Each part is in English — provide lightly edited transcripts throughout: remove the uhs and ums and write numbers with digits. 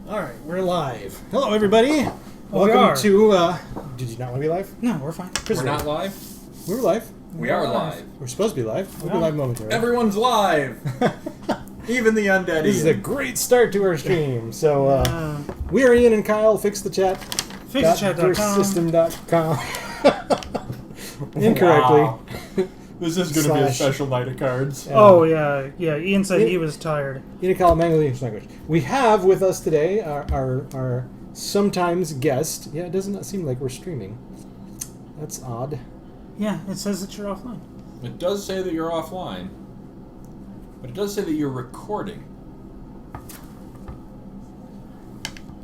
Alright, we're live. Hello, everybody. We Welcome are. to, did you not want to be live? No, we're fine. Chris, We're not live? We're live. We are live. We're supposed to be live. We'll be Yeah. live momentarily. Everyone's live! Even the undead. This is a great start to our stream. So, we are Ian and Kyle. Fix the chat. FixTheChat.com. Incorrectly. Wow. This is going to be a Slash. special night of cards. Oh, yeah. Ian said he was tired. Ian and Kyle, Mango English language. We have with us today our sometimes guest. Yeah, it does not seem like we're streaming. That's odd. Yeah, it says that you're offline. It does say that you're offline, but it does say that you're recording.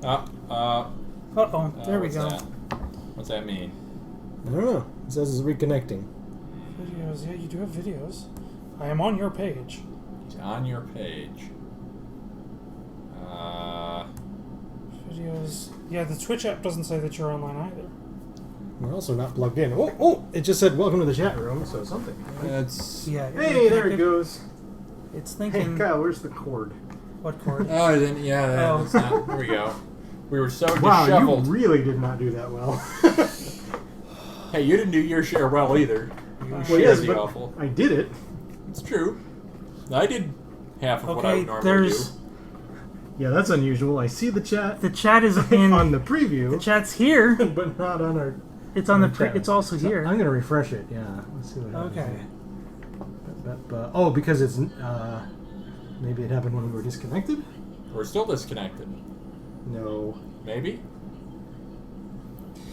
Uh-oh. There we what's go. that? What's that mean? I don't know. It says it's reconnecting. Videos. Yeah, you do have videos. I am on your page. It's on your page. Videos. Yeah, the Twitch app doesn't say that you're online either. We're also not plugged in. Oh! It just said welcome to the chat room, so something. It's... Yeah. Hey, there it goes. It's Hey, thinking... Kyle, where's the cord? What cord? Oh, I didn't... Yeah, Oh. that's not... There we go. We were so Wow, disheveled. you really did not do that well. Hey, you didn't do your share well either. You Well, shared yes, the but awful. I did it. It's true. I did half of what I Okay, would normally do. Yeah, that's unusual. I see the chat The chat is in... on the preview, The chat's here. but not on our... It's on the... chat. It's also So here. I'm going to refresh it, yeah. Let's see what happens. Okay. Oh, because it's... maybe it happened when we were disconnected? We're still disconnected. No. Maybe?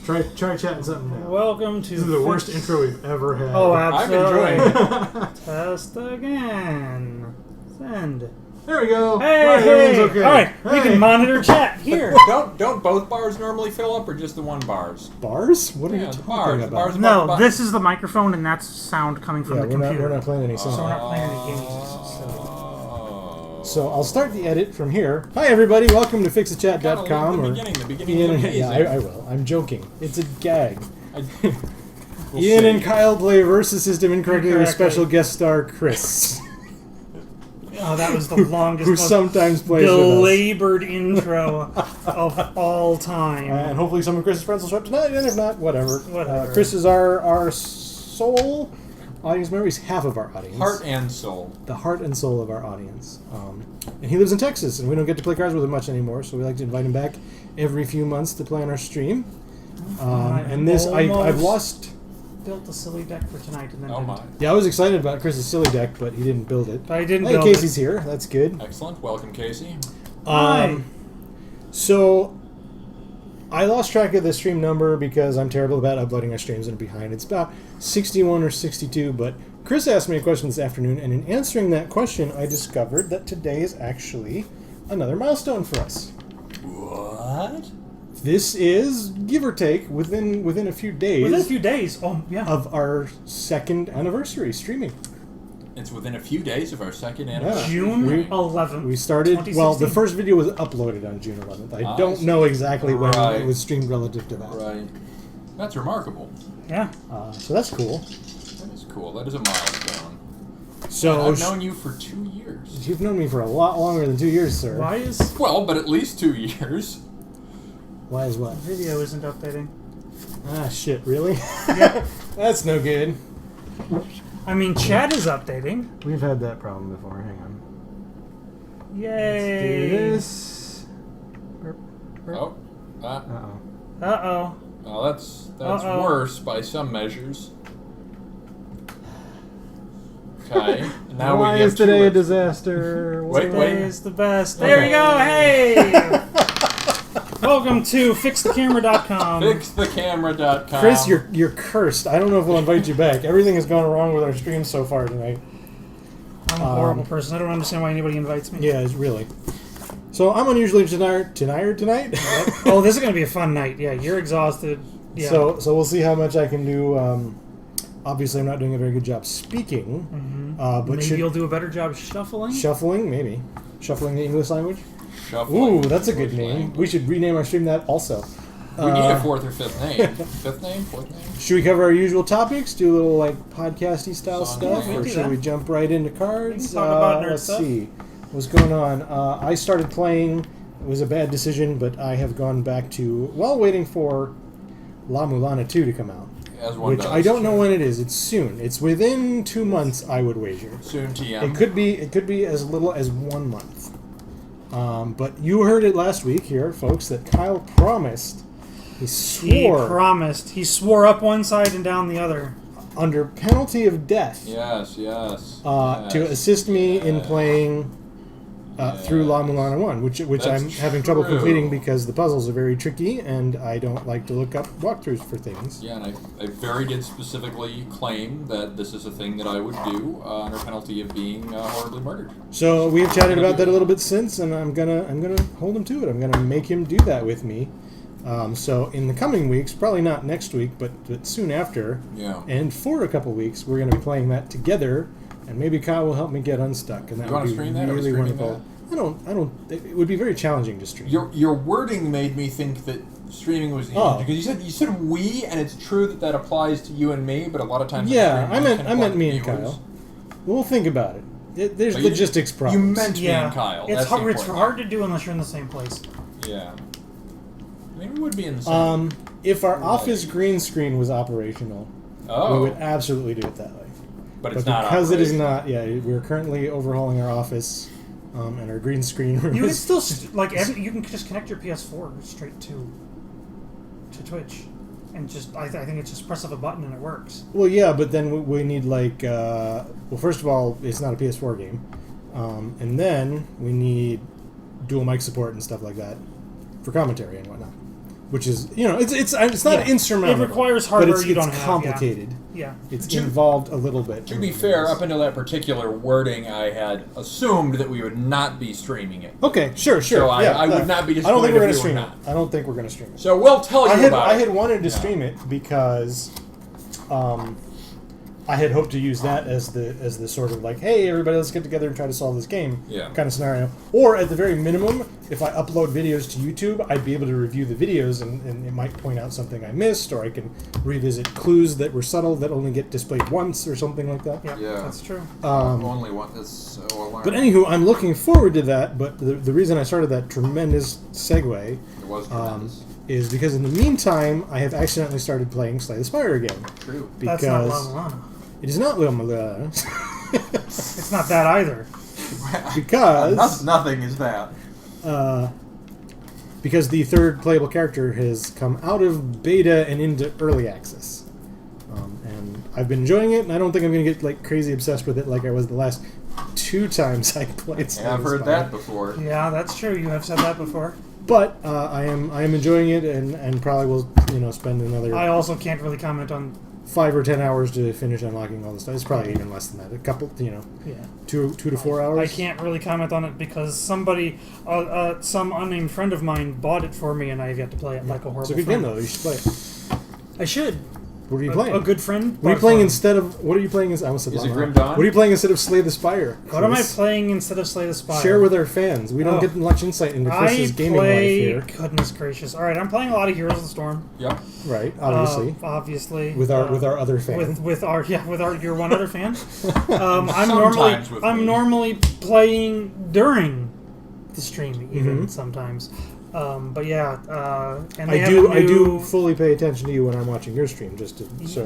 Try chatting something now. Welcome to... This is the worst intro we've ever had. Oh, I'm absolutely. enjoying it. Test again. Send. There we go. Hey, Right, everything's okay. All right, we Hey. can monitor chat here. Don't both bars normally fill up, or just the one bars? Bars? What are Yeah, you the talking bars. about? The bars No, above this is the microphone, and that's sound coming from Yeah, the we're computer. not playing any So we're songs. not playing any games. So I'll start the edit from here. Hi everybody, welcome to fixthechat.com. The beginning is amazing. Yeah, I will. I'm joking. It's a gag. We'll Ian see. and Kyle play Versus System incorrectly with Incorrectly. special guest star Chris, Oh, that was the longest, who most sometimes plays with us. belabored intro of all time. And hopefully some of Chris's friends will show up tonight, and if not, whatever. Whatever. Chris is our sole audience member. He's half of our audience. Heart and soul. The heart and soul of our audience. And he lives in Texas, and we don't get to play cards with him much anymore, so we like to invite him back every few months to play on our stream. And this, I've almost lost... built a silly deck for tonight, and then Oh didn't. my. Yeah, I was excited about Chris's silly deck, but he didn't build it. But I didn't Hey, build Casey's it. here. That's good. Excellent. Welcome, Casey. Hi. So, I lost track of the stream number because I'm terrible about uploading our streams and behind. It's about 61 or 62, but Chris asked me a question this afternoon, and in answering that question, I discovered that today is actually another milestone for us. What? This is, give or take, within a few days, Within a few days. Oh, yeah. of our second anniversary streaming. It's within a few days of our second Yeah. anniversary. June we- 11th. We started, well, the 2016. first video was uploaded on June 11th. I I don't see. know exactly when Right. it was streamed relative to that. Right. That's remarkable. Yeah. So that's cool. That is cool. That is a milestone. So I've known you for 2 years. you've known me for a lot longer than 2 years, sir. Why is Well, but at least 2 years. Why is what? video isn't updating? Ah, shit, really? Yeah. That's no good. I mean, chat is updating. We've had that problem before. Hang on. Yay. Let's do this. Oh. Uh-oh. Uh-oh. Well, that's Uh-oh. worse by some measures. Okay. and Now Why we get is today to a it. disaster? Wait, Today is the best. There we go. Hey. Welcome to FixTheCamera.com. FixTheCamera.com. Chris, you're cursed. I don't know if we'll invite you back. Everything has gone wrong with our stream so far tonight. I'm a horrible person. I don't understand why anybody invites me. Yeah, it's really. So I'm unusually tonight. Oh, this is going to be a fun night. Yeah, you're exhausted. Yeah. So we'll see how much I can do. Obviously, I'm not doing a very good job speaking. But maybe should you'll do a better job shuffling. shuffling, maybe shuffling the English language. Shuffling Ooh, that's a good English name. language. We should rename our stream that also. We need a fourth or fifth name. Fifth name? Fourth name? Should we cover our usual topics? Do a little like podcasty style Song stuff, name. or We do should that. we jump right into cards? We can talk about nerd let's stuff. see. What's going on? I started playing was a bad decision, but I have gone back to, while waiting for La Mulana 2 to come out. As one Which does. I don't know when it is. It's soon. It's within 2 months, I would wager. Soon TM. It could be as little as 1 month. But you heard it last week here, folks, that Kyle promised. He He swore up one side and down the other. Under penalty of death. Yes. To assist me in playing through La Mulana 1, which I'm having trouble completing because the puzzles are very tricky and I don't like to look up walkthroughs for things. Yeah, and I very did specifically claim that this is a thing that I would do under penalty of being horribly murdered. So we have chatted about that a little bit since, and I'm gonna hold him to it. I'm gonna make him do that with me. So in the coming weeks, probably not next week, but soon after, and for a couple weeks, we're going to be playing that together, and maybe Kyle will help me get unstuck, and that would be really wonderful. I don't. It would be very challenging to stream. Your wording made me think that streaming was the answer, because you said we, and it's true that applies to you and me, but a lot of times I meant me and Kyle. We'll think about it. There's logistics problems. You meant me and Kyle. It's hard to do unless you're in the same place. Yeah. Maybe we would be in the same. If our office green screen was operational, we would absolutely do it that way. But it's not because it is not. Yeah, we're currently overhauling our office, and our green screen. You can still you can just connect your PS4 straight to Twitch, and I think it's just press of a button and it works. Well, yeah, but then we need first of all, it's not a PS4 game, and then we need dual mic support and stuff like that for commentary and whatnot. Which is, it's not insurmountable. It requires hardware but you don't it's have. complicated. Yeah. It's involved a little bit. To be fair, up until that particular wording, I had assumed that we would not be streaming it. Okay, sure. So I would not be disappointed if we were not. I don't think we're going to stream it. So we'll tell you about it. I had wanted to stream it because I had hoped to use that as the sort of hey, everybody, let's get together and try to solve this game kind of scenario. Or at the very minimum, if I upload videos to YouTube, I'd be able to review the videos and it might point out something I missed, or I can revisit clues that were subtle that only get displayed once or something like that. Yeah, that's true. Only one. That's so alarming. But anywho, I'm looking forward to that. But the reason I started that tremendous segue is because in the meantime, I have accidentally started playing Slay the Spire again. True. Because that's not La Mulana. It is not Mulana. It's not that either. Because nothing is that. Because the third playable character has come out of beta and into early access, and I've been enjoying it. And I don't think I'm going to get crazy obsessed with it like I was the last 2 times I played. Yeah, I've heard that before. Yeah, that's true. You have said that before. But I am enjoying it, and probably will spend another. I also can't really comment on 5 or 10 hours to finish unlocking all the stuff. It's probably even less than that. A couple, 2 to 4 hours. I can't really comment on it because somebody, some unnamed friend of mine, bought it for me, and I've yet to play it like a horrible. It's a good game, though. You should play it. I should. What are you playing? A good friend. What are you playing instead of? What are you playing? I almost said Is it Lana. Grim Dawn? What are you playing instead of Slay the Spire? Chris? What am I playing instead of Slay the Spire? Share with our fans. We don't get much insight into Chris's gaming life here. Goodness gracious! All right, I'm playing a lot of Heroes of the Storm. Yep. Right. Obviously. Obviously. With our other fan. With our your one other fan. I'm normally playing during the stream even sometimes. But yeah, and I do fully pay attention to you when I'm watching your stream, just to so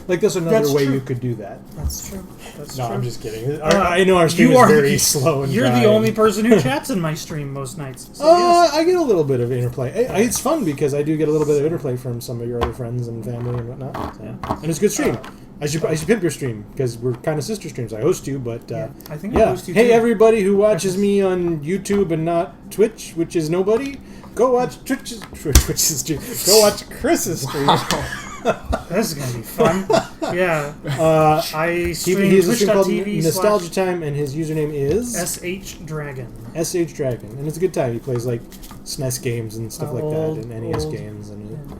that's another way you could do that. That's true. No, I'm just kidding. I know our stream is very slow and you're dry. the only person who chats in my stream most nights. So yes. I get a little bit of interplay. It's fun because I do get a little bit of interplay from some of your other friends and family and whatnot. So. And it's a good stream. I should pimp your stream because we're kind of sister streams. I host you, but I think I host you hey, too. Everybody who watches me on YouTube and not Twitch, which is nobody. Go watch Twitch's stream. Go watch Chris's stream. This is gonna be fun. Yeah. I stream he has a stream called Twitch.tv Nostalgia Time, and his username is SH Dragon. SH Dragon, and it's a good time. He plays SNES games and stuff like that, and NES games, and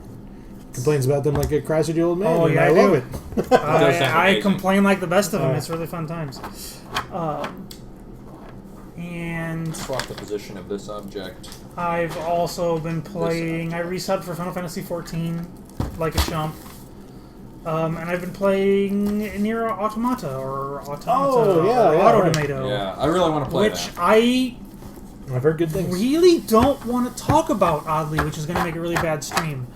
complains about them like a crazy old man. Oh yeah, I love it. I complain like the best of them. It's really fun times. And swap the position of this object. I've also been playing. I resubbed for Final Fantasy XIV, like a chump. And I've been playing Nier Automata or Automata or Automata. Yeah, I really want to play which that. I've heard good things. Really don't want to talk about, oddly, which is going to make a really bad stream.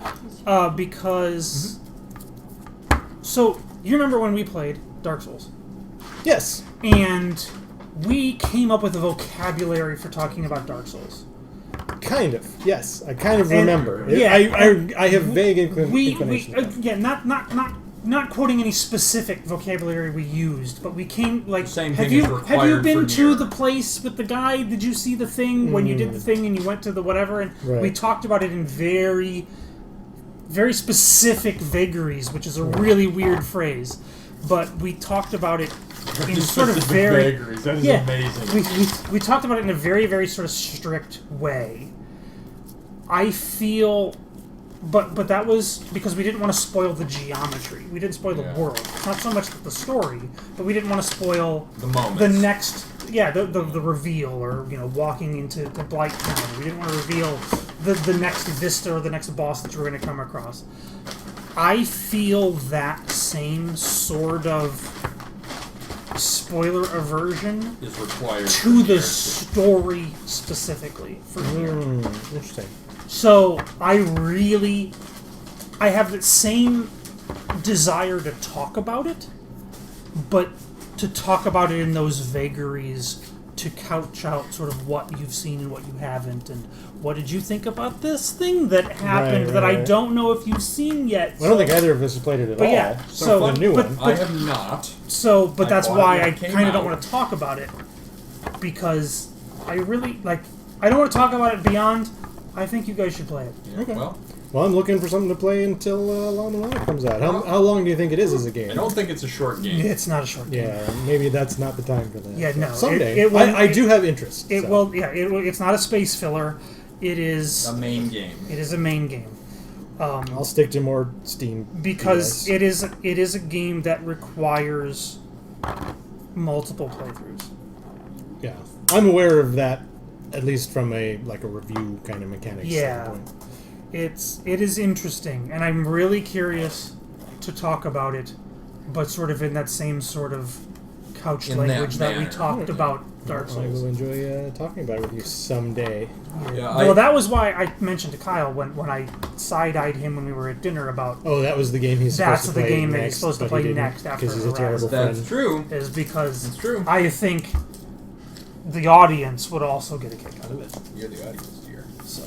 Because... So, you remember when we played Dark Souls? Yes. And we came up with a vocabulary for talking about Dark Souls. Kind of. Yes. I kind of And- remember. yeah, I have vague inclination. Again, not quoting any specific vocabulary we used, but we came like. Same have thing you is have required you been for to Nier. the place with the guy? Did you see the thing when you did the thing and you went to the whatever? And Right. we talked about it in very, very specific vagaries, which is a really weird phrase, but we talked about it in sort of very. Vagaries. That is Yeah, amazing. we talked about it in a very, very sort of strict way. I feel, but that was because we didn't want to spoil the geometry. We didn't spoil the world. It's not so much the story, but we didn't want to spoil The moments. the next, the reveal, or walking into the Blight Town. We didn't want to reveal the next vista or the next boss that we're going to come across. I feel that same sort of spoiler aversion is required to for the Nier. story specifically for Nier. Interesting. So I have the same desire to talk about it, but to talk about it in those vagaries, to couch out sort of what you've seen and what you haven't, and what did you think about this thing that happened Right, that I right. don't know if you've seen yet. I don't think either of us have played it at But all. yeah, So so- the new but- one. I have not. So, but I that's bought it why when I it came kind of don't out. want to talk about it, because I really I don't want to talk about it beyond. I think you guys should play it. Yeah, Okay. Well, I'm looking for something to play until Mulana comes out. How long do you think it is as a game? I don't think it's a short game. It's not a short game. Yeah, maybe that's not the time for that. Yeah, no. Someday. It will- I do have interest. It so. will. Yeah. It's not a space filler. It is. A main game. It is a main game. I'll stick to more Steam. Because DS. it is a game that requires multiple playthroughs. Yeah, I'm aware of that, at least from a review kind of mechanics Yeah. standpoint. It is interesting, and I'm really curious to talk about it, but sort of in that same sort of couch In that language that we manner. talked Okay. about Dark I Souls. will enjoy talking about it with you someday. Yeah, Well, that was why I mentioned to Kyle when I side-eyed him when we were at dinner about Oh, that was the game he's supposed That's to the play game that he's next, supposed to but play he didn't next after because he's a terrible Horizon. That's friend. true. is because It's true. I think the audience would also get a kick out of it. You're the audience, dear. So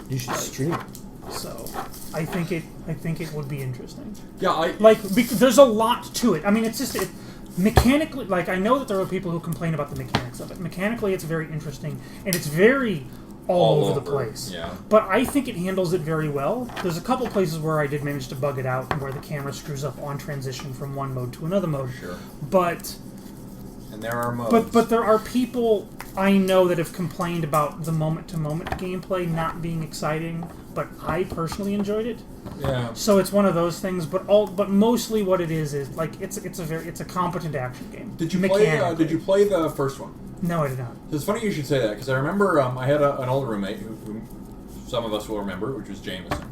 You should stream it. I think it would be interesting. Yeah, Because there's a lot to it. I mean, it's just mechanically. I know that there are people who complain about the mechanics of it. Mechanically, it's very interesting and it's very all over the place. Yeah. But I think it handles it very well. There's a couple places where I did manage to bug it out and where the camera screws up on transition from one mode to another mode. Sure. But And there are modes. but there are people I know that have complained about the moment-to-moment gameplay not being exciting, but I personally enjoyed it. Yeah. So it's one of those things, but mostly what it is it's a competent action game. Did you play the first one? No, I did not. It's funny you should say that, because I remember I had an old roommate who some of us will remember, which was Jameson.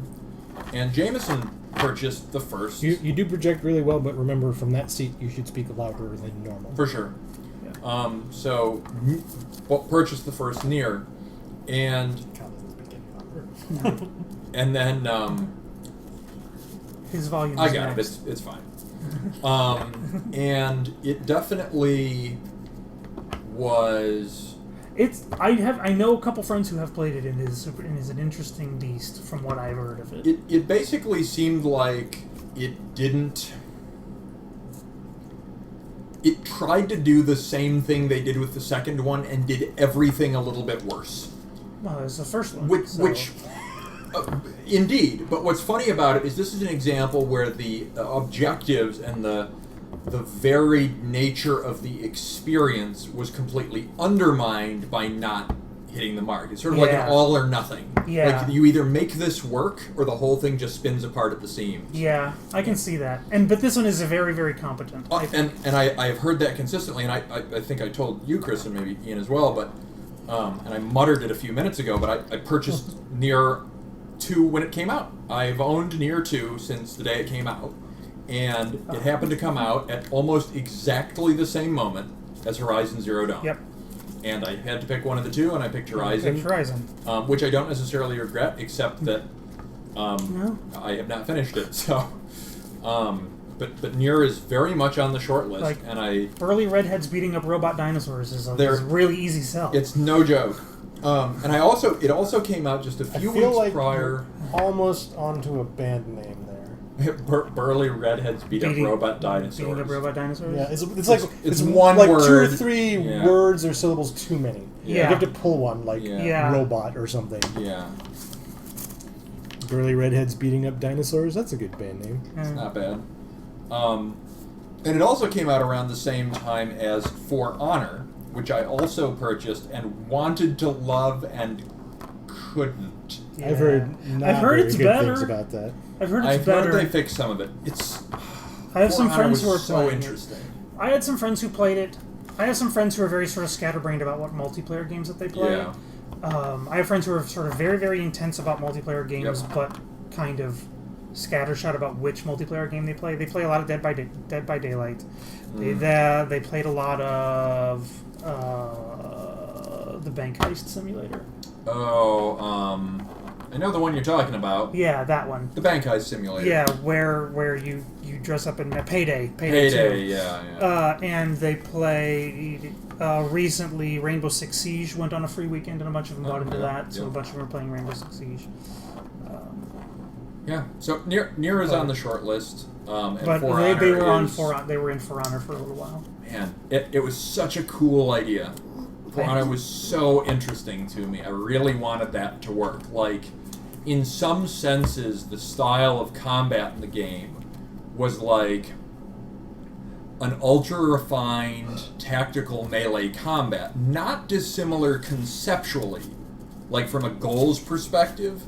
And Jameson purchased the first. You do project really well, but remember, from that seat, you should speak louder than normal. For sure. Yeah. Purchased the first Nier, and God, this is getting louder. and then His volume I is got next. it. It's fine. And it definitely was. I know a couple friends who have played it and is an interesting beast from what I've heard of it. It basically seemed like it didn't. It tried to do the same thing they did with the second one and did everything a little bit worse. Well, it's the first one. Which indeed. But what's funny about it is this is an example where the objectives and the varied nature of the experience was completely undermined by not hitting the mark. It's sort of like an all or nothing. Yeah. Like you either make this work or the whole thing just spins apart at the seams. Yeah, I can see that. But this one is a very, very competent. And I have heard that consistently, and I think I told you, Chris, and maybe Ian as well, but and I muttered it a few minutes ago, but I purchased Nier 2 when it came out. I've owned Nier 2 since the day it came out, and it happened to come out at almost exactly the same moment as Horizon Zero Dawn. Yep. and I had to pick one of the two, and I picked Horizon. Which I don't necessarily regret, except that I have not finished it. So, but Nier is very much on the short list, like, and I early redheads beating up robot dinosaurs is a really easy sell. It's no joke. And it also came out just a few weeks like prior. Almost onto a band name there. Burly redheads beat up robot dinosaurs. Beating up robot dinosaurs? Yeah, it's like it's one like word. 2 or 3 words or syllables too many. Yeah. You have to pull one, like robot or something. Yeah. Burly redheads beating up dinosaurs. That's a good band name. It's not bad. And it also came out around the same time as For Honor, which I also purchased and wanted to love and couldn't. Yeah. I've heard it's good better. things about that. I've heard it's better. I've heard they fixed some of it. I have some friends who are so playing interesting. I had some friends who played it. I have some friends who are very sort of scatterbrained about what multiplayer games that they play. Yeah. I have friends who are sort of very, very intense about multiplayer games, but kind of scattershot about which multiplayer game they play. They play a lot of Dead by Daylight. They played a lot of the Bank Heist Simulator. I know the one you're talking about. Yeah, that one. The Bank Heist Simulator. Yeah, where you dress up in Payday. Payday, yeah. And they play recently Rainbow Six Siege went on a free weekend, and a bunch of them got into that. So a bunch of them are playing Rainbow Six Siege. Yeah. So Nier is on the short list. And but For they were Honor they were in For Honor for a little while. Man, it was such a cool idea. For Honor was so interesting to me. I really wanted that to work. Like, in some senses, the style of combat in the game was like an ultra-refined tactical melee combat. Not dissimilar conceptually, like from a goals perspective,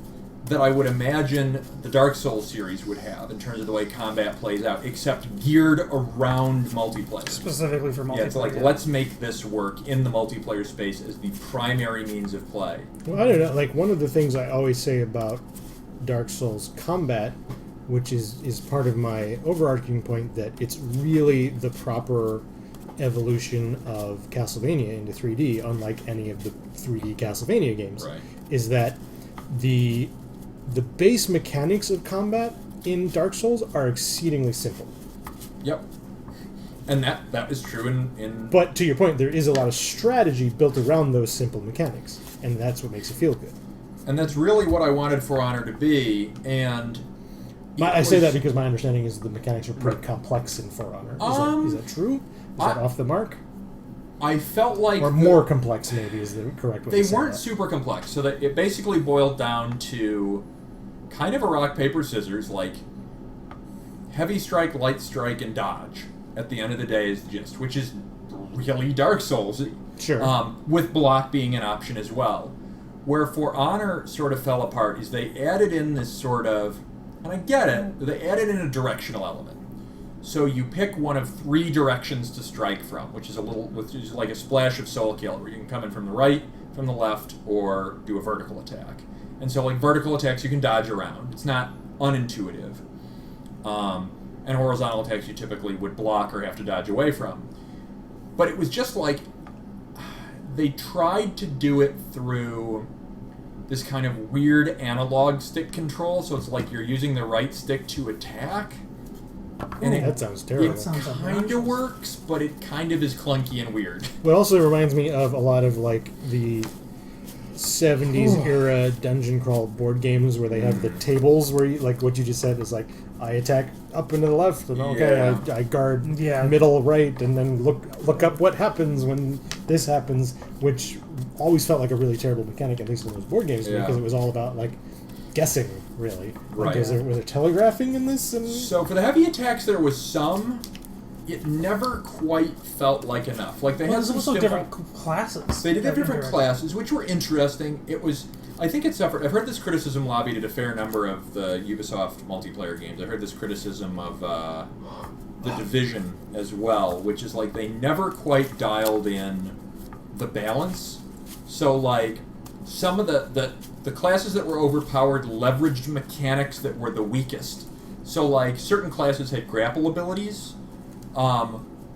that I would imagine the Dark Souls series would have in terms of the way combat plays out, except geared around multiplayer. Specifically for multiplayer. Yeah, it's like, let's make this work in the multiplayer space as the primary means of play. Well, I don't know. Like, one of the things I always say about Dark Souls combat, which is part of my overarching point, that it's really the proper evolution of Castlevania into 3D, unlike any of the 3D Castlevania games, Right. is that the base mechanics of combat in Dark Souls are exceedingly simple. Yep. And that is true in... But to your point, there is a lot of strategy built around those simple mechanics, and that's what makes it feel good. And that's really what I wanted For Honor to be, and... I say that because my understanding is the mechanics are pretty complex in For Honor. Is that true? Is that off the mark? I felt like... Or more complex, maybe, is the correct way to say They weren't that. super complex, so that it basically boiled down to kind of a rock, paper, scissors, like heavy strike, light strike, and dodge at the end of the day is the gist, which is really Dark Souls-y. Sure. With block being an option as well. Where For Honor sort of fell apart is they added in this sort of, and I get it, they added in a directional element. So you pick one of 3 directions to strike from, which is like a splash of soul kill, where you can come in from the right, from the left, or do a vertical attack. And so, like, vertical attacks you can dodge around. It's not unintuitive. And horizontal attacks you typically would block or have to dodge away from. But it was just like they tried to do it through this kind of weird analog stick control, so it's like you're using the right stick to attack. And that sounds terrible. It kind of works, but it kind of is clunky and weird. Well, it also reminds me of a lot of, like, the 70s era dungeon crawl board games where they have the tables where, you, like what you just said, is like, I attack up and to the left, and I guard middle right, and then look up what happens when this happens, which always felt like a really terrible mechanic, at least in those board games, because it was all about, like, guessing, really. Right. Was there telegraphing in this? So for the heavy attacks, there was some. It never quite felt like enough. Like, they had some also different classes. They did have different classes, which were interesting. It was, I think it suffered. I've heard this criticism lobbied at a fair number of the Ubisoft multiplayer games. I heard this criticism of The Division as well, which is like they never quite dialed in the balance. So, like, some of the classes that were overpowered leveraged mechanics that were the weakest. So, like, certain classes had grapple abilities,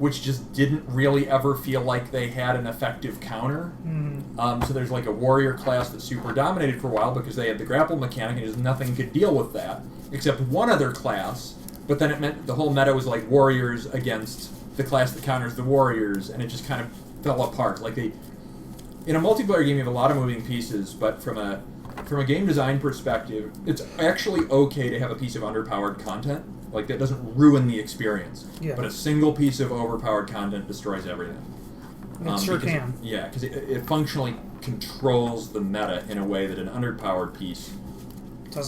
which just didn't really ever feel like they had an effective counter. So there's like a warrior class that super dominated for a while because they had the grapple mechanic and just nothing could deal with that except one other class. But then it meant the whole meta was like warriors against the class that counters the warriors, and it just kind of fell apart. Like in a multiplayer game, you have a lot of moving pieces, but from a game design perspective, it's actually okay to have a piece of underpowered content. Like, that doesn't ruin the experience. Yeah. But a single piece of overpowered content destroys everything. It sure can. Yeah, because it functionally controls the meta in a way that an underpowered piece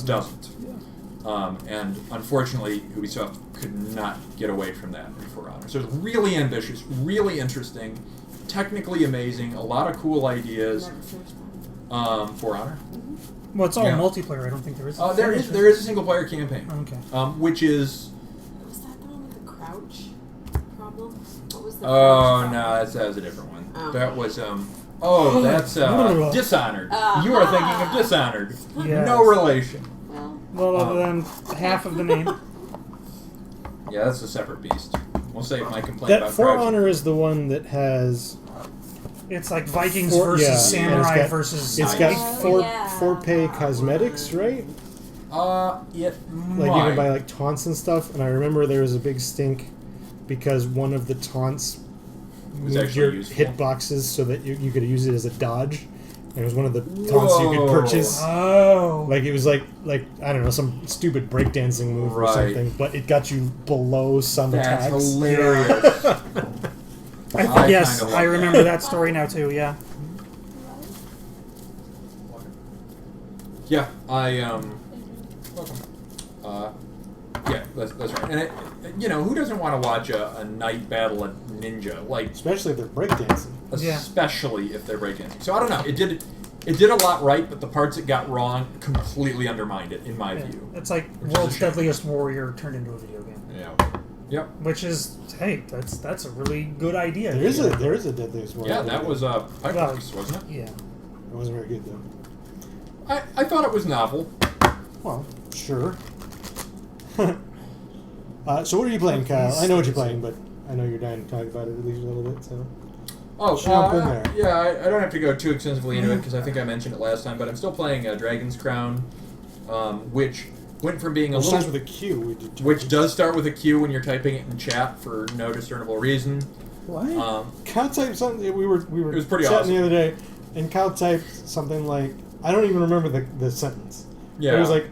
doesn't. Yeah. And unfortunately, Ubisoft could not get away from that in For Honor. So it's really ambitious, really interesting, technically amazing, a lot of cool ideas. For Honor. Well, it's all multiplayer. I don't think there is. There is a single player campaign. Okay. Which is. Was that the one with the crouch problem? What was the? Oh no, that was a different one. Oh. That was that's Dishonored. You are thinking of Dishonored. Yes. No relation. Well, other than half of the name. Yeah, that's a separate beast. We'll save my complaint That about For crouching. Honor is the one that has. It's like Vikings versus Samurai versus. It's got four pay cosmetics, right? It Like you can buy like taunts and stuff. And I remember there was a big stink because one of the taunts moved your hitboxes so that you could use it as a dodge. And it was one of the taunts you could purchase. Oh. Like it was like I don't know, some stupid breakdancing move or something, but it got you below some attacks. That's hilarious. Yes, I remember that story now too. Yeah. Yeah, welcome. Yeah, that's right. And who doesn't want to watch a night battle at Ninja? Like, especially if they're breakdancing. Especially if they're breakdancing. So I don't know. It did a lot right, but the parts it got wrong completely undermined it, in my view. It's like World's Deadliest Warrior turned into a video game. Yeah. Yep. Which is, hey, that's a really good idea. There is a Deadliest Warrior. Yeah, that was Pipeworks, wasn't it? Yeah. It wasn't very good though. I thought it was novel. Well, sure. So what are you playing, Kyle? I know what you're playing, but I know you're dying to talk about it at least a little bit. So. Jump in there. Yeah, I don't have to go too extensively into it because I think I mentioned it last time, but I'm still playing Dragon's Crown, which went from being starts with a Q. Which does start with a Q when you're typing it in chat for no discernible reason. What? Kyle typed something. We were it was pretty chatting awesome the other day, and Kyle typed something like, I don't even remember the sentence. Yeah. But it was like,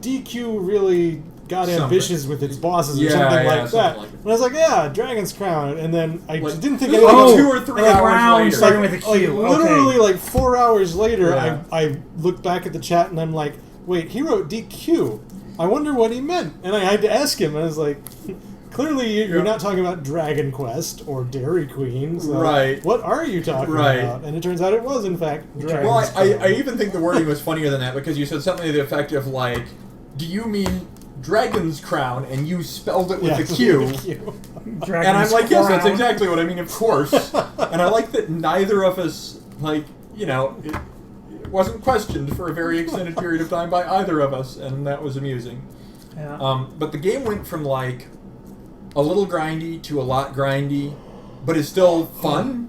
DQ really got ambitious with its bosses or something like that. And I was like, yeah, Dragon's Crown. And then I didn't think anything of 2 or 3 hours later. Starting with a Q. Literally, like 4 hours later, I looked back at the chat and I'm like, wait, he wrote DQ. I wonder what he meant. And I had to ask him. I was like, clearly you're not talking about Dragon Quest or Dairy Queen. So right. What are you talking about? And it turns out it was, in fact, Dragon's Crown. Well, I even think the wording was funnier than that because you said something to the effect of, like, do you mean Dragon's Crown, and you spelled it with a Q. And I'm like, yes, that's exactly what I mean, of course. And I like that neither of us, like, it wasn't questioned for a very extended period of time by either of us, and that was amusing. Yeah. But the game went from, like, a little grindy to a lot grindy, but it's still fun.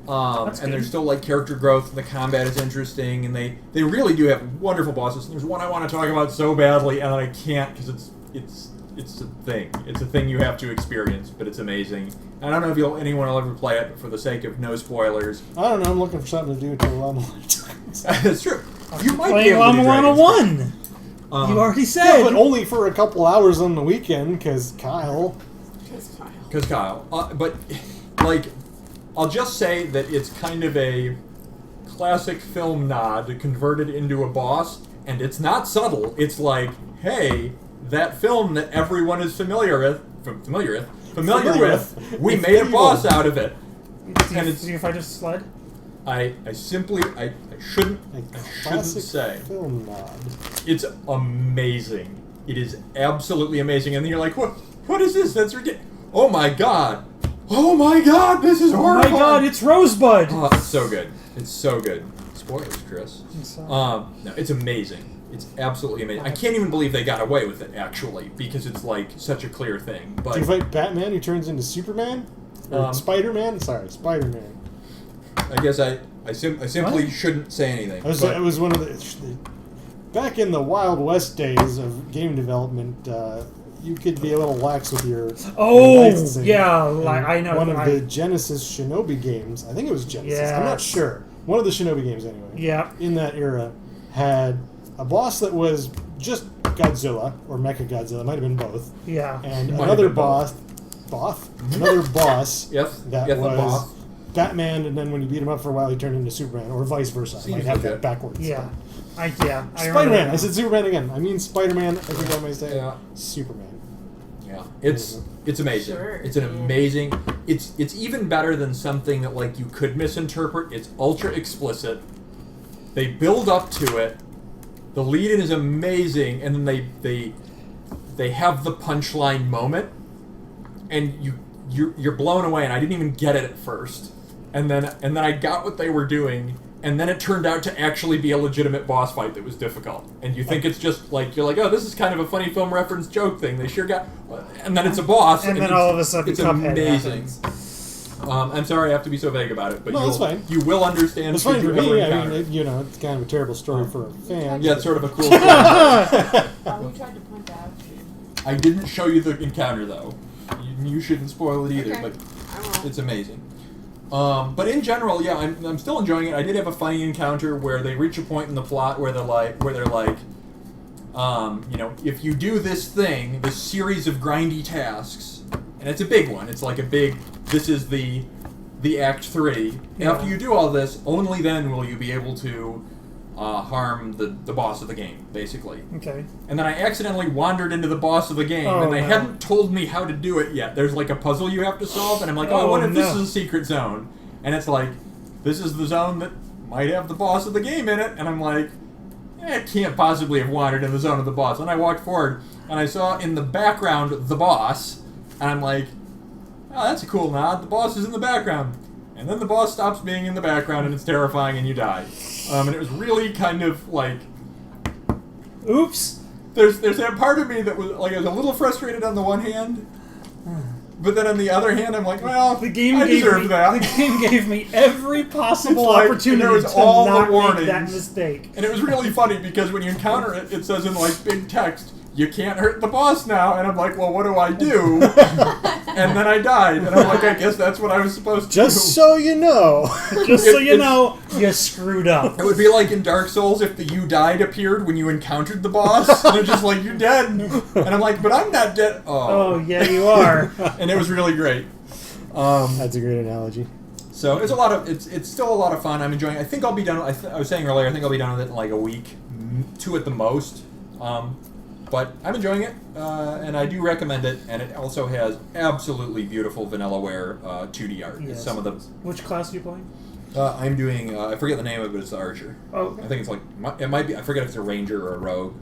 And there's still like character growth, and the combat is interesting, and they really do have wonderful bosses. And there's one I want to talk about so badly, and I can't because it's a thing. It's a thing you have to experience, but it's amazing. And I don't know if anyone will ever play it, but for the sake of no spoilers, I don't know. I'm looking for something to do until Mulana. That's true. You might be able to do Mulana 1. You already said, but only for a couple hours on the weekend, because Kyle. Because Kyle. But like. I'll just say that it's kind of a classic film nod converted into a boss, and it's not subtle. It's like, hey, that film that everyone is familiar with, we made a boss out of it. And it's if I just sled? I shouldn't say. Film nod. It's amazing. It is absolutely amazing. And then you're like, what is this? That's ridiculous. Oh my god. Oh my god, this is horrifying! Oh my god, it's Rosebud! Oh, it's so good. It's so good. Spoilers, Chris. No, it's amazing. It's absolutely amazing. I can't even believe they got away with it, actually, because it's like such a clear thing. But do you fight Batman who turns into Superman? Or Spider-Man? Sorry, Spider-Man. I guess I simply shouldn't say anything. It was one of the... Back in the Wild West days of game development, you could be a little lax with your licensing. Yeah, And I know. One of the Genesis Shinobi games, I think it was Genesis, Yeah. I'm not sure. One of the Shinobi games, anyway. Yeah. In that era, had a boss that was just Godzilla, or Mecha Godzilla, it might have been both. Yeah. And Might have another been both. another boss Yes, that yes, the was boss. Batman, and then when you beat him up for a while, he turned into Superman, or vice versa. I Seems might have like that it. backwards. Yeah. I remember Spider-Man. that. I said Superman again. I mean Spider-Man. I think I might say Yeah. Superman. Yeah, it's amazing. Sure, It's an yeah. amazing. It's even better than something that like you could misinterpret. It's ultra explicit. They build up to it. The lead-in is amazing, and then they have the punchline moment, and you're blown away. And I didn't even get it at first, and then I got what they were doing. And then it turned out to actually be a legitimate boss fight that was difficult. And you think it's just like, you're like, oh, this is kind of a funny film reference joke thing. They sure got... And then it's a boss. And then it's, all of a sudden it's Cuphead amazing. happens. I'm sorry I have to be so vague about it, but No, that's fine. you will understand. It's funny should for you ever me. I encounter mean, it. it's kind of a terrible story for a fan. Yeah, it's sort of a cool story. Oh, we tried to point that out to you. I didn't show you the encounter, though. You shouldn't spoil it either, Okay. but I won't. it's amazing. But in general, yeah, I'm still enjoying it. I did have a funny encounter where they reach a point in the plot where they're like, if you do this thing, this series of grindy tasks, and it's a big one. It's like this is the Act 3. Yeah. After you do all this, only then will you be able to harm the boss of the game, basically. Okay. And then I accidentally wandered into the boss of the game, Oh, and they no. hadn't told me how to do it yet. There's like a puzzle you have to solve, and I'm like, Oh, what if this no. is a secret zone? And it's like, this is the zone that might have the boss of the game in it, and I'm like, it can't possibly have wandered in the zone of the boss. And I walked forward, and I saw in the background the boss, and I'm like, oh, that's a cool nod. The boss is in the background. And then the boss stops being in the background, and it's terrifying, and you die. And it was really kind of like... Oops. There's that part of me that was like I was a little frustrated on the one hand, but then on the other hand I'm like, well, The game I gave deserve me that. the game gave me every possible It's like, opportunity there was to all the not make warnings. that mistake. And it was really funny because when you encounter it, it says in like big text, you can't hurt the boss now, and I'm like, well, what do I do? And then I died, and I'm like, I guess that's what I was supposed to do. Just so you know. Just so you it's- know, you screwed up. It would be like in Dark Souls if the "you died" appeared when you encountered the boss, and they're just like, you're dead. And I'm like, but I'm not dead. Oh, yeah, you are. And it was really great. That's a great analogy. So it's it's still a lot of fun. I'm enjoying it. I think I'll be done. I was saying earlier, I think I'll be done with it in like a week, 2 at the most. But I'm enjoying it, and I do recommend it. And it also has absolutely beautiful vanillaware 2D art. Yes. It's some of the. Which class are you playing? I'm doing. I forget the name of it. It's the Archer. Oh, okay. I think it's like it might be. I forget if it's a Ranger or a Rogue,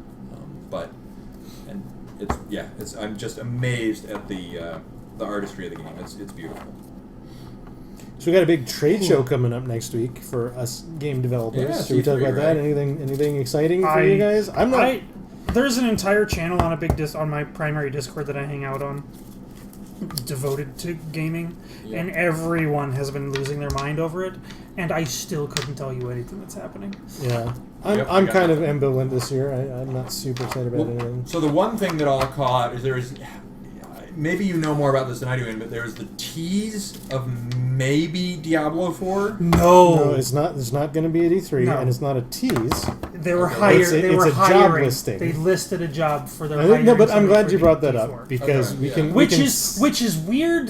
I'm just amazed at the artistry of the game. It's beautiful. So we got a big trade show coming up next week for us game developers. Yeah, Should we talk C3, about that? right? Anything exciting for you guys? I'm not. There's an entire channel on a big on my primary Discord that I hang out on, devoted to gaming, Yeah. and everyone has been losing their mind over it, and I still couldn't tell you anything that's happening. Yeah, Yep, I I'm got kind of that. ambivalent this year. I'm not super excited about anything. So the one thing that I'll call out is maybe you know more about this than I do, Ian, but there's the tease of maybe Diablo 4. No, it's not. It's not going to be at E3, No. and it's not a tease. They were Okay. hired. It's a- They it's were a job hiring. listing. They listed a job for their. I think, no, hiring but I'm somebody glad for you brought that D4. up because Okay, we yeah. can. Which we can is weird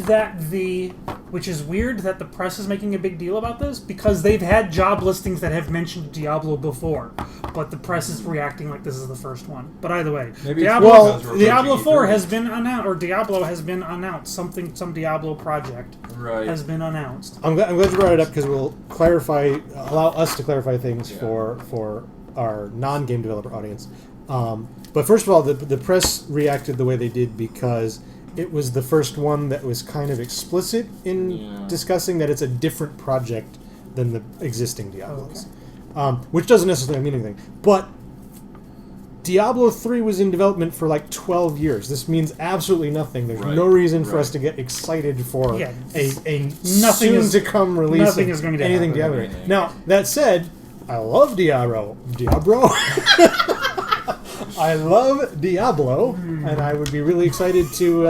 that the press is making a big deal about this, because they've had job listings that have mentioned Diablo before, but the press is reacting like this is the first one. But either way, Maybe Diablo, it's because we're Diablo approaching 4 E3. has been announced, or Diablo has been announced. Some Diablo project Right. has been announced. I'm glad you brought it up because we'll allow us to clarify things Yeah. for our non-game developer audience. But first of all, the press reacted the way they did because it was the first one that was kind of explicit in Yeah. discussing that it's a different project than the existing Diablos, which doesn't necessarily mean anything. But Diablo 3 was in development for like 12 years. This means absolutely nothing. There's Right, no reason for right. us to get excited for Yeah, a nothing is- soon-to-come release nothing of is going to anything happen. Diablo. Now, that said, I love Diablo. I love Diablo, and I would be really excited to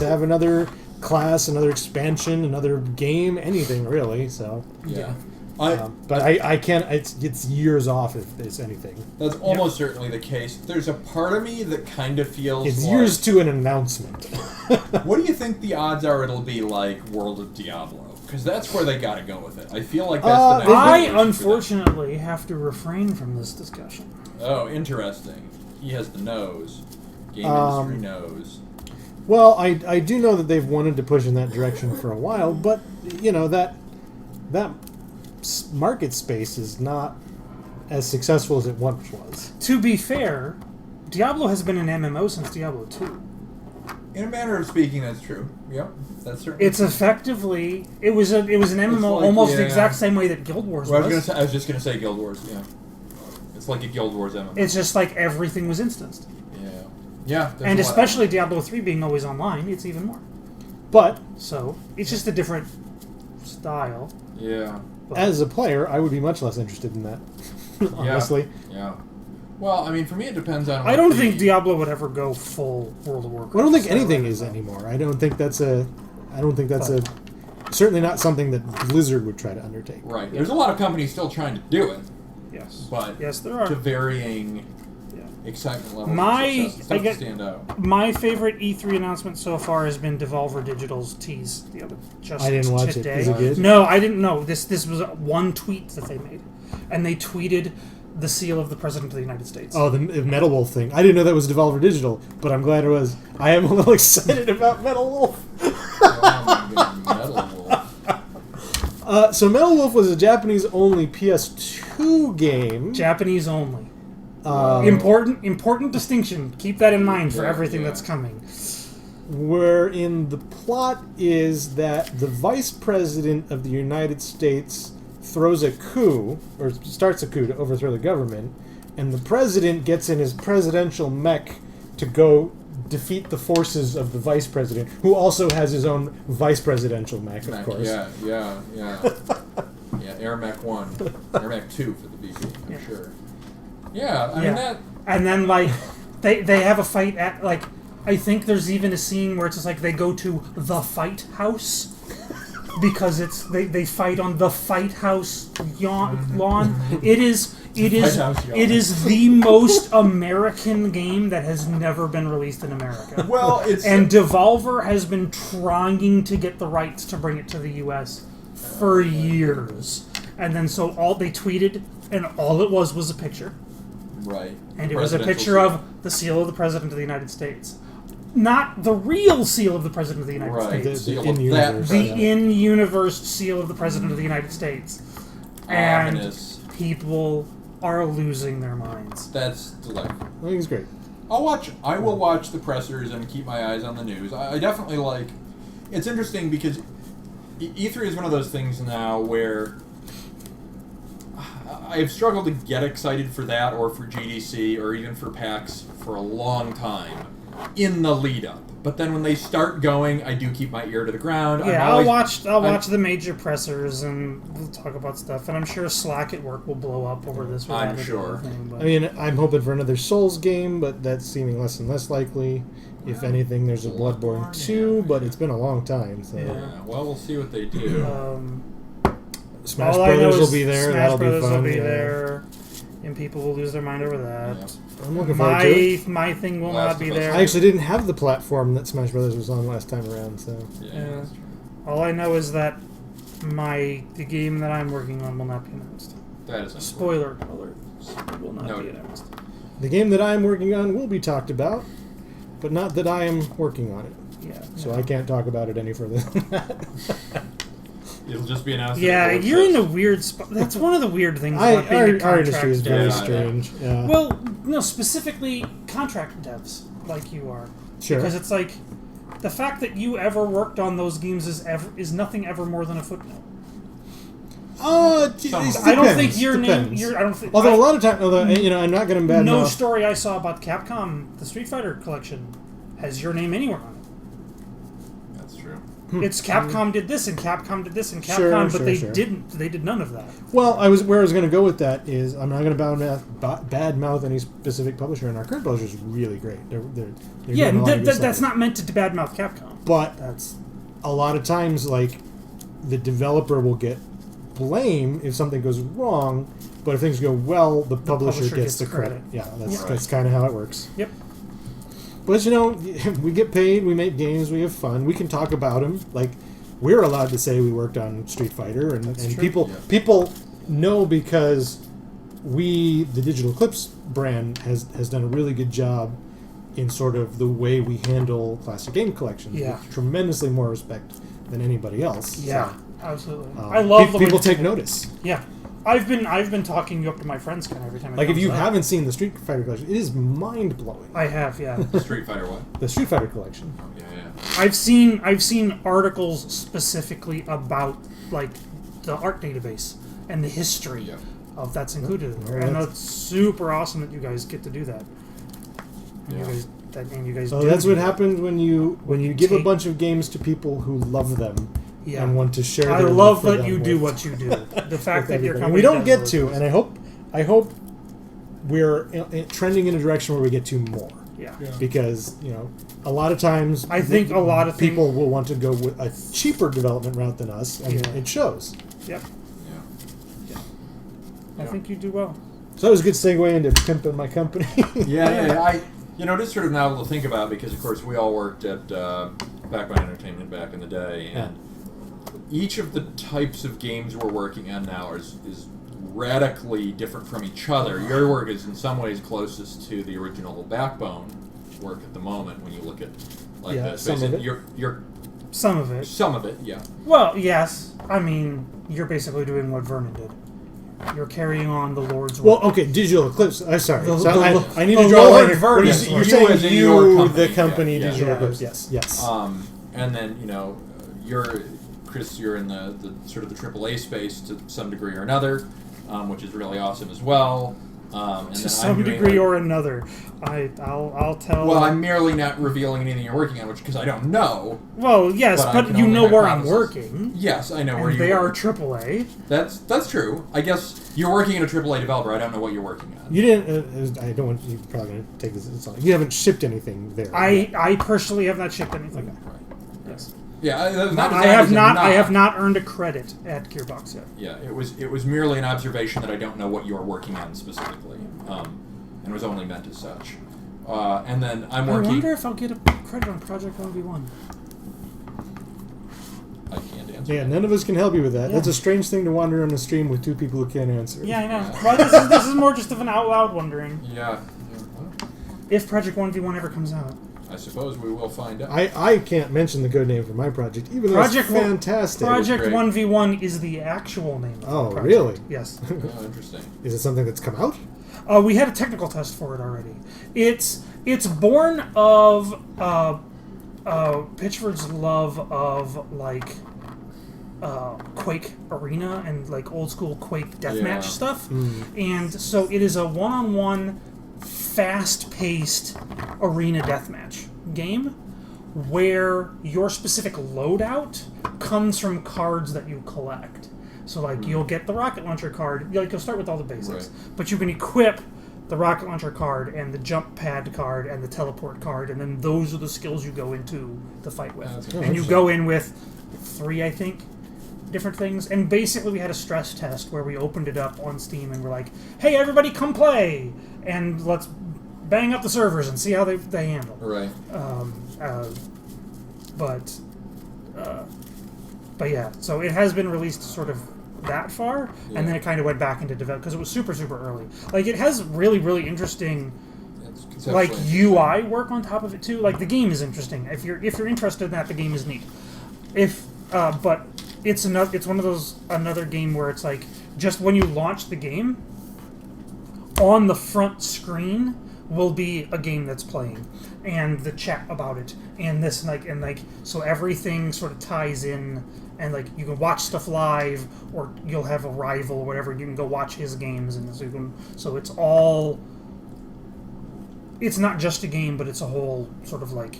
have another class, another expansion, another game, anything really. So, Yeah. but I can't. It's years off if there's anything. That's almost certainly the case. There's a part of me that kind of feels It's like, years to an announcement. what do you think the odds are it'll be like World of Diablo? Because that's where they got to go with it. I feel like that's the next I generation for them. unfortunately have to refrain from this discussion. Oh, interesting. He has the nose. Game industry knows. Well, I do know that they've wanted to push in that direction for a while, but you know that market space is not as successful as it once was. To be fair, Diablo has been an MMO since Diablo 2. In a manner of speaking, that's true. Yep, that's certainly. It's effectively it was an MMO like, almost yeah. the exact same way that Guild Wars Well, was. I was just gonna say Guild Wars. Yeah, it's like a Guild Wars MMO. It's just like everything was instanced. Yeah. there's And a lot. especially Diablo 3 being always online, it's even more. But So, it's just a different style. Yeah. But as a player, I would be much less interested in that. Honestly, Yeah. Well, I mean, for me, it depends on. I what don't the- think Diablo would ever go full World of Warcraft. I don't think style anything MMO. is anymore. I don't think that's a. Certainly not something that Blizzard would try to undertake. Right. There's a lot of companies still trying to do it, Yes. but Yes, there are. to varying Yeah. excitement levels. My- of success. It's tough I get- to stand out. My favorite E3 announcement so far has been Devolver Digital's tease the other just I didn't watch it. today. Is it good? No, I didn't know. This was one tweet that they made, and they tweeted the seal of the President of the United States. Oh, the Metal Wolf thing. I didn't know that was Devolver Digital, but I'm glad it was. I am a little excited about Metal Wolf. Oh my God, Metal Wolf. So Metal Wolf was a Japanese-only PS2 game. Japanese only. um, Important distinction. Keep that in mind for Yeah, everything yeah. that's coming. wherein the plot is that the Vice President of the United States throws a coup, or starts a coup to overthrow the government, and the President gets in his presidential mech to go defeat the forces of the Vice President, who also has his own Vice Presidential mech, of course. Yeah. Yeah, Air Mech 1. Air Mech 2 for the BP, I'm Yeah. sure. Yeah, I mean, that. And then like they have a fight at like I think there's even a scene where it's just like they go to the fight house because it's they fight on the fight house lawn. It is Fight house yawn. it is the most American game that has never been released in America. Well, it's. And Devolver has been trying to get the rights to bring it to the U.S. for years. And then so all they tweeted, and all it was a picture. Right. And it was a Presidential picture seal. of the seal of the President of the United States. Not the real seal of the President of the United Right. States. The Seal of in-universe, that The yeah. in-universe seal of the President of the United States. And Ominous. people are losing their minds. That's delightful. I think it's great. I will watch the pressers and keep my eyes on the news. I definitely like. It's interesting because E3 is one of those things now where I've struggled to get excited for that or for GDC or even for PAX for a long time in the lead up. But then when they start going, I do keep my ear to the ground. Yeah, I'm I'll watch the major pressers and we'll talk about stuff. And I'm sure Slack at work will blow up over this. or I'm that sure. Thing, but I mean, I'm hoping for another Souls game, but that's seeming less and less likely. If anything, there's a Bloodborne 2, but it's been a long time. So Yeah, well, we'll see what they do. Smash all I know Brothers will is be there. Smash That'll Brothers be fun. will be yeah. there, and people will lose their mind over that. Yeah. I'm looking forward to it. My thing will Last not be of Us. there. I actually didn't have the platform that Smash Brothers was on last time around, so Yeah, Yeah. that's true. All I know is that the game that I'm working on will not be announced. That is Spoiler alert: it will not be Noted. announced. the game that I'm working on will be talked about, but not that I am working on it. Yeah. So I can't talk about it any further than that. It'll just be announced. Yeah, at the you're in a board weird spot. That's one of the weird things about being a Our contract industry is dev. very Yeah, strange. Yeah. Well, no, specifically contract devs like you are. Sure. Because it's like the fact that you ever worked on those games is nothing ever more than a footnote. It I don't think depends. your name. Depends. I don't think. Although a lot of times, I'm not going to bad No mouth. story I saw about Capcom, the Street Fighter collection, has your name anywhere on it. That's true. It's Capcom did this and Capcom did this and Capcom, but they sure. didn't. They did none of that. Well, where I was going to go with that is I'm not going to bad mouth any specific publisher, and our current publisher is really great. They're Yeah, doing a lot of good that's stuff. not meant to badmouth Capcom. But That's a lot of times, like, the developer will get blame if something goes wrong, but if things go well, the publisher gets the credit. Yeah, that's kind of how it works. Yep. But we get paid, we make games, we have fun, we can talk about them. Like, we're allowed to say we worked on Street Fighter, and true. people know because the Digital Eclipse brand has done a really good job in sort of the way we handle classic game collections. Yeah. With tremendously more respect than anybody else. Yeah, So, absolutely. I love the way people you take do it. notice. Yeah, I've been talking you up to my friends kind of every time. Like, if you haven't seen the Street Fighter collection, it is mind blowing. I have, yeah. Street Fighter what? The Street Fighter collection. Oh, yeah. I've seen articles specifically about like the art database and the history Yeah. of that's included in there, Well, and that's- that's super awesome that you guys get to do that. And Yeah. you guys So do that's do what that. happens when you give a take- bunch of games to people who love them Yeah. and want to share. I their love for that them you do with- what you do. The fact with that your everybody. company We don't does get those to, things. and I hope we're trending in a direction where we get to more. Yeah. Because a lot of times I think a lot of people will want to go with a cheaper development route than us, and Yeah. it shows. Yep. Yeah. I think you do well. So that was a good segue into pimping my company. Yeah. It is sort of novel to think about because, of course, we all worked at Backbone Entertainment back in the day, and each of the types of games we're working on now is radically different from each other. Your work is in some ways closest to the original Backbone work at the moment when you look at like this. some of it. You're Some of it. some of it, yeah. Well, yes. I mean, you're basically doing what Vernon did. You're carrying on the Lord's Well, work. okay, Digital Eclipse. I'm sorry. The- So the- I need the to draw a Lord line here. Vernon. When Yes, you're you saying as in you, your company. the company, Yeah, Digital yeah. Eclipse. Yes. And then you're Chris. You're in the sort of the AAA space to some degree or another, which is really awesome as well. And To then some I'm doing, degree like- or another. I'll tell. Well, I'm merely not revealing anything you're working on, which because I don't know. Well, yes, but I but can you only know where I'm hypothesis. working. Yes, I know where And you they are work. AAA. That's true. I guess you're working in a AAA developer. I don't know what you're working on. You didn't. I don't want you probably going to take this. It's not, you haven't shipped anything there. I personally have not shipped anything. Right. Yes. Yeah, that's not I have exactly not. I have not earned a credit at Gearbox yet. Yeah, it was merely an observation that I don't know what you're working on specifically, and was only meant as such. And then I'm I working. wonder if I'll get a credit on Project 1v1. I can't answer. Yeah, that. none of us can help you with that. Yeah. That's a strange thing to wander on a stream with two people who can't answer. Yeah, I know. Well, this is more just of an out loud wondering Yeah. if Project 1v1 ever comes out. I suppose we will find out. I can't mention the code name for my project, even though Project it's fantastic. Project great. 1v1 is the actual name. Of the Oh, project. really? Yes. Oh, interesting. Is it something that's come out? We had a technical test for it already. It's born of Pitchford's love of like Quake Arena and like old school Quake deathmatch Yeah. stuff, and so it is a one-on-one, fast-paced arena deathmatch game where your specific loadout comes from cards that you collect. So, like, you'll get the rocket launcher card. Like, you'll start with all the basics, Right. but you can equip the rocket launcher card and the jump pad card and the teleport card, and then those are the skills you go into the fight with. That's And you go in with 3, I think, different things. And basically, we had a stress test where we opened it up on Steam and we're like, "Hey, everybody, come play!" And let's bang up the servers and see how they handle. Right. But yeah, so it has been released sort of that far, Yeah. and then it kind of went back into development because it was super, super early. Like, it has really, really interesting, It's conceptually like, interesting. UI work on top of it too. Like, the game is interesting. If you're interested in that, the game is neat. But it's one of those another game where it's like just when you launch the game, on the front screen will be a game that's playing, and the chat about it, and this and like so everything sort of ties in, and like you can watch stuff live, or you'll have a rival or whatever. You can go watch his games, and so it's all. It's not just a game, but it's a whole sort of like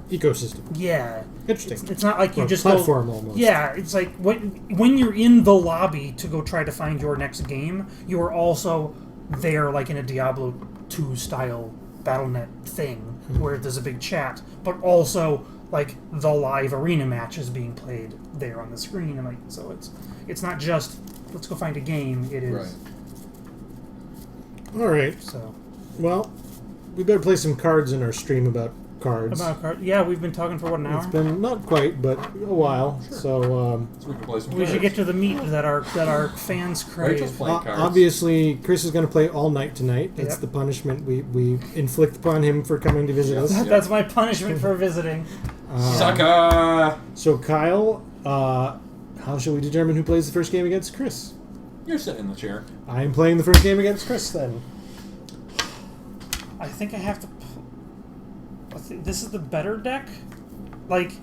ecosystem. yeah. Interesting. It's not like you Or just platform go, almost. Yeah, it's like when you're in the lobby to go try to find your next game, you are also there like in a Diablo 2 style BattleNet thing where there's a big chat, but also like the live arena match is being played there on the screen, and like so it's not just let's go find a game. It is Right. All right. so Well, we better play some cards in our stream about cards. about card. Yeah, we've been talking for what, an hour. It's been not quite, but a while. Sure. So So we can play some We should cards. get to the meat that our fans crave. Rachel's playing cards. obviously, Chris is going to play all night tonight. That's Yep. the punishment we inflict upon him for coming to visit us. Yeah. That's my punishment for visiting. Sucker! So, Kyle, how shall we determine who plays the first game against Chris? You're sitting in the chair. I am playing the first game against Chris then. I think I have to. This is the better deck. Like,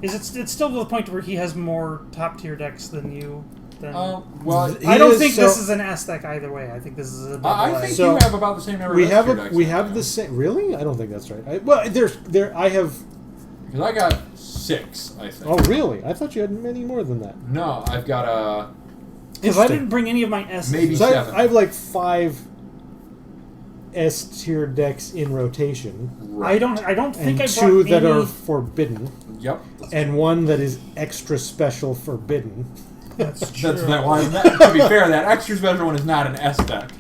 it's still to the point where he has more top tier decks than you. Than Well, He I don't is think so- this is an S deck either way. I think this is a double I A. think So, you have about the same number We of have extra decks we than I have do. the same. Really? I don't think that's right. I have. Because I got 6, I think. Oh, really? I thought you had many more than that. No, I've got a... Because I didn't bring any of my S. Maybe So seven. I have like 5 S tier decks in rotation, I don't think and I 2 brought that any. are forbidden, Yep. and 1 that is extra special forbidden. That's true. That's one. To be fair, that extra special one is not an S deck.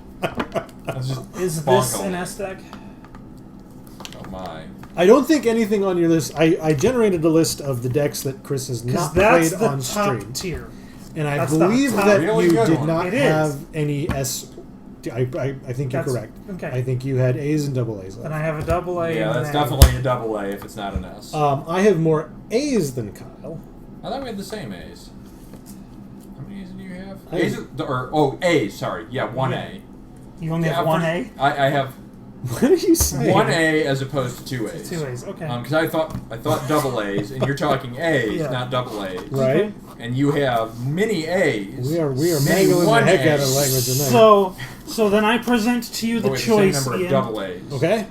That's just Is bonk this on an it. S deck? Oh my. I don't think anything on your list. I generated a list of the decks that Chris has Because not that's played the on top stream, tier. and I that's the believe top- that Really you good did one. not It is. have any S. I think you're That's- correct. okay. I think you had A's and double A's left. And I have a double A. Yeah, and that's an A. definitely a double A if it's not an S. I have more A's than Kyle. I thought we had the same A's. How many A's do you have? I A's have- A's, sorry. Yeah, 1A. You only Yeah, have one for- A. I have What are you saying? 1A as opposed to 2 A's. 2 A's. Okay. Because I thought double A's, and you're talking A's, Yeah. not double A's. Right? And you have many A's. We are many mangling the heck out of 1As. language tonight. So then I present to you the Oh, wait, choice. same number of Ian. double A's. Okay.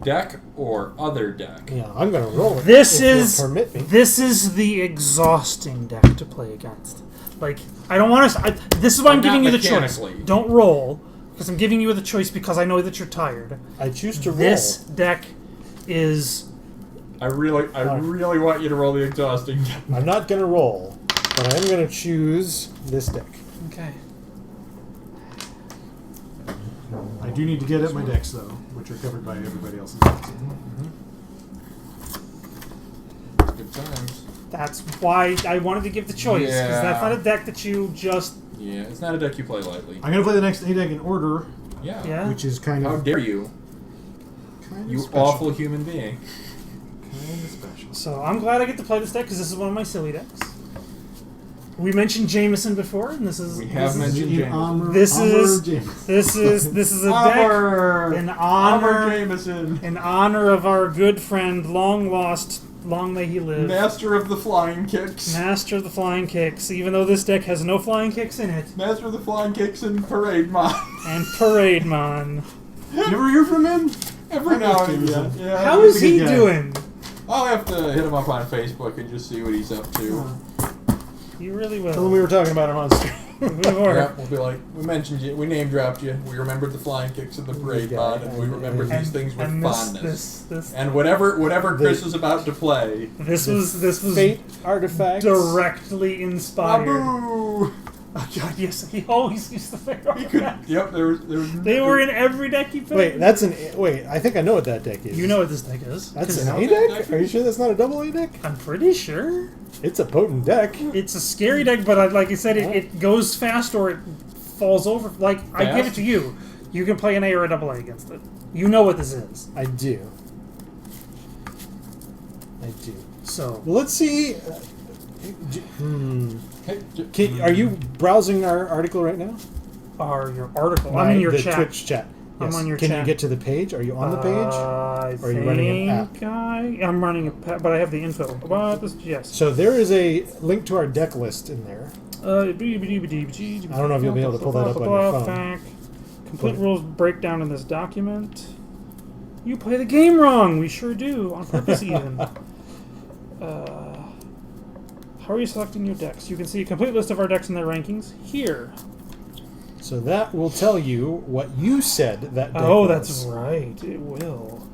Deck or other deck? Yeah, I'm gonna roll it. This if you'll is permit me. this is the exhausting deck to play against. Like I don't want to. This is why I'm But giving not you the choice. mechanically. Don't roll because I'm giving you the choice because I know that you're tired. I choose to roll. This deck is I really want you to roll the exhausting deck. I'm not gonna roll, but I am gonna choose this deck. okay. I do need to get at my decks though, which are covered by everybody else's decks. Good times. That's why I wanted to give the choice because Yeah. that's not a deck that you just Yeah, it's not a deck you play lightly. I'm gonna play the next A deck in order, Yeah. yeah. which is kind How of dare you, you special. awful human being. Kind of special. So I'm glad I get to play this deck because this is one of my silly decks. We mentioned Jameson before, and this is We have this is- mentioned In Jameson. honor, This honor is- of James. This is a deck in honor Jameson, in honor of our good friend, long lost, long may he live, master of the flying kicks, master of the flying kicks. Even though this deck has no flying kicks in it, master of the flying kicks and parade mod. and Parade Mon. You ever hear from him? Every now and Jameson. again. Yeah. How he's is a good he guy. doing? I'll have to hit him up on Facebook and just see what he's up to. You really will. Tell him we were talking about him on stream. We were. Yeah, we'll be like, we mentioned you, we name dropped you, we remembered the flying kicks and the parade Yeah, mod, and we remembered and- these things with and fondness. this And whatever Chris was about to play, was Fate artifacts. directly inspired. Waboo! Oh god, yes, he always used the Fate He could. artifacts. Yep, there was. They were in every deck he played. Wait, I think I know what that deck is. You know what this deck is. That's 'Cause an know A that deck? deck Are you is? sure that's not a double A deck? I'm pretty sure. It's a potent deck. It's a scary deck, but like I said, it goes fast or it falls over. Like, I give it Fast? to you. You can play an A or a double A against it. You know what this is. I do. So, Well, let's see. Hey, Are you browsing our article right now? are your article. I'm in your the chat. Twitch chat. I'm Yes. on your Can chat. you get to the page? Are you on the page? I Or are you running an app? I'm running a but I have the info. Yes. So there is a link to our deck list in there. I don't know if you'll be able to pull that up on your phone. Complete rules breakdown in this document. You play the game wrong. We sure do, on purpose even. How are you selecting your decks? You can see a complete list of our decks and their rankings here. So that will tell you what you said that deck Oh, was. that's right. It will.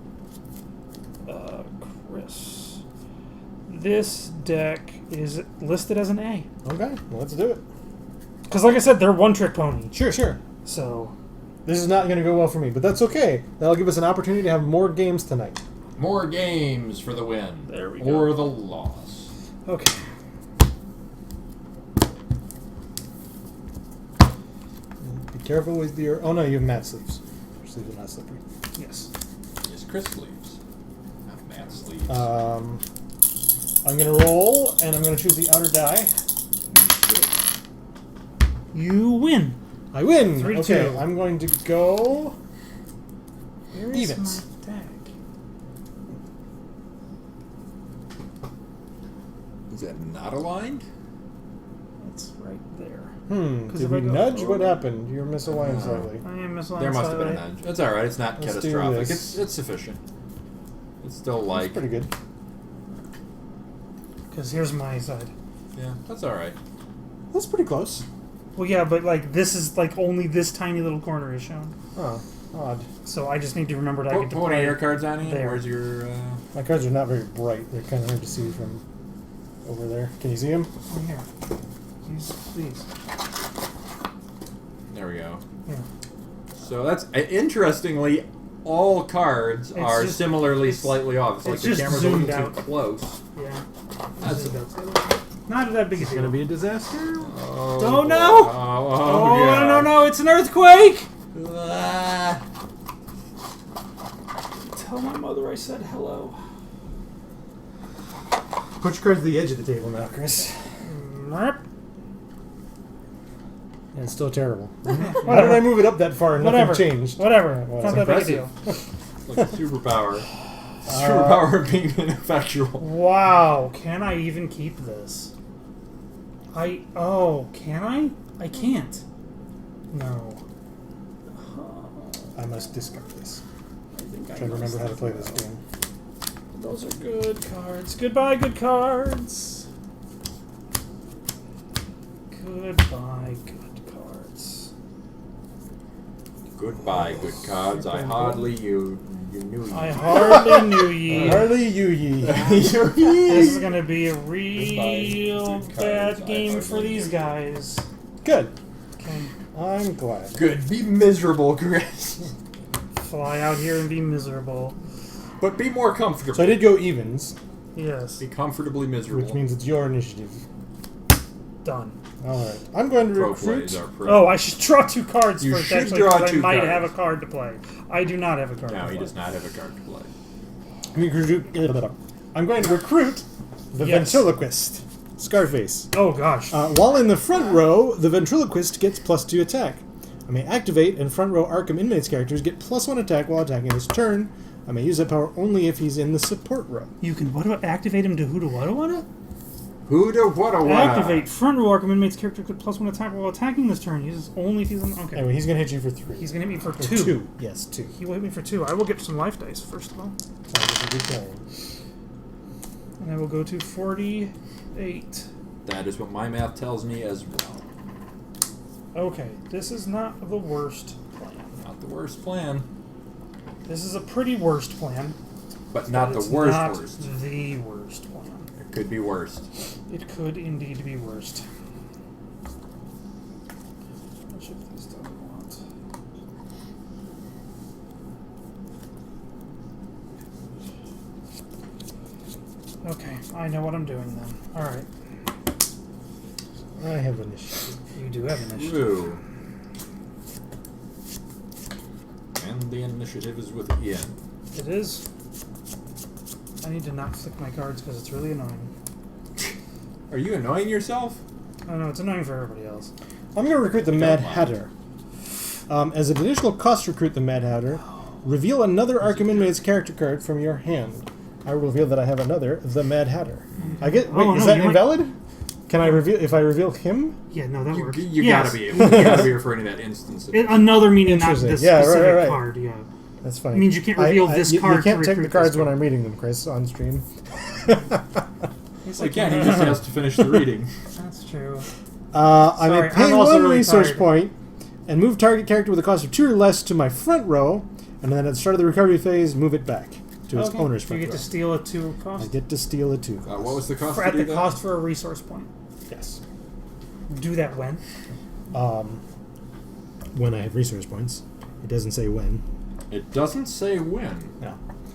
Chris. This deck is listed as an A. Okay, well, let's do it. Because, like I said, they're one-trick pony. Sure. So, This is not going to go well for me, but that's okay. That'll give us an opportunity to have more games tonight. More games for the win. There we go. Or the loss. okay. Be careful with your... Oh, no, you have matte sleeves. Your sleeves are not slippery. Yes. Yes, Chris sleeves. Not matte sleeves. I'm going to roll, and I'm going to choose the outer die. You win. I win! 3-2. Okay, I'm going to go... Where is Evens. my deck? Is that not aligned? It's right there. 'Cause Did if we I go nudge? What over- happened? You're misaligned slightly. I am misaligned There must have been a slightly. nudge. That's alright, it's not Let's do catastrophic. this. It's sufficient. It's still like... That's pretty good. Because here's my side. Yeah, that's alright. That's pretty close. Well, yeah, but like this is like only this tiny little corner is shown. Oh, odd. So I just need to remember that I Put get to one of play. your cards on you. there. Where's your... My cards are not very bright. They're kind of hard to see from over there. Can you see them? Oh, here. Use these. There we go. Yeah. So that's... Interestingly, all cards It's are just- similarly it's- slightly off. It's like it's the just camera's a zoomed little out. too close. Yeah. That's Not that big a It's deal. going to be a disaster. Oh, no! Oh, yeah. no, it's an earthquake! Ah. Tell my mother I said hello. Put your cards to the edge of the table now, Chris. Merp. And it's still terrible. Why did I move it up that far and Whatever. nothing changed? Whatever. It's not that big a deal. Like a superpower. Superpower of being ineffectual. Wow. Can I even keep this? Can I? I can't. No. I must discard this. I think I'm trying to remember how to play this game. Those are good cards. Goodbye, good cards. Goodbye, good cards. Goodbye, good cards. I hardly knew you. I hardly knew ye. Hardly you ye. This is gonna be a Goodbye, real good bad cards. I game hardly for these knew. guys. Good. Okay. I'm glad. Good. Be miserable, Chris. Fly out here and be miserable. But be more comfortable. So I did go evens, Yes. Be comfortably miserable. which means it's your initiative. Done. Alright. I'm going to pro recruit. plays are pro. Oh, I should draw 2 cards You first, should actually, draw because I 2 might cards. have a card to play. I do not have a card to No, play. he does not have a card to play. I'm going to recruit the Yes. ventriloquist. Scarface. Oh, gosh. While in the front row, the ventriloquist gets +2 attack. I may activate, and front row Arkham Inmates characters get +1 attack while attacking his turn. I may use that power only if he's in the support row. You can activate him to who to what? Who to what a what? Activate. Front row Arkham Inmates character could +1 attack while attacking this turn. Uses only if he's on... Okay. Anyway, he's going to hit you for 3. He's going to hit me for Or 2. 2. Yes, 2. He will hit me for 2. I will get some life dice, first of all. Sounds like a good plan. And I will go to 48. That is what my math tells me as well. Okay, this is not the worst plan. Not the worst plan, This is a pretty worst plan. but not the It's worst not worst. the worst plan. It could be worst. It could indeed be worst. Which of these do I want? Okay, I know what I'm doing then. Alright. I have initiative. You do have initiative. True. And the initiative is with Ian. It is. I need to not flick my cards because it's really annoying. Are you annoying yourself? Oh no, it's annoying for everybody else. I'm going to recruit the Mad mind. Hatter. As an additional cost to recruit the Mad Hatter, reveal another Arkham Inmates character card from your hand. I will reveal that I have another, the Mad Hatter. I get. Wait, is that invalid? Can I reveal if I reveal him? Yeah, no, that works. You Yes. gotta be able. You gotta be referring to that instance. Another meaning, not Interesting. this Yeah, specific right. card. Yeah. That's funny. It means you can't reveal this card. You can't to take the recruit cards this when card. I'm reading them, Chris, on stream. Again, he just has to finish the reading. That's true. I may Sorry, pay I'm also one really resource tired. point and move target character with a cost of 2 or less to my front row, and then at the start of the recovery phase, move it back to its owner's You front get row. to steal a 2 cost. I get to steal a 2. What was the cost? At to the do that? cost for a resource point. Yes. Do that when? When I have resource points. It doesn't say when. It doesn't say when. No.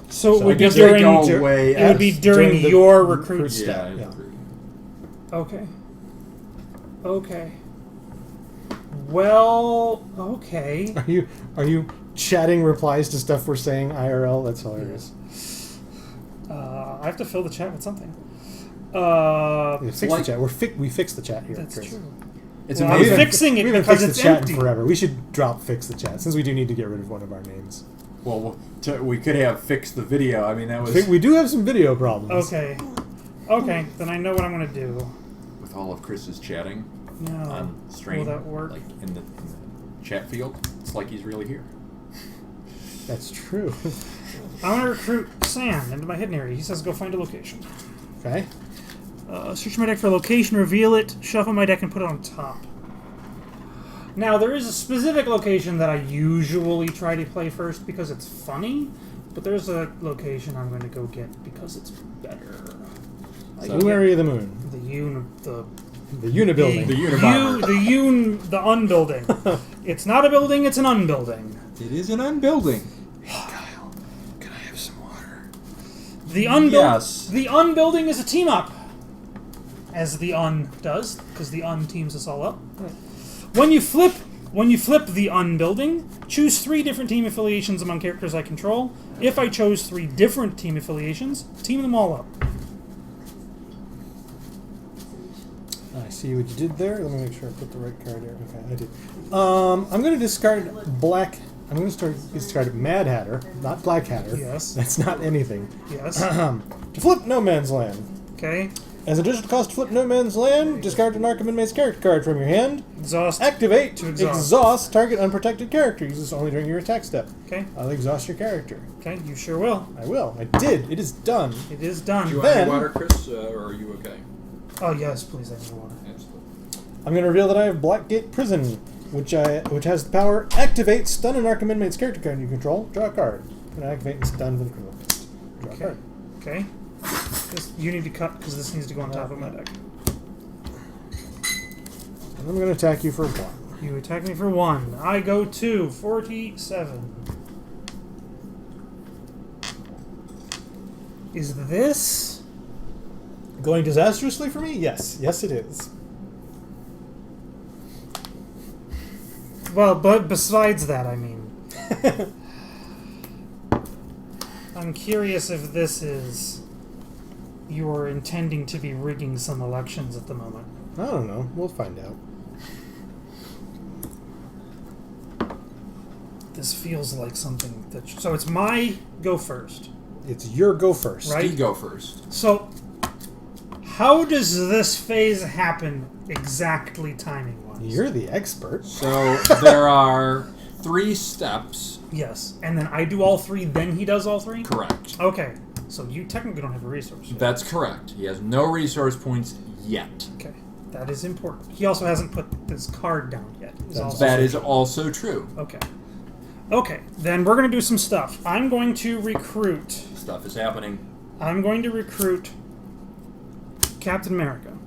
So it I would be guess they during. go away It would be Yes, during the your recruit. step. Yeah. Okay. Okay. Well, okay. Are you chatting replies to stuff we're saying IRL? That's hilarious. I have to fill the chat with something. We fixed like- the chat. We fixed the chat here, That's Chris. true. It's Well, amazing. I'm fixing it We haven't because fixed it's the chat empty. in forever. We should drop fix the chat since we do need to get rid of one of our names. Well, we could have fixed the video. I mean, that was We do have some video problems. Okay. Okay, then I know what I'm going to do. with all of Chris's chatting No. on stream. Will that work? Like in the chat field, it's like he's really here. That's true. I want to recruit Sam into my hidden area. He says go find a location. Okay. Search my deck for a location, reveal it, shuffle my deck, and put it on top. Now, there is a specific location that I usually try to play first because it's funny, but there's a location I'm going to go get because it's better. So- Blue area of the moon. The Unibuilding. The Unabomber. the unbuilding. It's not a building, it's an unbuilding. It is an unbuilding. Kyle, can I have some water? The Yes. The unbuilding is a team up, as the un does, because the un teams us all up. When you flip the unbuilding, choose 3 different team affiliations among characters I control. If I chose 3 different team affiliations, team them all up. I see what you did there. Let me make sure I put the right card here. Okay, I did. I'm going to discard black. I'm going to discard Mad Hatter, not Black Hatter. Yes. That's not anything. Yes. To flip No Man's Land. Okay. As additional cost to flip No Man's Land, discard an Arkham Inmates character card from your hand. Exhaust. Activate To exhaust. exhaust target unprotected character. Use this only during your attack step. Okay. I'll exhaust your character. Okay. You sure will. I will. I did. It is done. It is done. Do you want Then- any water, Chris, or are you okay? Oh yes, please. I need water. Absolutely. I'm going to reveal that I have Blackgate Prison, which has the power activate stun an Arkham Inmates character card you control. Draw a card. I'm going to activate and stun for the criminal. Draw a card. Okay. You need to cut because this needs to go on top of my deck. And I'm going to attack you for 1. You attack me for 1. I go to 47. Is this? Going disastrously for me? Yes. Yes, it is. Well, but besides that, I mean. I'm curious if this is. You're intending to be rigging some elections at the moment. I don't know. We'll find out. This feels like something that. So it's my go first. It's your go first. Right. You go first. So, how does this phase happen exactly timing wise? You're the expert. So there are 3 steps. Yes, and then I do all 3, then he does all 3? Correct. Okay, so you technically don't have a resource yet. That's correct. He has no resource points yet. Okay, that is important. He also hasn't put this card down yet. That is also true. Okay. Okay, then we're going to do some stuff. I'm going to recruit... Stuff is happening. I'm going to recruit Captain America.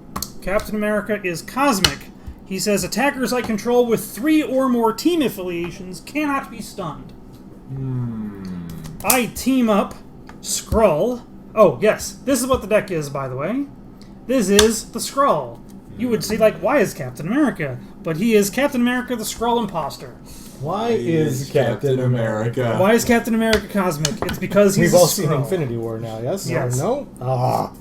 Captain America is cosmic. He says attackers I control with 3 or more team affiliations cannot be stunned. I team up Skrull. Oh, yes, this is what the deck is, by the way. This is the Skrull. You would say, like, why is Captain America? But he is Captain America, the Skrull imposter. Why is Captain America? Why is Captain America cosmic? It's because he's We've all a seen Skrull. Infinity War now, yes? Yes. Or no? Ah.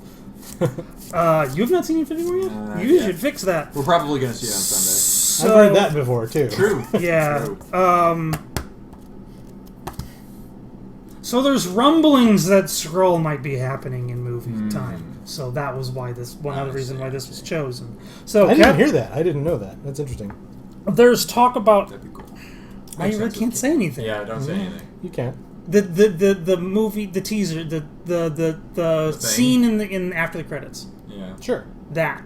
You've not seen Infinity War yet? You yeah. should fix that. We're probably going to see it on Sunday. So, I've heard that before too. True. Yeah. True. So there's rumblings that Skrull might be happening in movie time. So that was why one other reason why this was chosen. So I didn't hear that. I didn't know that. That's interesting. There's talk about. That'd be cool. I really can't say anything. Yeah, don't say anything. You can't. The movie, the teaser, the scene in after the credits. Yeah. Sure. That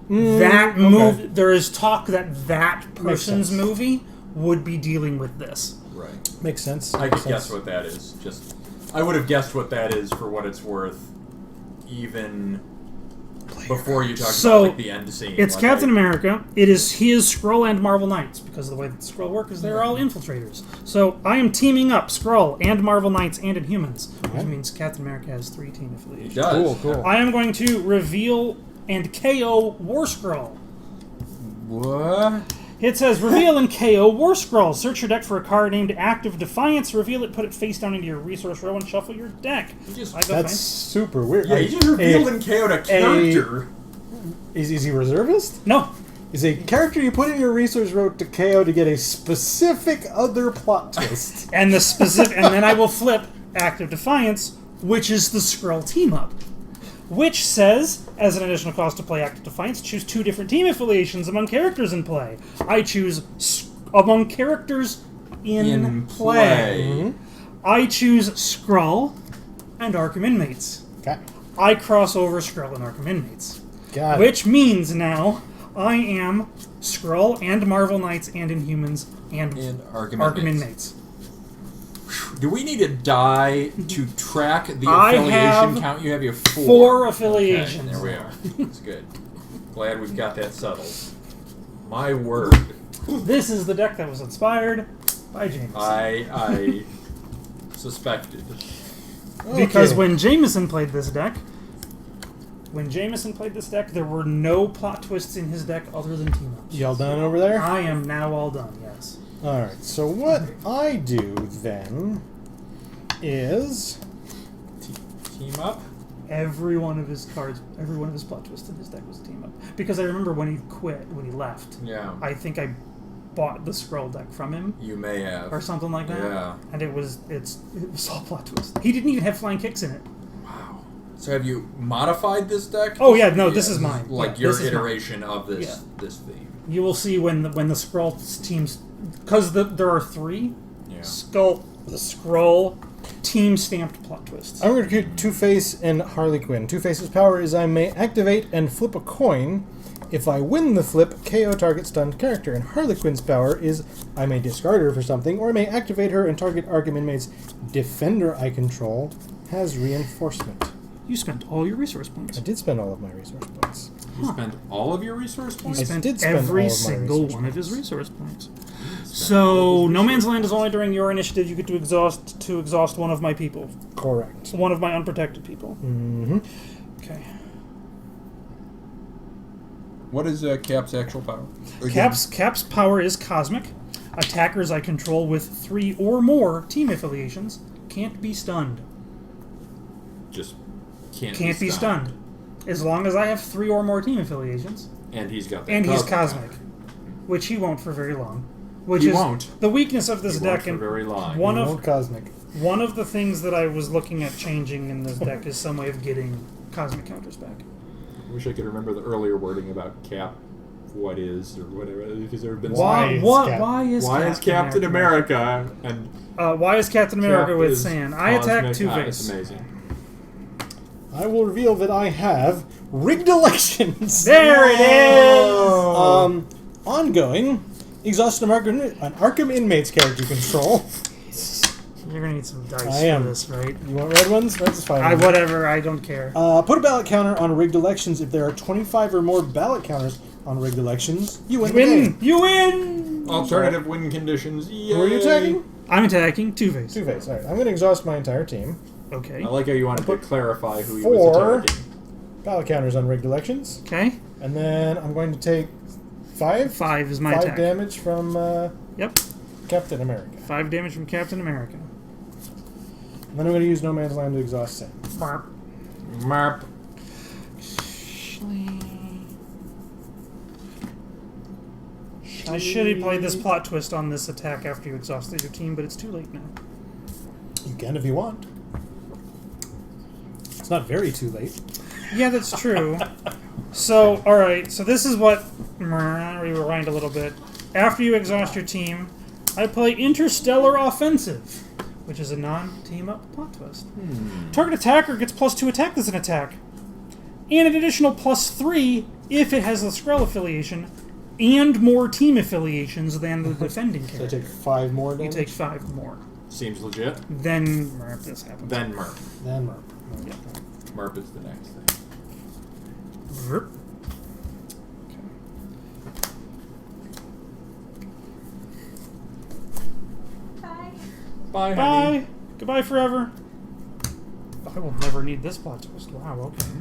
okay. movie. There is talk that person's sense. movie would be dealing with this. Right. Makes sense. I Makes could guess sense. what that is. I would have guessed what that is for what it's worth, even before you talk So, about like the end scene. It's like, Captain America. He is Skrull and Marvel Knights, because of the way that Skrull work is they're all infiltrators. So I am teaming up Skrull and Marvel Knights and Inhumans, which means Captain America has 3 team He affiliations. does. Cool. I am going to reveal and KO War Skrull. What? It says, reveal and KO War Skrull. Search your deck for a card named Active Defiance. Reveal it, put it face down into your resource row, and shuffle your deck. That's super weird. Yeah, he just revealed and KO'd a character. Is he reservist? No. Is a character you put in your resource row to KO to get a specific other plot twist. And then I will flip Active Defiance, which is the Skrull team up. Which says, as an additional cost to play Active Defiance, choose 2 different team affiliations among characters in play. I choose among characters in play. Mm-hmm. I choose Skrull and Arkham Inmates. Okay. I cross over Skrull and Arkham Inmates. Got it. Which means now I am Skrull and Marvel Knights and Inhumans and Arkham Inmates. Do we need a die to track the I affiliation have count? You have your 4. 4 affiliations. Okay, there we are. That's good. Glad we've got that settled. My word. This is the deck that was inspired by Jameson. I suspected. Because Okay. when Jameson played this deck, there were no plot twists in his deck other than team ups. Y'all done over there? I am now all done, yes. Alright, so what I do then is... Team up? Every one of his cards, every one of his plot twists in his deck was a team up. Because I remember when he left, Yeah. I think I bought the Skrull deck from him. You may have. Or something like that. Yeah. And it was all plot twists. He didn't even have flying kicks in it. Wow. So have you modified this deck? Oh yeah, no, this is mine. Like Yeah, your this is mine. iteration of this Yeah. this theme. You will see when the Skrull teams, because there are 3 Yeah. Skrull team stamped plot twists. I'm going to recruit Two-Face and Harley Quinn. Two-Face's power is I may activate and flip a coin. If I win the flip, KO target stunned character. And Harley Quinn's power is I may discard her for something, or I may activate her and target Arkham Inmate's defender I control has reinforcement. You spent all your resource points. I did spend all of my resource points. You spent all of your resource He points? I spent did spend all every of my single resource one of his points. resource points. So No Man's Land is only during your initiative. You get to exhaust one of my people, Correct. one of my unprotected people. Mm-hmm. Okay. What is Cap's actual power? Cap's power is cosmic. Attackers I control with 3 or more team affiliations can't be stunned. Just can't Be stunned. As long as I have 3 or more team affiliations. And he's got that. And he's cosmic. cosmic. Which he won't for very long. He won't. The weakness of this He won't deck. for And very long. No cosmic. one of the things that I was looking at changing in this deck is some way of getting cosmic counters back. I wish I could remember the earlier wording about Cap, what is, or whatever, because there have been Why? Why is Why is Captain America? And why is Captain America Cap with is sand? I attack cosmic. Two-Face. It's amazing. I will reveal that I have rigged elections. There it is! Ongoing. Exhaust an Arkham Inmates character control. You're gonna need some dice I am. for this, right? You want red ones? That's fine. Whatever, I don't care. Put a ballot counter on rigged elections. If there are 25 or more ballot counters on rigged elections, you win the game. You win! Alternative win conditions. Yay. Who are you attacking? I'm attacking Two-Face. Two-Face. All right. I'm going to exhaust my entire team. Okay. I like how you wanted to clarify who he 4 was attacking. ballot counters on rigged elections. Okay. And then I'm going to take 5. 5 is my 5 attack. damage from Yep. Captain America. 5 damage from Captain America. And then I'm going to use No Man's Land to exhaust Sam. Marp. Marp. I should have played this plot twist on this attack after you exhausted your team, but it's too late now. You can if you want. It's not very too late. Yeah, that's true. So, alright, so this is what... Rewind a little bit. After you exhaust your team, I play Interstellar Offensive, which is a non-team-up plot twist. Target attacker gets +2 attack as an attack, and an additional +3 if it has the Skrull affiliation, and more team affiliations than the defending So I character. take 5 more You damage? take 5 more. Seems legit. Then this happens. Then Merp. Then Merp. Yeah. Merp is the next thing. Vrp. Bye. Bye, honey. Bye. Goodbye forever. I will never need this plot twist. Wow, okay.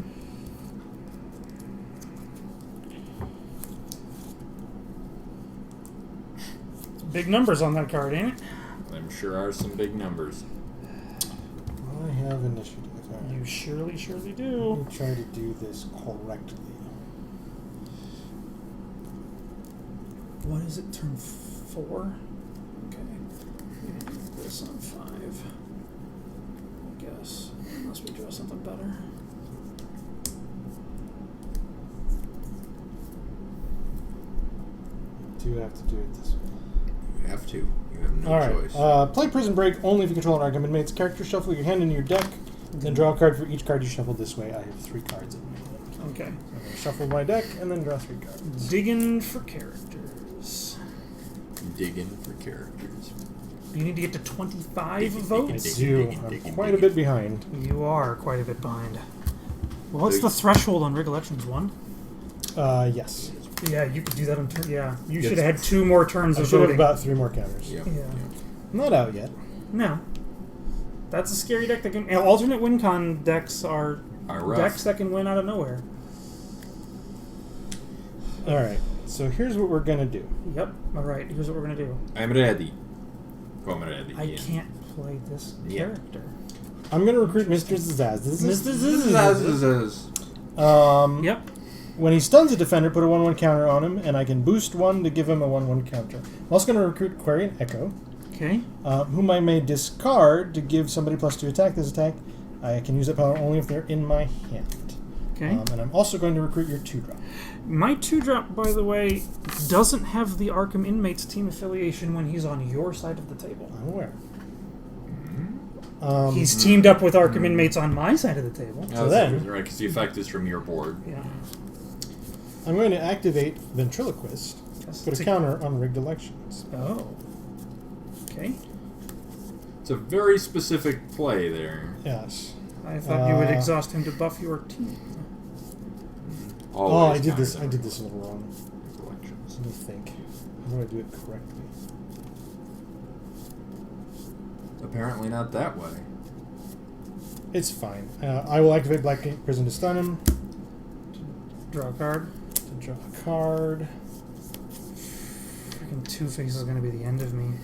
Big numbers on that card, ain't it? There sure are some big numbers. I have initiative. Alright. You surely Let do. me try to do this correctly. What is it? Turn 4? Okay. This on 5. I guess. Unless we draw something better. Do have to do it this way. You have to. You have no Alright. choice. Play Prison Break only if you control an Arkham Inmates character. Shuffle your hand into your deck, then draw a card for each card you shuffle this way. I have 3 cards in my hand. Okay. So I'm going to shuffle my deck and then draw 3 cards. Digging for characters. Digging for characters. You need to get to 25 Digging, votes. digging. I'm quite a bit behind. You are quite a bit behind. What's Big. the threshold on Rig Elections? 1? Yes. Yeah, you could do that on turn. Yeah, you Yes. should have had 2 more turns I of should have voting. about 3 more counters. Yeah. Yeah. Not out yet. No. That's a scary deck that can. Alternate win con decks are Rough. decks that can win out of nowhere. Alright, so here's what we're going to do. Yep. Alright, here's what we're going to do. I'm ready. Come ready. I can't play this Yeah. character. I'm going to recruit Mr. Zazaz. Yep. When he stuns a defender, put a 1/1 counter on him, and I can boost 1 to give him a 1/1 counter. I'm also going to recruit Quarian Echo, Okay. whom I may discard to give somebody +2 attack this attack. I can use that power only if they're in my hand. Okay. And I'm also going to recruit your 2-drop. My 2-drop, by the way, doesn't have the Arkham Inmates team affiliation when he's on your side of the table. I'm aware. He's teamed up with Arkham Inmates on my side of the table. So then- right, because the effect is from your board. Yeah. I'm going to activate Ventriloquist, That's put a counter on rigged elections. Oh. Okay. It's a very specific play there. Yes. I thought you would exhaust him to buff your team. Oh, I did this. I did this a little wrong. Elections. Let me think. How do I do it correctly? Apparently not that way. It's fine. I will activate Black Gate Prison to stun him. Draw a card. To draw a card. Freaking Two-Face is going to be the end of me.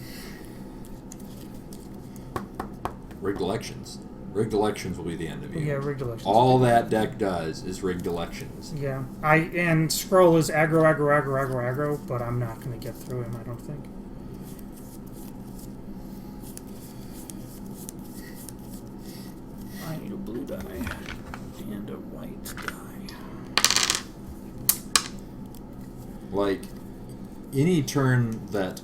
Rigged elections. Rigged elections will be the end of you. Yeah, rigged elections. All that deck does is rigged elections. Yeah. And Skrull is aggro, but I'm not going to get through him, I don't think. I need a blue die and a white die. Like, any turn that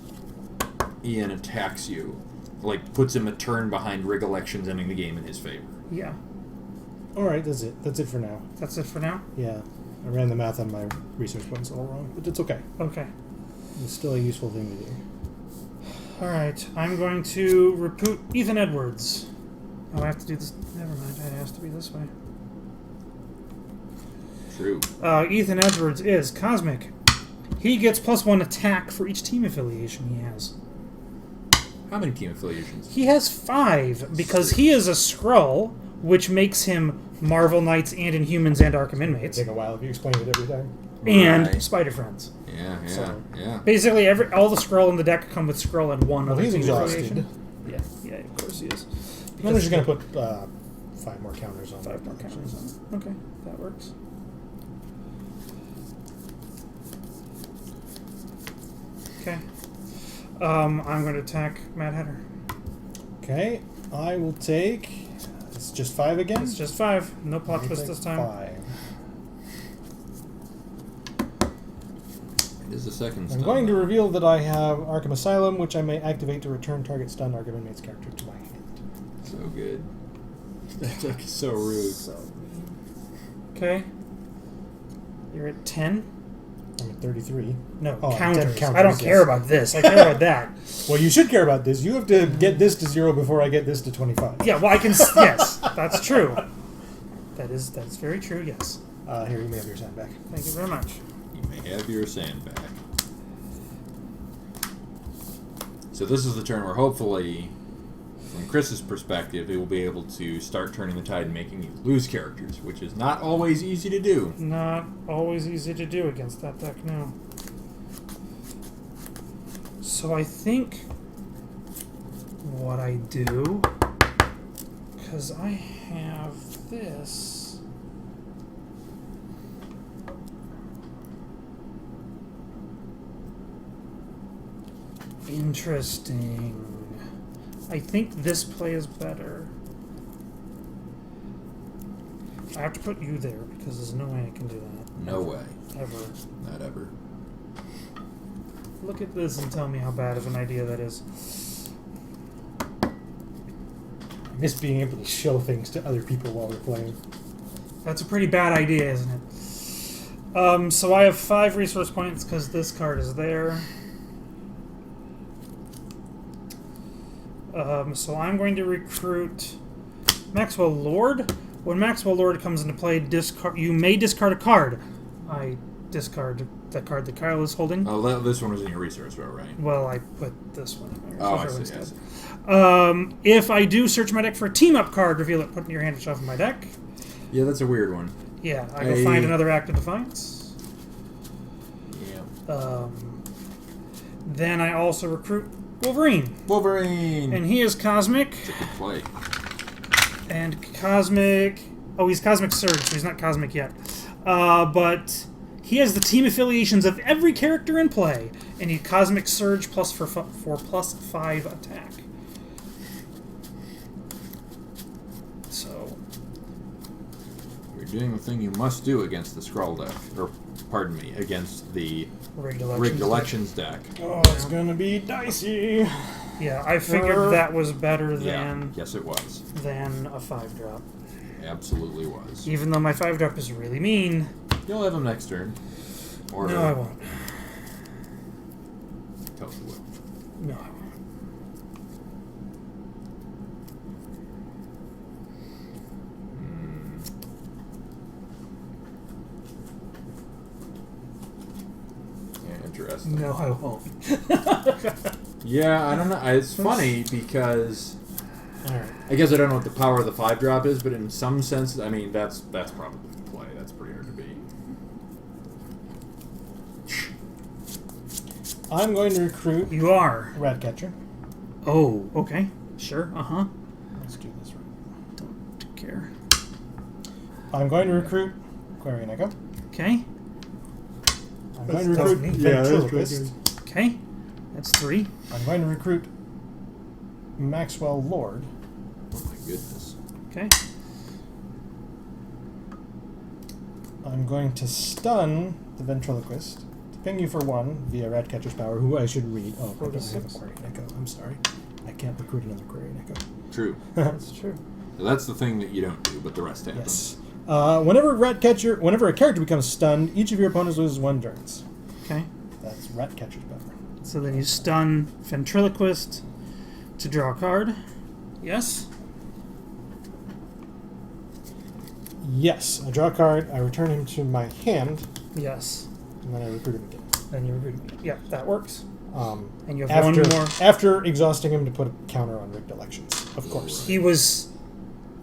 Ian attacks you, like, puts him a turn behind rig elections, ending the game in his favor. Yeah. Alright, that's it. That's it for now. That's it for now? Yeah. I ran the math on my research points all wrong, but it's okay. Okay. It's still a useful thing to do. Alright, I'm going to recruit Ethan Edwards. Oh, I have to do this. Never mind, it has to be this way. True. Ethan Edwards is Cosmic. He gets +1 attack for each team affiliation he has. How many team affiliations? He has 5 because he is a Skrull, which makes him Marvel Knights and Inhumans and Arkham Inmates, It'll take a while if you explain it every time. and Right. Spider Friends. Yeah, yeah, So- yeah. Basically, all the Skrull in the deck come with Skrull and one Well, other he's team exhausted. affiliation. Yeah, of course he is. I'm just going to put 5 more counters on 5 more counters on. Okay, that works. I'm going to attack Mad Hatter. Okay, I will take. It's just 5 again. It's just 5. No plot I'll twist take this time. 5. It is the second I'm stun. going to reveal that I have Arkham Asylum, which I may activate to return target stunned Arkham Inmates character to my hand. So good. That's like so rude. Okay. You're at 10? I'm at 33. No, Oh, 10 counters. counters. I don't care about this. I care about that. Well, you should care about this. You have to get this to 0 before I get this to 25. Yeah, well, I can... Yes, that's true. That's very true, yes. Here, you may have your sand back. Thank you very much. You may have your sand back. So this is the turn where hopefully, from Chris's perspective, he will be able to start turning the tide and making you lose characters, which is not always easy to do. Not always easy to do against that deck, no. So I think what I do, because I have this. Interesting. I think this play is better. I have to put you there because there's no way I can do that. No way. Ever. Not ever. Look at this and tell me how bad of an idea that is. I miss being able to show things to other people while they're playing. That's a pretty bad idea, isn't it? So I have 5 resource points because this card is there. So I'm going to recruit Maxwell Lord. When Maxwell Lord comes into play, you may discard a card. I discard the card that Kyle is holding. Oh, this one was in your resource row, right? Well, I put this one in my Oh, I resource see. row I instead. see. If I do search my deck for a team-up card, reveal it, put it in your hand, and shuffle my deck. Yeah, that's a weird one. Yeah, I go find another Act of Defiance. Yeah. Then I also recruit Wolverine. Wolverine! And he is Cosmic. It's a good play. And Cosmic... Oh, he's Cosmic Surge, so he's not Cosmic yet. But he has the team affiliations of every character in play. And he Cosmic Surge plus for +5 attack. So... You're doing the thing you must do against the Skrull deck. Or, pardon me, against the Rigged Elections deck. Oh, it's gonna be dicey. Yeah, I figured that was better than Yes, it was. than a 5-drop. Absolutely was. Even though my 5-drop is really mean. You'll have him next turn. Or No, I won't. Totally will. No, I won't. Yeah, interesting. No, I won't. Yeah, I don't know. It's funny because Alright. I guess I don't know what the power of the 5-drop is, but in some sense, I mean, that's probably the play. That's pretty hard to beat. I'm going to recruit You are. Ratcatcher. Oh, okay. Sure, uh-huh. Let's do this right. Don't care. I'm going to recruit Aquarian Echo. Okay. I'm going to That's recruit neat. Ventriloquist. Okay. That's 3. I'm going to recruit Maxwell Lord. Oh my goodness. Okay. I'm going to stun the Ventriloquist. Ping you for 1 via Ratcatcher's power, who I should read. Oh, I don't have 46. Aquarian Echo. I'm sorry. I can't recruit another Aquarian Echo. True. That's true. So that's the thing that you don't do, but the rest happen. Yes. Whenever a character becomes stunned, each of your opponents loses 1 turns. Okay. That's Ratcatcher's power. So then you stun Ventriloquist to draw a card. Yes? Yes. I draw a card, I return him to my hand, Yes. and then I recruit him again. Then you recruit. Yeah, that works. And you have After, one more. after exhausting him to put a counter on rigged elections, of course. He was.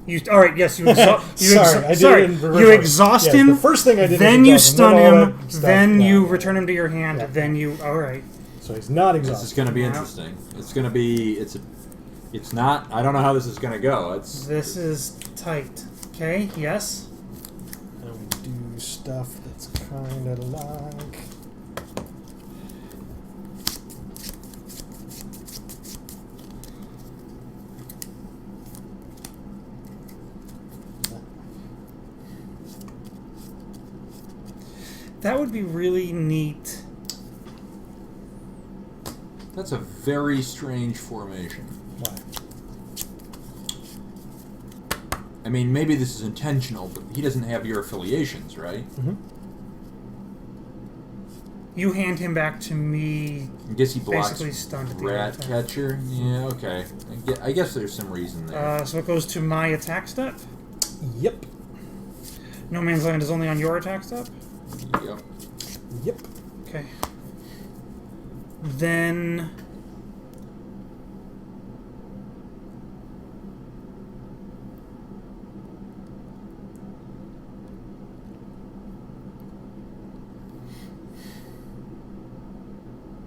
You all right? Yes, you exhaust. Sorry, I did sorry. it in reverse You order. exhaust Yes, him. the first thing I did Then was you exhaust stun then all him. that stuff. Then Yeah, you yeah, return him to your hand. Yeah. Then you. All right. So he's not This exhausted. is going to be Yeah. interesting. It's going to be. It's not. I don't know how this is going to go. This is tight. Okay. Yes. And we do stuff that's kind of like. That would be really neat. That's a very strange formation. Why? I mean, maybe this is intentional, but he doesn't have your affiliations, right? Mm-hmm. You hand him back to me. I guess he blocks Basically stunned at the rat end of the catcher. Yeah, okay. I guess there's some reason there. So it goes to my attack step. Yep. No Man's Land is only on your attack step. Yep. Yep. Okay. Then.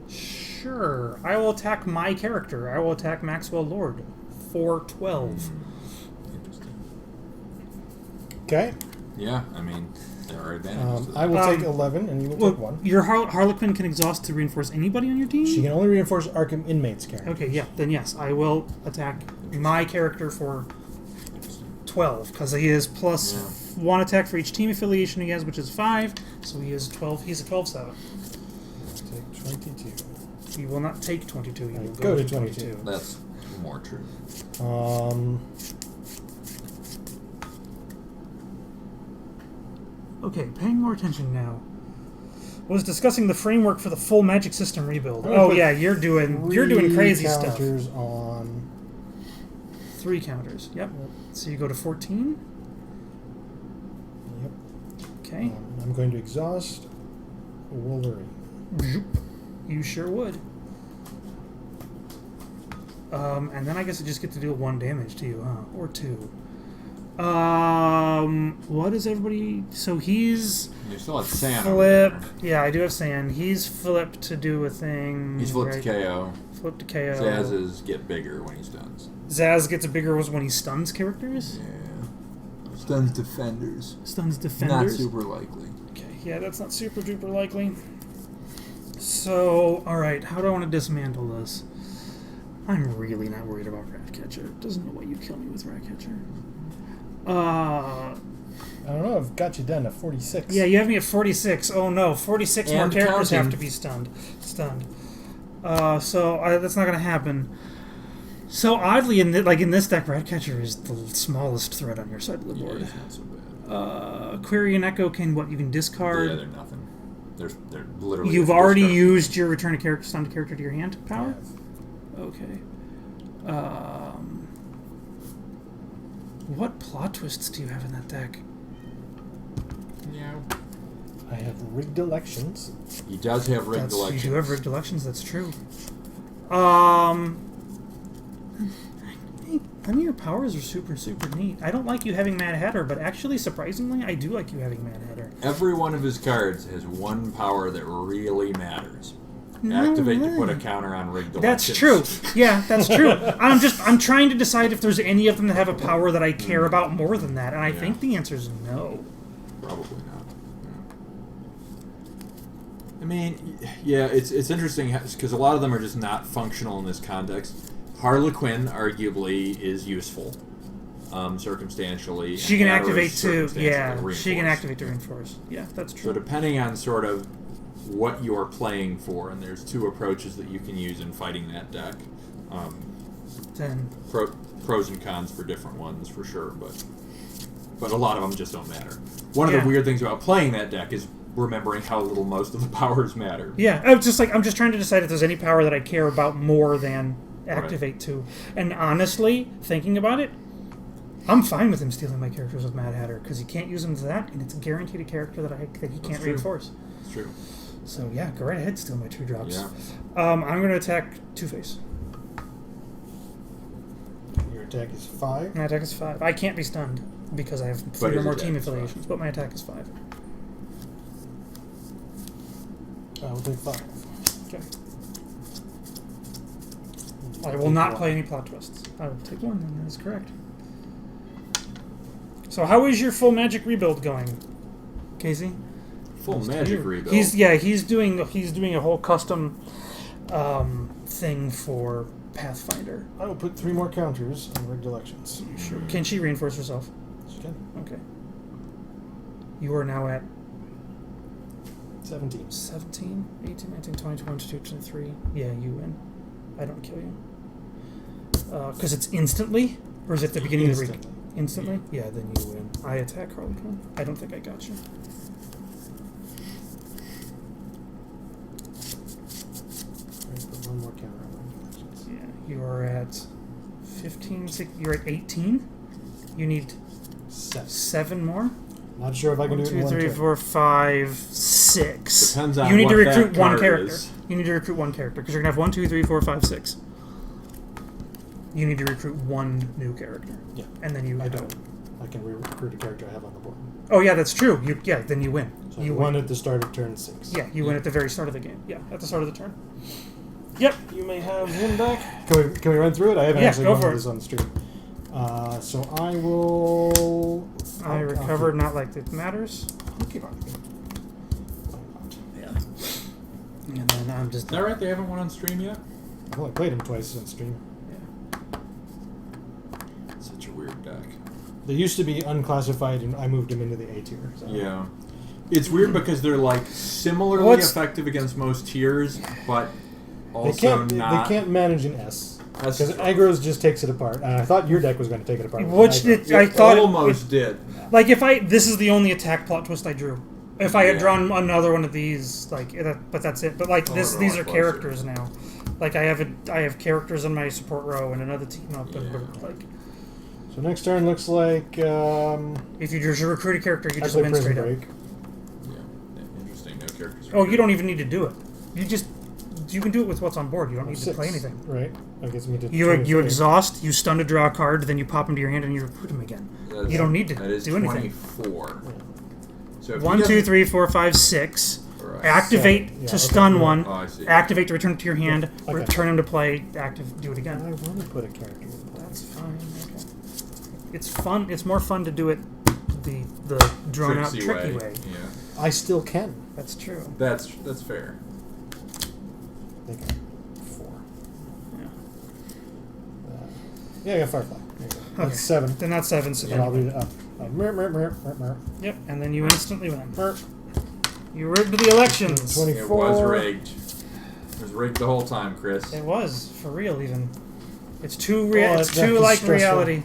Sure. I will attack my character. I will attack Maxwell Lord for 12. Interesting. Okay. Yeah, I mean, there are advantages to that. I will take 11, and you will take 1. Your Harlequin can exhaust to reinforce anybody on your team? She can only reinforce Arkham Inmates character. Okay, yeah, then yes, I will attack my character for 12, because he is plus 1 attack for each team affiliation he has, which is 5, so he is 12. He's a 12/7. Take 22. He will not take 22. He will Go to 22. That's more true. Okay, paying more attention now. Was discussing the framework for the full magic system rebuild. I'm gonna Oh put yeah, you're doing crazy stuff. counters on. 3 counters. Yep. So you go to 14. Yep. Okay. I'm going to exhaust Wolverine. You sure would. And then I guess I just get to deal 1 damage to you, huh? Or 2. What is everybody... So he's... You still have Sand Flip. over there. Yeah, I do have Sand. He's flipped to do a thing. He's flipped to right? KO. Flip to KO. Zazzes get bigger when he stuns. Zaz gets bigger when he stuns characters? Yeah. Stuns defenders. Stuns Not defenders? super likely. Okay, yeah, that's not super duper likely. So, alright, how do I want to dismantle this? I'm really not worried about Ratcatcher. Doesn't know why you kill me with Ratcatcher. I don't know. I've got you down to 46. Yeah, you have me at 46. Oh no, 46 more And characters counting. have to be stunned. So that's not going to happen. So oddly, in this deck, Ratcatcher is the smallest threat on your side of the Yeah, board. it's not so bad. Query and Echo you can discard. Yeah, they're nothing. They're literally... You've just already discard. used your return a character stunned character to your hand power? Okay. What plot twists do you have in that deck? Yeah. I have rigged elections. He does have rigged elections. You do have rigged elections, that's true. None of your powers are super, super neat. I don't like you having Mad Hatter, but actually, surprisingly, I do like you having Mad Hatter. Every one of his cards has one power that really matters. No Activate way. to put a counter on rigged That's elections. true. Yeah, that's true. I'm trying to decide if there's any of them that have a power that I care about more than that, and I think the answer is no. Probably not. Yeah. I mean, yeah, it's interesting because a lot of them are just not functional in this context. Harlequin arguably is useful, circumstantially. She can and Arrow activate is to, circumstantially yeah, she can reinforced. activate to reinforce. Yeah, that's So true. depending on sort of what you're playing for, and there's 2 approaches that you can use in fighting that deck. Then, Pros and cons for different ones, for sure, but a lot of them just don't matter. One of Yeah. the weird things about playing that deck is remembering how little most of the powers matter. yeah, I'm just trying to decide if there's any power that I care about more than activate to. And honestly, thinking about it, I'm fine with him stealing my characters with Mad Hatter because he can't use them to that, and it's guaranteed a character that he can't true. reinforce. It's true. So yeah, go right ahead, steal my 2 drops. Yeah. I'm going to attack Two-Face. Your attack is 5. My attack is 5. I can't be stunned because I have 3 or his more attack team is 5. affiliations, but my attack is 5. I will take 5. Okay. I will not play any plot twists. I will take 1, and that is correct. So how is your full magic rebuild going, Casey? Full magic rebuild. He's doing a whole custom thing for Pathfinder. I will put 3 more counters on rigged elections. Sure. Can she reinforce herself? She can. Okay. You are now at 17. 17, 18, 19, 20, 21, 22, 23. Yeah, you win. I don't kill you. Because it's instantly? Or is it the beginning of the Instantly. Instantly? Yeah, then you win. I attack Harlequin. I don't think I got you. Put one more counter on my actions. Yeah, you are at 15, you're at 18. You need 7 more. Not sure if I can 1, do it 2, in one 3, turn. 4, 5, 6. Depends on you need what to recruit that one card character. is. You need to recruit one character because you're gonna have 1, 2, 3, 4, 5, 6. You need to recruit one new character. Yeah. And then you. I don't. I can recruit a character I have on the board. Oh yeah, that's true. Then you win. So You I win. won at the start of turn 6. Yeah, you win at the very start of the game. Yeah, at the start of the turn. Yep. You may have him back. Can we run through it? I haven't Yeah, actually go gone for through it. this on the stream. So I will. I recovered. Not like it matters. I'll keep on. Yeah. And then I'm just. Is that right? They haven't won on stream yet? I've only played him twice on stream. Yeah. Such a weird deck. They used to be unclassified, and I moved them into the A tier. So. Yeah. It's weird because they're like similarly What's- effective against most tiers, but They also can't. not. They can't manage an S That's because true. Aggros just takes it apart. And I thought your deck was going to take it apart. with Which aggro. I thought almost did. Like if this is the only attack plot twist I drew. If I had Yeah. drawn another one of these, but that's it. But like these are closer. characters now. Like I have characters in my support row and another team up. And Yeah. like So next turn looks like. if you just recruit a character, you I just play win Prison straight up. Break. Yeah. Interesting. No characters. Oh, you don't even need to do it. You can do it with what's on board. You don't need to 6, play anything. Right. I guess me to. You 23. exhaust, you stun to draw a card, then you pop him to your hand and you recruit him again. That is- You don't need to that is do anything. 24. So if 1, he 2, doesn't- 3, 4, 5, 6. Right. Activate 7. Yeah, to okay. stun Yeah. one. Oh, I see. Activate to return it to your hand. Yeah, okay. Return him to play. Do it I again. want to put a character in play. That's fine. Okay. It's fun. It's more fun to do it the drawn out tricky way. Yeah. I still can. That's true. That's fair. I think I'm 4. Yeah. Yeah, I got Firefly. There you go. That's Okay. 7. Then that's 7. So And I'll then, do the up. Mer. yep. And then you instantly win. Mer. You rigged the elections. 20. It 24. was rigged. It was rigged the whole time, Chris. It was for real. Even it's too that it's deck too is like stressful. reality.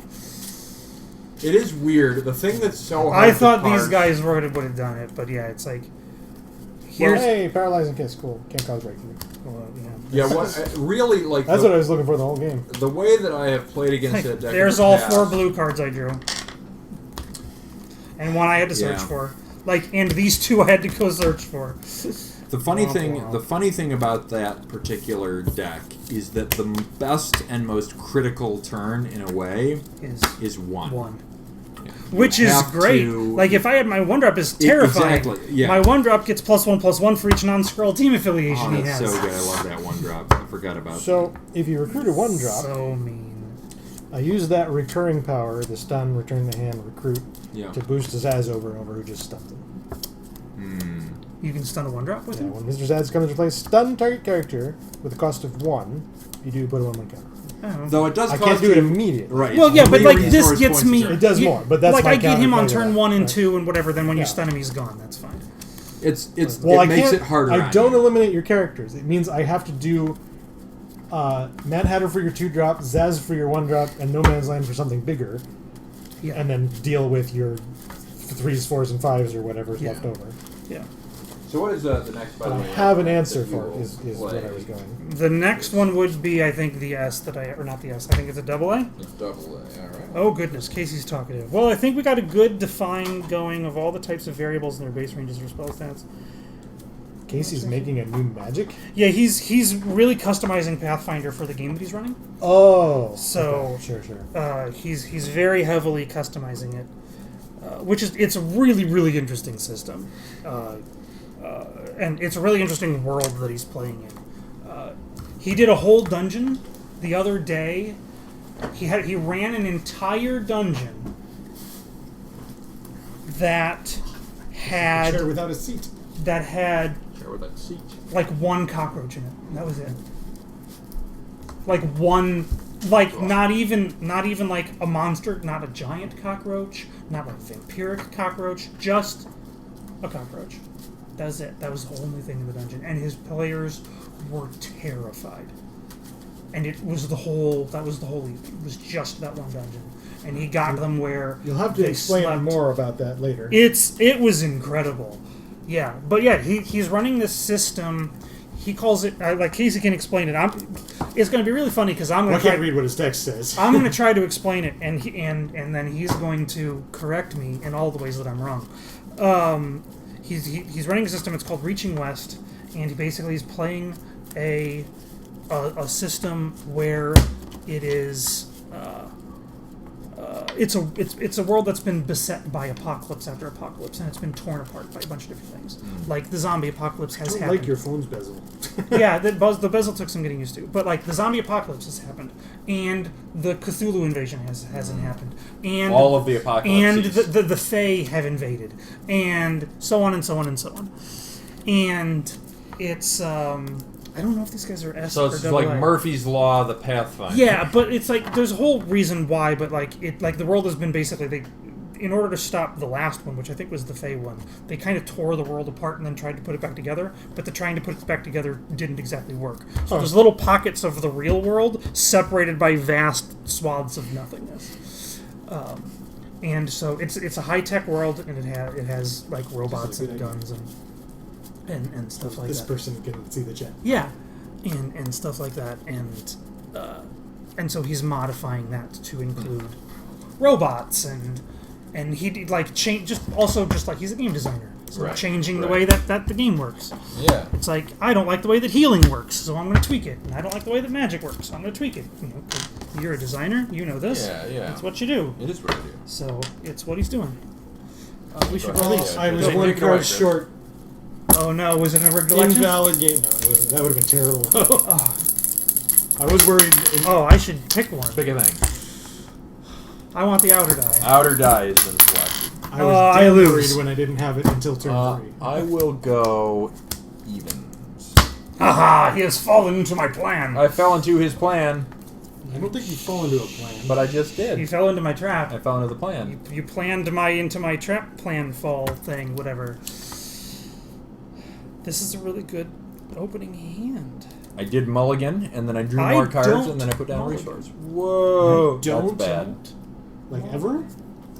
It is weird. The thing that's so hard I to thought these parse- guys would have done it, but yeah, it's like Well, here's hey, paralyzing kiss, cool. Can't cause breakthrough. well, Yeah, really like That's what I was looking for the whole game. the way that I have played against Like, that deck. there's in the all past, 4 blue cards I drew, and one I had to search Yeah. for. Like, and these 2 I had to go search for. The funny Oh, thing, wow. the funny thing about that particular deck is that the best and most critical turn, in a way, is one. Yeah. Which You is have great. to- Like, if I had my 1-drop is terrifying. exactly, yeah. My 1-drop gets +1/+1 for each non-Skrull team affiliation Oh, he that's has. so good. I love that one drop. I forgot about So, if you recruit a 1-drop, So mean. I use that recurring power, the stun, return the hand, recruit, that. Yeah. to boost Zaz over and over who just stunned him. You can stun a 1-drop with Yeah, him? when Mr. Zaz comes to play stun target character with a cost of 1, you do put a 1/1 counter. Oh. Though it does I cost can't do it you- immediately. Right. Well, it's yeah, but 3 like this resource gets points me. a turn. It does more, but that's like my I get him on counter play to turn that, 1 and right? 2 and whatever. Then when you Yeah. stun him, he's gone. That's fine. It's Well, it I makes can't. it harder. I on don't you. eliminate your characters. It means I have to do Mad Hatter for your 2-drop, Zaz for your 1-drop, and No Man's Land for something bigger, Yeah. and then deal with your 3s, 4s, and 5s or whatever's Yeah. left over. Yeah. So what is the next? By But the I way, have an that answer you for it. will Is what play? I was going. The next one would be, I think, the S that or not the S. I think it's a double A. It's double A. All right. Oh goodness, Casey's talkative. Well, I think we got a good define going of all the types of variables and their base ranges for spell stats. Casey's making a new magic. Yeah, he's really customizing Pathfinder for the game that he's running. Oh, So- okay. Sure. He's very heavily customizing it, which is it's a really interesting system, and it's a really interesting world that he's playing in. He did a whole dungeon the other day. He ran an entire dungeon that Chair had without a seat. Share with that seat. like 1 cockroach in it. And that was it. Like one, like not even like a monster, not a giant cockroach, not like vampiric cockroach, just a cockroach. That was it. That was the only thing in the dungeon. And his players were terrified. And it was that was the whole evening. It was just that one dungeon. And he got them where You'll have to they explain slept. more about that later. It was incredible. Yeah. But yeah, he's running this system. He calls it, like Casey can explain it. It's going to be really funny because I'm going I to can't read what his text says. I'm going to try to explain it, and then he's going to correct me in all the ways that I'm wrong. He's running a system. It's called Reaching West, and he basically is playing a system where it is it's a world that's been beset by apocalypse after apocalypse, and it's been torn apart by a bunch of different things. Like the zombie apocalypse has I don't happened. like your phone's bezel. Yeah, the bezel took some getting used to, but like the zombie apocalypse has happened, and the Cthulhu invasion hasn't happened, and All of the apocalypses. and the Fae have invaded, and so on and so on and so on, and it's I don't know if these guys are S So or it's double like A. Murphy's Law, the Pathfinder. Yeah, but it's like there's a whole reason why, but like the world has been basically in order to stop the last one, which I think was the Fae one, they kind of tore the world apart and then tried to put it back together, but the trying to put it back together didn't exactly work. So there's little pockets of the real world separated by vast swaths of nothingness. And so it's a high-tech world, and it has like robots and guns and stuff like This that. person can see the chat. Yeah, and stuff like that, and so he's modifying that to include robots and he like change just like he's a game designer, so Right, changing the right. way that the game works. Yeah. It's like I don't like the way that healing works, so I'm going to tweak it, and I don't like the way that magic works, so I'm going to tweak it. You know, 'cause you're a designer, you know this. Yeah. That's what you do. It is what I do. So it's what he's doing. We should Well, release. I was Wait, one wait, card wait. short. Oh no, was it a rigged election? Invalid game. No, it wasn't. That would have been terrible. I was worried. Oh, I should pick one. Pick a thing. I want the outer die. Outer die has been selected. I was I damn lose. worried when I didn't have it until turn 3. I will go evens. Haha, he has fallen into my plan. I fell into his plan, I don't think you fall into a plan. but I just You did. fell into my trap. I fell into the plan. You planned into my trap plan fall thing, whatever. This is a really good opening hand. I did mulligan, and then I drew I more cards, don't and then I put down a mulligan. resource. Whoa, I don't that's bad. Like ever?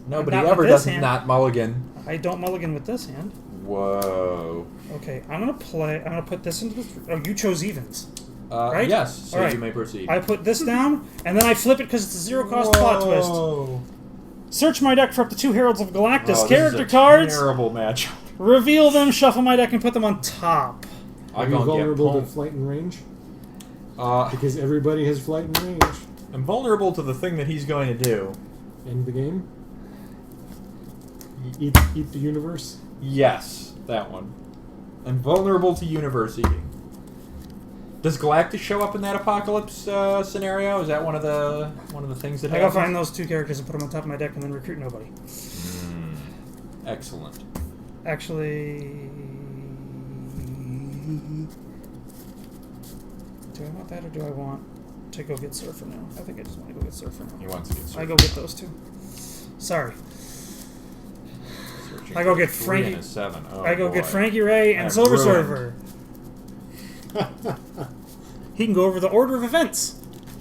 Nobody Not ever with this does hand. not mulligan. I don't mulligan with this hand. Whoa. Okay, I'm gonna put this into the. Oh, you chose evens. Right? Yes, so All right. you may proceed. I put this down, and then I flip it because it's a zero-cost plot twist. Whoa. Search my deck for up to 2 Heralds of Galactus Oh, this character is a cards. Terrible match. Reveal them, shuffle my deck, and put them on top. Are I'm you gonna get vulnerable to pulled. flight and range? Uh, Because everybody has flight and range. I'm vulnerable to the thing that he's going to do. End the game? Eat the universe? Yes, that one. I'm vulnerable to universe eating. Does Galactus show up in that apocalypse scenario? Is that one of the things that I go happens? find those 2 characters and put them on top of my deck, and then recruit nobody. Excellent. Actually, do I want that or do I want to go get Surfer now? I think I just want to go get Surfer He now. wants to get I go get those 2. Sorry. searching I go for get 3 Frankie- and a 7. Oh, I go boy. get Frankie Ray and That Silver ruined. Surfer. He can go over the order of events.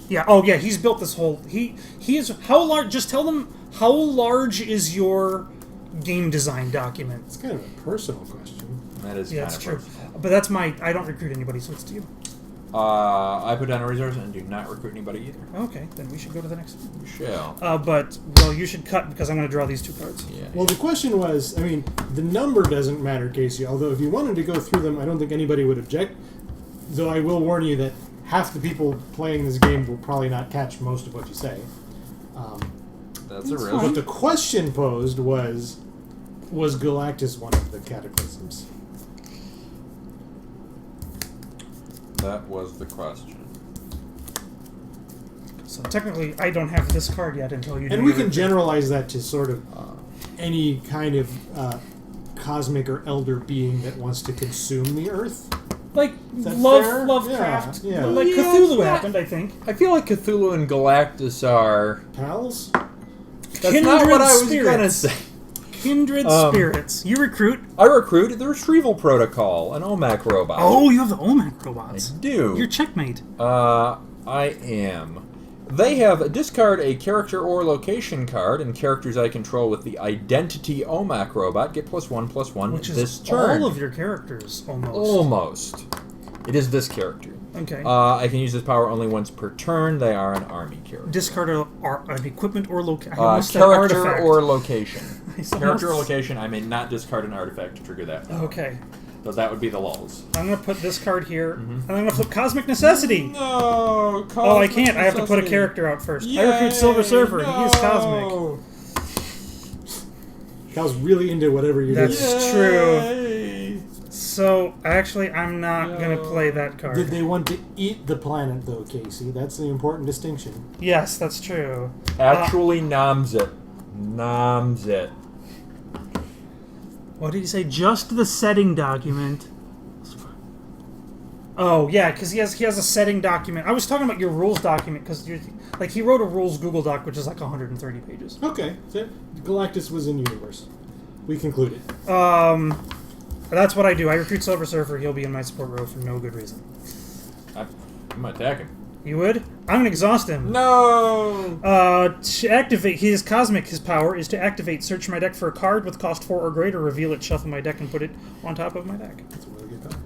Yeah. Oh, yeah. He's built this whole. He is how large? Just tell them how large is your game design document. It's kind of a personal question. That is Yeah, kind that's of true. personal. But that's my. I don't recruit anybody, so it's to you. I put down a resource and do not recruit anybody either. Okay, then we should go to the next one. You shall. But well, you should cut because I'm going to draw these 2 cards. Yeah. Well, the question was, I mean, the number doesn't matter, Casey, although if you wanted to go through them, I don't think anybody would object. Though I will warn you that half the people playing this game will probably not catch most of what you say. That's a That's risk. But the question posed was Galactus one of the cataclysms? That was the question. So technically, I don't have this card yet until you. And do we your can recruit. generalize that to sort of any kind of cosmic or elder being that wants to consume the Earth. like that love fair? Lovecraft, Yeah, yeah. like Yeah, Cthulhu it's not- happened, I think. I feel like Cthulhu and Galactus are... Pals? That's not what I was Kindred going to spirits. say. Kindred spirits. You recruit. I recruit the Retrieval Protocol, an OMAC robot. Oh, you have the OMAC robots. I do. You're Checkmate. I am. They have discard a character or location card, and characters I control with the Identity OMAC robot get +1/+1 Which is this turn. all of your characters, almost. Almost. It is this character. Okay. I can use this power only once per turn. They are an army character. Discard an equipment or location. Character or location. It's Character or almost- location, I may not discard an artifact to trigger that power. Okay. So that would be the lulls. I'm going to put this card here, and I'm going to flip Cosmic Necessity. No! Oh, I can't. I have to put a character out first. I recruit Silver Surfer. He is Cosmic. Cal's really into whatever you're doing. That's true. So, actually, I'm not going to play that card. Did they want to eat the planet, though, Casey? That's the important distinction. Yes, that's true. Actually, noms it. Noms it. What did he say? Just the setting document. Oh, yeah, because he has a setting document. I was talking about your rules document, because he wrote a rules Google Doc, which is like 130 pages. Okay. So Galactus was in universe. We concluded. That's what I do. I recruit Silver Surfer. He'll be in my support row for no good reason. I'm going to attack him. You would? I'm going to exhaust him. No! To activate his Cosmic, his power is to activate, search my deck for a card with cost 4 or greater, reveal it, shuffle my deck, and put it on top of my deck. That's a really good power.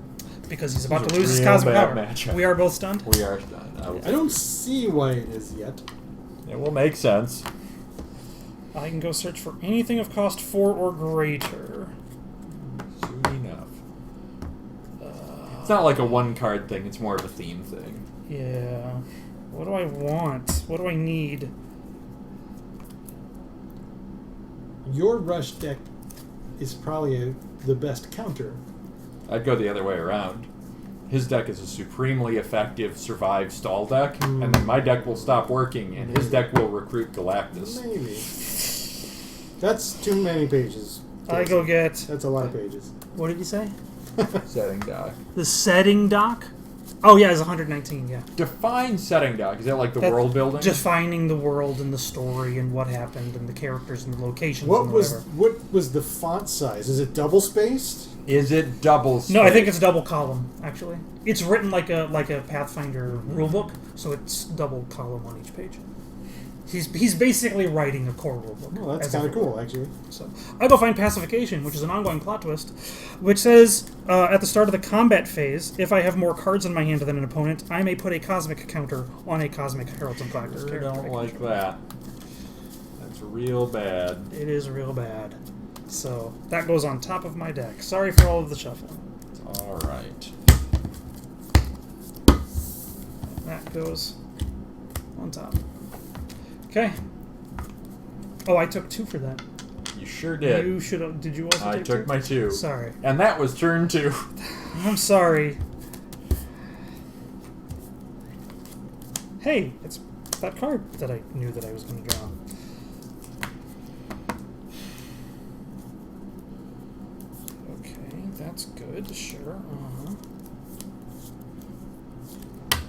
Because he's about This to is a lose his real Cosmic bad power. matchup. We are both stunned. We are done. I don't see why it is yet. It will make sense. I can go search for anything of cost 4 or greater. Soon enough. It's not like a one-card thing. It's more of a theme thing. Yeah. What do I want? What do I need? Your rush deck is probably the best counter. I'd go the other way around. His deck is a supremely effective survive stall deck, and then my deck will stop working, and his deck will recruit Galactus. Maybe. That's too many pages. I go get... That's a lot of pages. What did you say? Setting dock. The setting doc? Oh, yeah, it's 119, yeah. Define setting dock. Is that like the world building? Defining the world and the story and what happened and the characters and the locations What and was whatever. what was the font size? Is it double spaced? Is it double space? No, I think it's double column, actually. It's written like a Pathfinder rulebook, so it's double column on each page. He's basically writing a core rulebook. Well, that's as kind of a cool, rulebook. actually. So I go find Pacification, which is an ongoing plot twist, which says at the start of the combat phase, if I have more cards in my hand than an opponent, I may put a cosmic counter on a cosmic Heralds and Galactus I character. don't like that. That's real bad. It is real bad. So that goes on top of my deck. Sorry for all of the shuffling. All right. That goes on top. Okay. Oh, I took 2 for that. You sure did. You should have. Did you also I take took 2? my 2. Sorry. And that was turn 2. I'm sorry. Hey, it's that card that I knew that I was going to draw. Okay, that's good. Sure.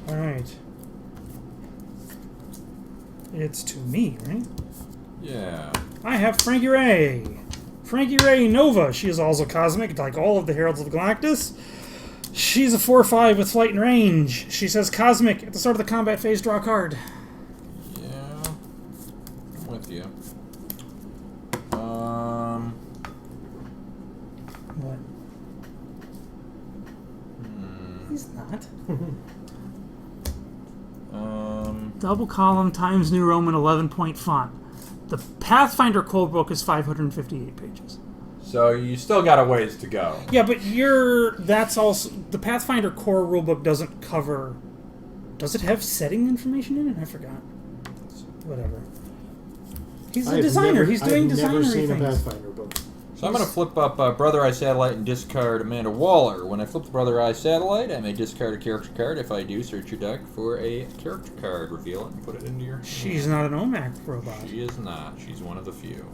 All right. It's to me, right? Yeah. I have Frankie Ray. Frankie Ray Nova. She is also cosmic, like all of the Heralds of Galactus. She's a 4/5 with flight and range. She says cosmic. At the start of the combat phase, draw a card. Yeah. I'm with you. What? He's not. Double column Times New Roman 11-point font. The Pathfinder Cold Book is 558 pages. So you still got a ways to go. Yeah, but that's also the Pathfinder core rulebook doesn't cover. Does it have setting information in it? I forgot. Whatever. He's a designer. He's doing designer things. I've never seen a Pathfinder book. So I'm going to flip up Brother Eye Satellite and discard Amanda Waller. When I flip the Brother Eye Satellite, I may discard a character card. If I do, search your deck for a character card, reveal it, and put it into your... She's not an OMAC robot. She is not. She's one of the few.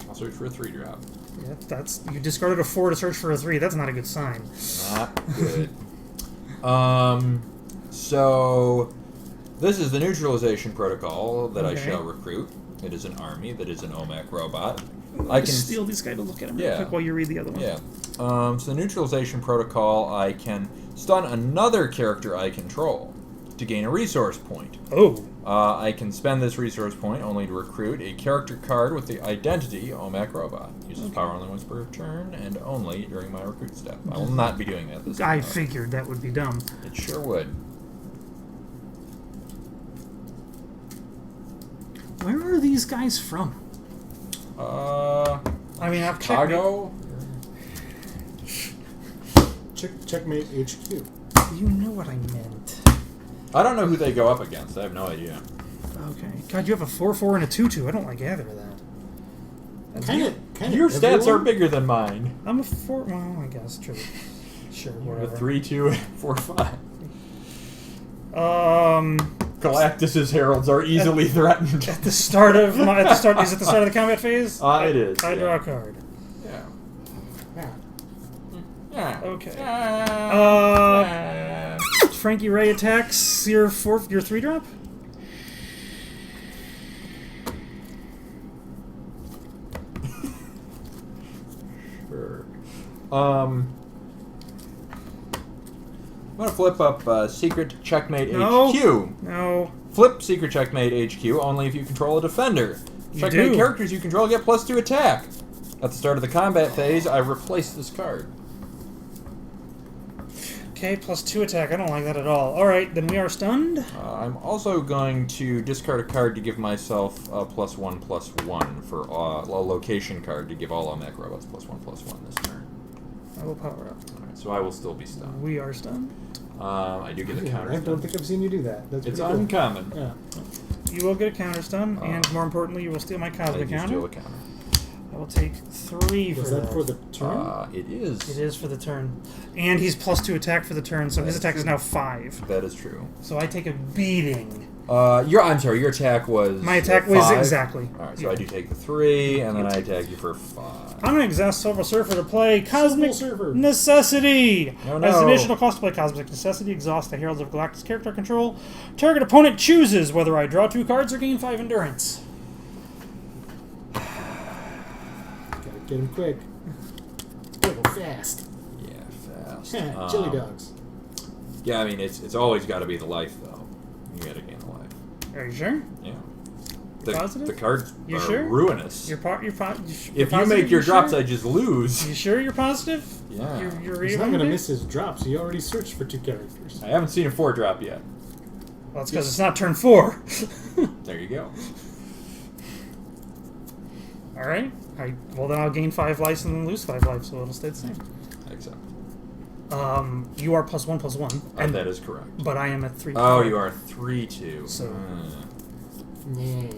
I'll search for a 3-drop. Yeah, you discarded a 4 to search for a 3. That's not a good sign. Not good. So This is the neutralization protocol that I Okay. shall recruit. It is an army that is an OMAC robot. I can steal these guys to look at them real Yeah. quick while you read the other one. Yeah. So the neutralization protocol, I can stun another character I control to gain a resource point. Oh. I can spend this resource point only to recruit a character card with the identity OMAC robot. Uses power only once per turn and only during my recruit step. I will not be doing that this time. I figured that would be dumb. It sure would. Where are these guys from? I mean, I've Chicago? Checkmate HQ. You know what I meant. I don't know who they go up against. I have no idea. Okay. God, you have a 4/4 and a 2/2. I don't like either of that. That's Kind Your of stats are everyone? bigger than mine. I'm a 4. Well, I guess true. Sure, You're a whatever. 3, 2, and 4, 5. Galactus's heralds are easily threatened. At the start of my, at the start, is it the start of the combat phase? It is. I draw yeah. a card. Yeah. Yeah. Yeah. Okay. Yeah. Frankie Ray attacks your 3-drop. Sure. I'm gonna flip up Secret Checkmate No. HQ. No. Flip Secret Checkmate HQ only if you control a defender. You Checkmate do. characters you control get +2 attack. At the start of the combat phase, I replace this card. Okay, +2 attack. I don't like that at all. All right, then we are stunned. I'm also going to discard a card to give myself a +1/+1 for a location card to give all OMAC robots +1/+1 this turn. I will power up. Alright, so I will still be stunned. We are stunned. I do get a Yeah, counter. I don't think I've seen you do that. That's It's pretty cool. uncommon. Yeah. You will get a counter stun, and more importantly, you will steal my I cosmic do counter. steal a counter. I will take 3 Was for that for the turn? It is. It is for the turn. And he's +2 attack for the turn, so his attack is now 5. That is true. So I take a beating. I'm sorry. Your attack was. My attack was 5? exactly. All right, so yeah. I do take the 3, and then I attack you for 5. I'm going to exhaust Silver Surfer to play Cosmic Surfer. Necessity! Oh, As an no. additional cost to play Cosmic Necessity, exhaust the Heralds of Galactus character I control. Target opponent chooses whether I draw 2 cards or gain 5 endurance. Gotta get him quick. Go fast. Yeah, fast. Chili dogs. Yeah, I mean it's always got to be the life though. You got to gain the life. Are you sure? Yeah. Positive? The cards You are sure? ruinous. You're If positive you make your you're drops, sure? I just lose. You sure you're positive? Yeah. You're He's really not going to there? miss his drops. He already searched for 2 characters. I haven't seen a 4 drop yet. Well, it's because it's not turn 4. There you go. All right. Well, then I'll gain 5 lives and then lose 5 lives, so it'll stay the same. Except. You are +1/+1, and That is correct. but I am at 3. Oh, you are 3/2. So- Yeah.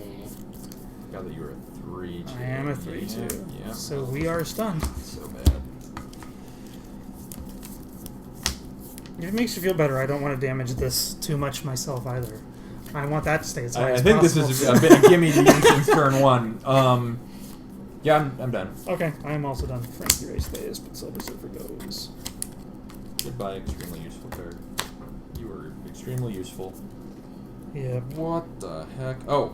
Forgot that you were at 3/2. I am at 3/2. Yeah. So we are stunned. So bad. If it makes you feel better, I don't want to damage this too much myself either. I want that to stay as high I as think possible. this has been a gimme to you since turn 1. Yeah, I'm done. Okay, I am also done. Frankie Ray stays, but Silver Surfer goes. Goodbye, extremely useful card. You were extremely useful. Yeah. What the heck? Oh,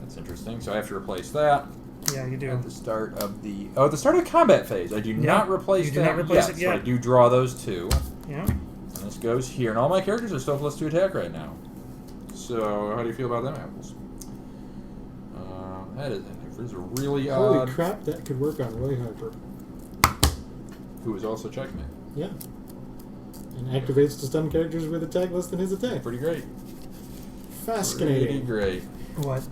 that's interesting. So I have to replace that Yeah, you do. at the start of the the start of the combat phase. I do not replace you do that not replace yet, it yet. So I do draw those 2, Yeah. and this goes here. And all my characters are still +2 attack right now. So how do you feel about them apples? That is a really Holy odd. crap, that could work on Roy Harper. Who is also Checkmate. Yeah. And activates to stun characters with attack less than his attack. Pretty great. Pretty Fascinating. great. What?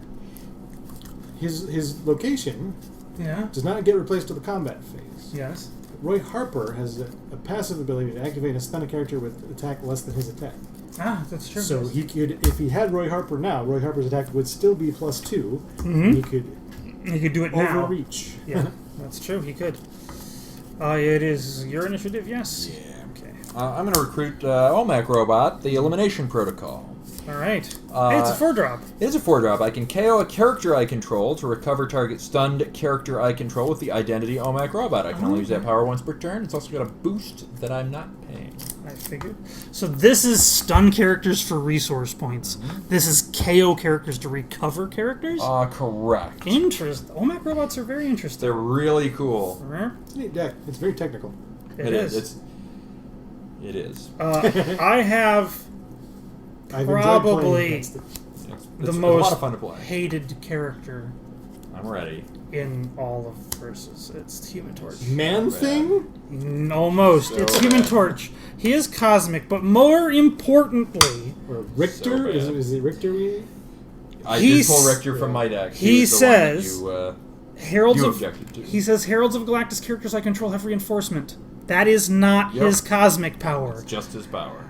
His location Yeah. does not get replaced to the combat phase. Yes. Roy Harper has a passive ability to activate and stun a character with attack less than his attack. Ah, that's true. So he could, if he had Roy Harper now, Roy Harper's attack would still be +2. Mhm. He could He could do it now. overreach. Yeah, that's true. He could. It is your initiative, yes? Yeah. Okay. I'm going to recruit OMAC Robot, the Elimination Protocol. All right. Hey, it's a 4-drop. It is a 4-drop. I can KO a character I control to recover target stunned character I control with the identity OMAC Robot. I can only use that power once per turn. It's also got a boost that I'm not paying. I figured. So this is stun characters for resource points. This is KO characters to recover characters? Correct. Interesting. OMAC robots are very interesting. They're really cool. It's a neat deck. It's very technical. It is. It is. I have I've enjoyed playing probably against it. the It's most a lot of fun to play. hated character I'm ready. in all of Versus. It's Human Torch. Man thing? Almost. So It's Human bad. Torch. He is cosmic, but more importantly, Or Richter? So bad. Is it Richter? I He's- did pull Richter from my deck. he was the one that says- you objected to. He says Heralds of Galactus characters I control have reinforcement. That is not Yep. his cosmic power. It's just his power.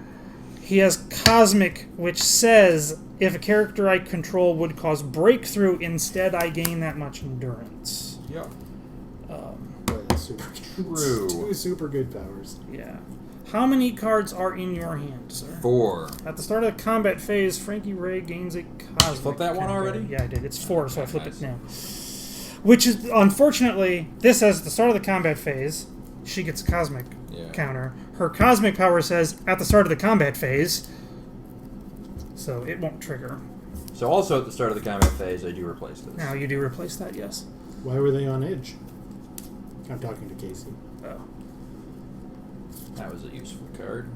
He has cosmic, which says if a character I control would cause breakthrough, instead I gain that much endurance. Yep. Boy, that's super True. Two super good powers. Yeah. How many cards are in your hand, sir? 4. At the start of the combat phase, Frankie Ray gains a cosmic. Flip that one counter. already? Yeah, I did. It's 4, so I flip Nice. it now. Which is, unfortunately, this says at the start of the combat phase, she gets a cosmic counter. Her cosmic power says at the start of the combat phase, so it won't trigger. So also at the start of the combat phase, I do replace this. Now you do replace that, yes. Why were they on edge? I'm talking to Casey. Oh. That was a useful card.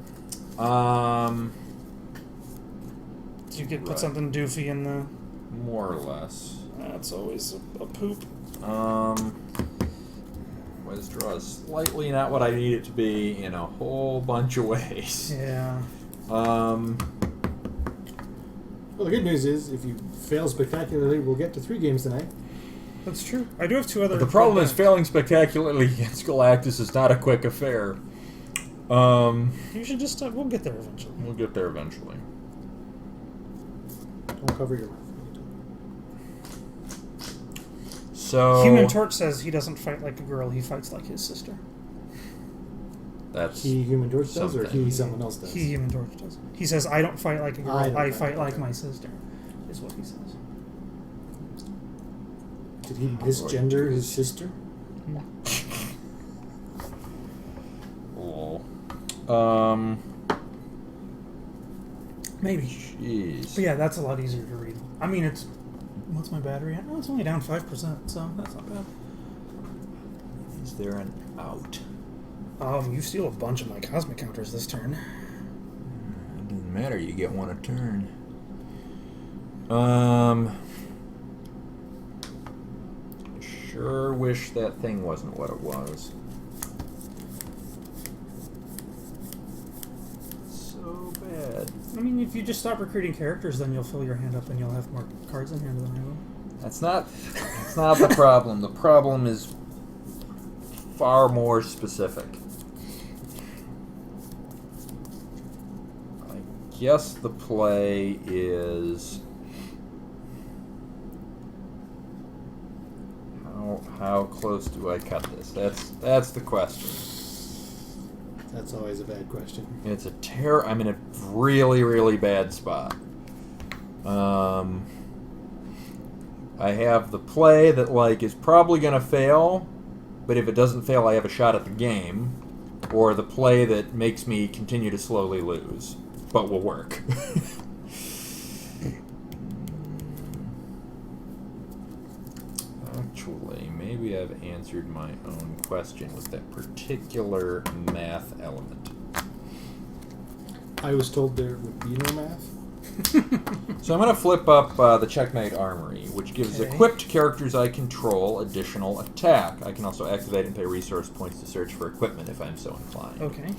Did you put Right. something doofy in the... More or less. That's always a poop. Withdraw is slightly not what I need it to be in a whole bunch of ways. Yeah. Well, the good news is, if you fail spectacularly, we'll get to 3 games tonight. That's true. I do have 2 other... The problem is decks. failing spectacularly against Galactus is not a quick affair. You should just... we'll get there eventually. We'll get there eventually. Don't cover your mouth. So Human Torch says he doesn't fight like a girl, he fights like his sister. that's He Human Torch does, or something. he someone else does? He Human Torch does. He says, I don't fight like a girl, I fight like my sister, is what he says. Did he misgender his sister? Lol. Maybe. Jeez. But yeah, that's a lot easier to read. I mean, it's... What's my battery at? Oh, it's only down 5%, so that's not bad. Is there an out? You steal a bunch of my cosmic counters this turn. It doesn't matter. You get one a turn. Sure wish that thing wasn't what it was. So bad. I mean, if you just stop recruiting characters, then you'll fill your hand up and you'll have more cards in hand than I will. That's not the problem. The problem is far more specific. I guess the play is how close do I cut this? That's the question. That's always a bad question. It's a I'm in a really, really bad spot. I have the play that is probably gonna fail, but if it doesn't fail, I have a shot at the game, or the play that makes me continue to slowly lose, but will work. Actually, maybe I've answered my own question with that particular math element. I was told there would be no math. So I'm going to flip up the Checkmate Armory, which gives Okay. equipped characters I control additional attack. I can also activate and pay resource points to search for equipment if I'm so inclined. Okay.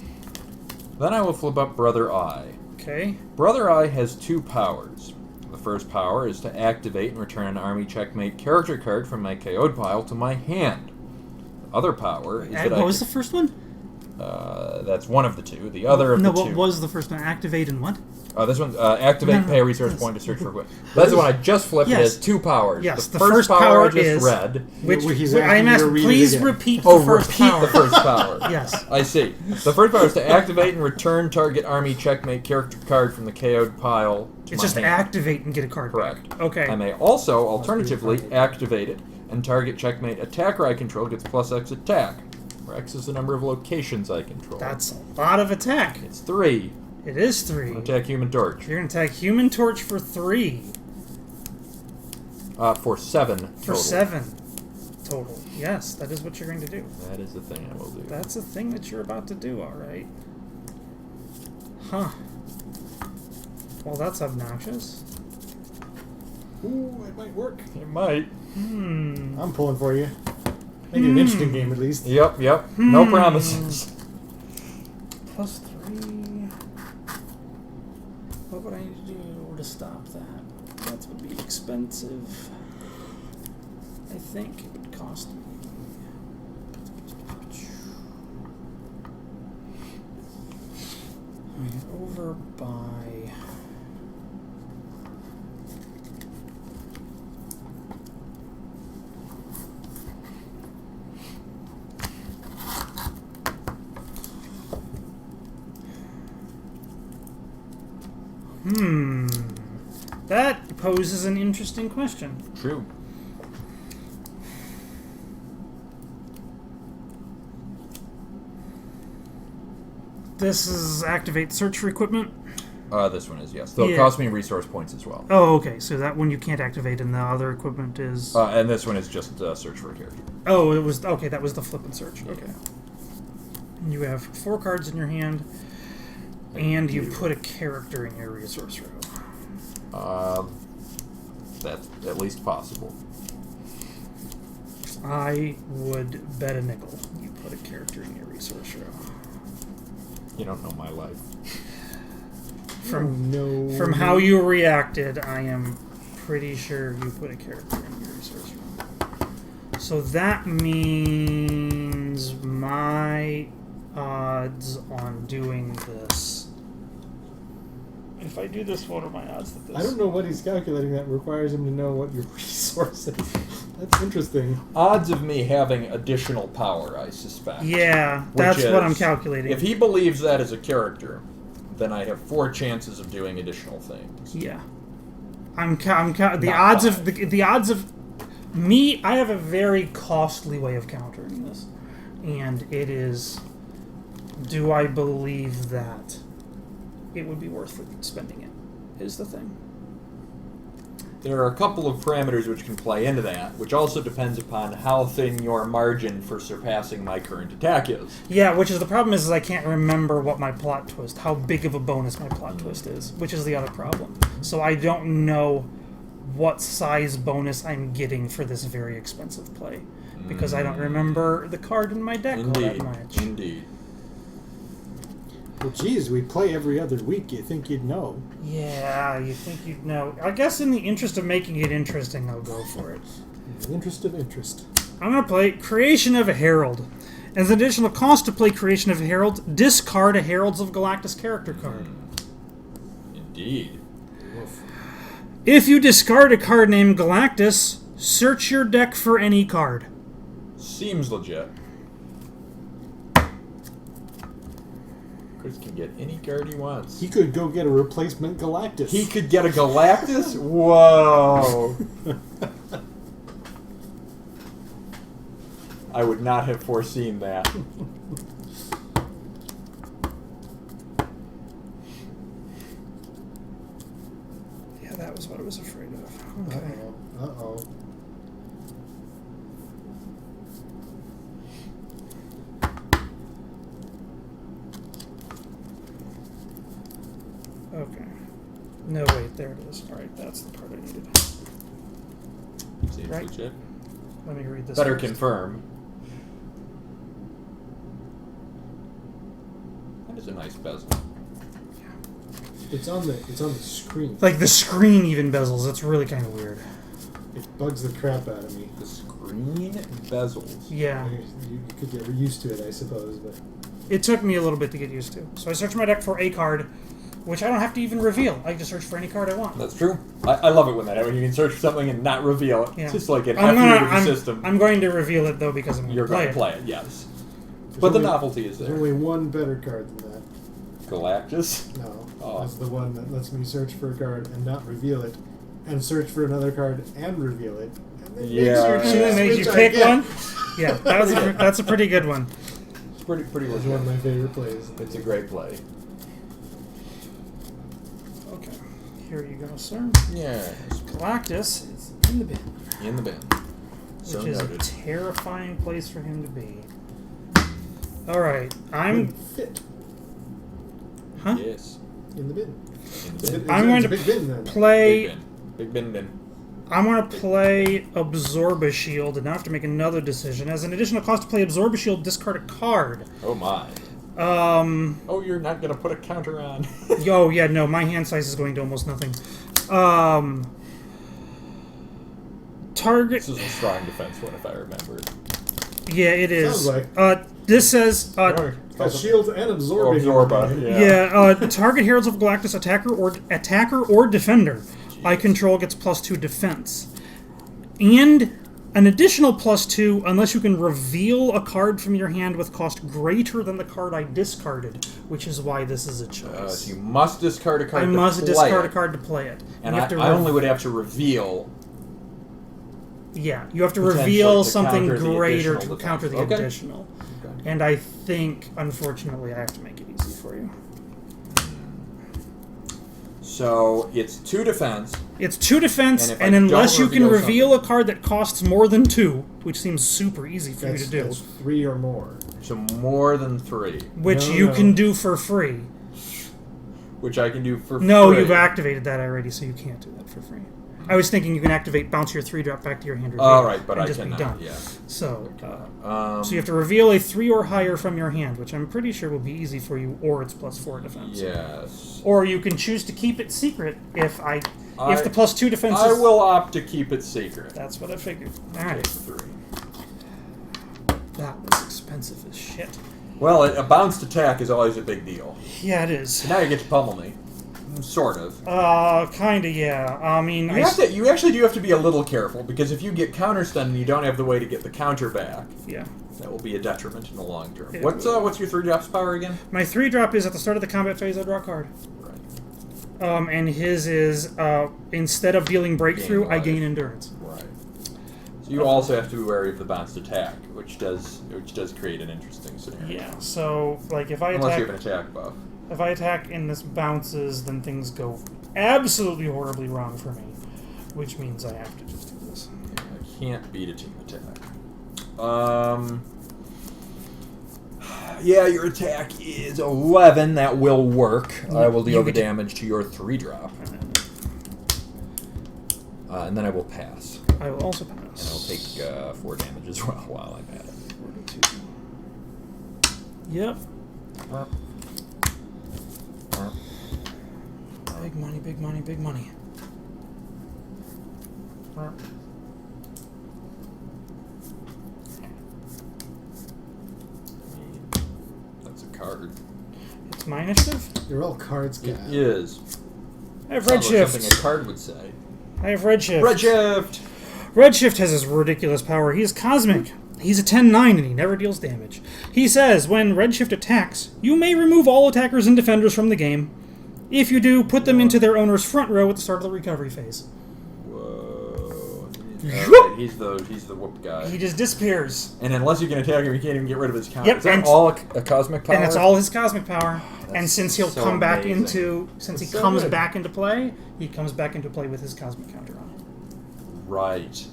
Then I will flip up Brother Eye. Okay. Brother Eye has 2 powers. The first power is to activate and return an Army Checkmate character card from my KO'd pile to my hand. The other power is that What was the first one? that's one of the 2. The other of No, the 2... what was the first one? Activate and what? This one, activate, No, pay a resource yes. point to search for equipment. That's the one I just flipped. It Yes. has 2 powers. Yes, the the first first power power I just is- read. Which He's I'm asking you to asking, read it please again. repeat the Oh, first repeat power. the first power. Yes. I see. The first power is to activate and return target Army Checkmate character card from the KO'd pile to It's my just hand. activate and get a card Correct. back. Okay. I may also, alternatively, funny. activate it, and target Checkmate attacker I control gets +X attack. X is the number of locations I control. That's a lot of attack. It's 3. It is 3. Attack Human Torch. You're going to attack Human Torch for 3. For 7 For total. 7 total. Yes, that is what you're going to do. That is the thing I will do. That's a thing that you're about to do, alright. Huh. Well, that's obnoxious. Ooh, it might work. It might. I'm pulling for you. Make it an interesting game, at least. Yep. No promises. Plus 3. What would I need to do to stop that? That would be expensive. I think it would cost me. Over by. That poses an interesting question. True. This is activate search for equipment. This one is, yes. Though Yeah. it costs me resource points as well. Oh, okay. So that one you can't activate, and the other equipment is. And this one is just search for a character. Oh, it was okay. That was the flip and search. Yeah. Okay. And you have 4 cards in your hand, and you put a character in your resource row. That's at least possible. I would bet a nickel you put a character in your resource row. You don't know my life. From how you reacted, I am pretty sure you put a character in your resource room. So that means my odds on doing this. If I do this, what are my odds that this? I don't know what he's calculating that requires him to know what your resource is. That's interesting. Odds of me having additional power, I suspect. Yeah, that's Which what I'm is, calculating. If he believes that as a character, then I have 4 chances of doing additional things. Yeah, the Not odds 5. of the odds of me. I have a very costly way of countering this, and it is. Do I believe that it would be worth spending it? Is the thing. There are a couple of parameters which can play into that, which also depends upon how thin your margin for surpassing my current attack is. Yeah, which is the problem is I can't remember what my plot twist, how big of a bonus my plot twist is, which is the other problem. So I don't know what size bonus I'm getting for this very expensive play, because I don't remember the card in my deck all that much. Indeed. Well, geez, we play every other week. You think you'd know? Yeah, you think you'd know. I guess in the interest of making it interesting, I'll go for it. In the interest of interest. I'm going to play Creation of a Herald. As an additional cost to play Creation of a Herald, discard a Heralds of Galactus character card. Indeed. If you discard a card named Galactus, search your deck for any card. Seems legit. Chris can get any card he wants. He could go get a replacement Galactus. He could get a Galactus? Whoa. I would not have foreseen that. Yeah, that was what I was afraid of. Okay. Uh-oh. Okay. No, wait, there it is. Alright, that's the part I needed. Seems Right. legit. Let me read this Better first. confirm. That is a nice bezel. It's on the screen. Like, the screen even bezels. It's really kind of weird. It bugs the crap out of me. The screen bezels. Yeah. You could get used to it, I suppose, but It took me a little bit to get used to. So I searched my deck for a card, which I don't have to even reveal. I can just search for any card I want. That's true. I love it when that happens. You can search for something and not reveal it. Yeah. It's just like an I'm FU to the gonna, system. I'm going to reveal it, though, because I'm going You're to going to play play it, yes. there's But the only- novelty is there's there. only one better card than that. Galactus? No, Oh. that's the one that lets me search for a card and not reveal it, and search for another card and reveal it. And then Yeah. makes And then you made choose you which I pick get. one? Yeah, that's a pretty good one. It's pretty It's legit. one of my favorite plays. It's a great play. Okay. Here you go, sir. Yes. Galactus is in the bin. In the bin. So Which is noted. a terrifying place for him to be. Alright, I'm... Fit Huh? Yes. in the bin. In the bin. I'm going It's a to big bin then. play... Big bin. Big bin bin. I'm going to play Absorb a Shield and now have to make another decision. As an additional cost to play Absorb a Shield, discard a card. Oh my. Oh, you're not going to put a counter on. Oh, yeah, no, my hand size is going to almost nothing. Target... This is a strong defense one, if I remember. Yeah, it is. Sounds like. This says... It's got shields and absorbing. Absorba, yeah, target Heralds of Galactus attacker or defender I control gets +2 defense. And an additional +2 unless you can reveal a card from your hand with cost greater than the card I discarded, which is why this is a choice. So you must discard a card I to must play discard it. a card to play it. And you have to I only would have to reveal... Yeah, you have to potentially reveal to something counter the greater additional to counter the defense. Okay. additional. And I think, unfortunately, I have to make it easy for you. So it's 2 defense. It's 2 defense, And if I and unless you don't can reveal reveal a card that costs more than 2, which seems super easy for you to do, That's 3 or more. So more than 3. which No, you no. can do for free. Which I can do for No, free. you've activated that already, so you can't do that for free. I was thinking you can activate bounce your 3-drop back to your hand. All right, but and I just cannot. be done. Yeah. So, So you have to reveal a 3 or higher from your hand, which I'm pretty sure will be easy for you, or it's +4 defense. Yes. Or you can choose to keep it secret if the +2 defense I is... will opt to keep it secret. That's what I figured. Take Alright. 3. That was expensive as shit. Well, a bounced attack is always a big deal. Yeah, it is. Now you get to pummel me. Sort of. Kinda, yeah. I mean, You actually do have to be a little careful, because if you get counter-stunned and you don't have the way to get the counter back, yeah. that will be a detriment in the long term. It What's your 3-drop power again? My 3-drop is at the start of the combat phase, I draw a card. Right. And his is, instead of dealing breakthrough, I life. gain endurance. Right. So you also have to be wary of the bounced attack, which does create an interesting scenario. Yeah, so, like, if I Unless attack... you have an attack buff. If I attack and this bounces, then things go absolutely horribly wrong for me. Which means I have to just do this. Yeah, I can't beat a team attack. Yeah, your attack is 11. That will work. I will deal the damage to your 3-drop. And then I will pass. I will also pass. And I'll take 4 damage as well while I'm at it. 42. Yep. Big money, big money, big money. That's a card. It's my initiative? You're all cards guy. It is. I have Sounds like redshift. something a card would say. I have redshift. Redshift! Redshift has this ridiculous power. He is cosmic. He's a 10-9 and he never deals damage. He says, when Redshift attacks, you may remove all attackers and defenders from the game. If you do, put them into their owner's front row at the start of the recovery phase. Whoa. Right, he's the whoop guy. He just disappears. And unless you can attack him, you can't even get rid of his counter. Yep, Is that and- all a cosmic power? And that's all his cosmic power. And That's since he'll so come back amazing. into... Since That's he so comes good. back into play, he comes back into play with his cosmic counter on it. Right.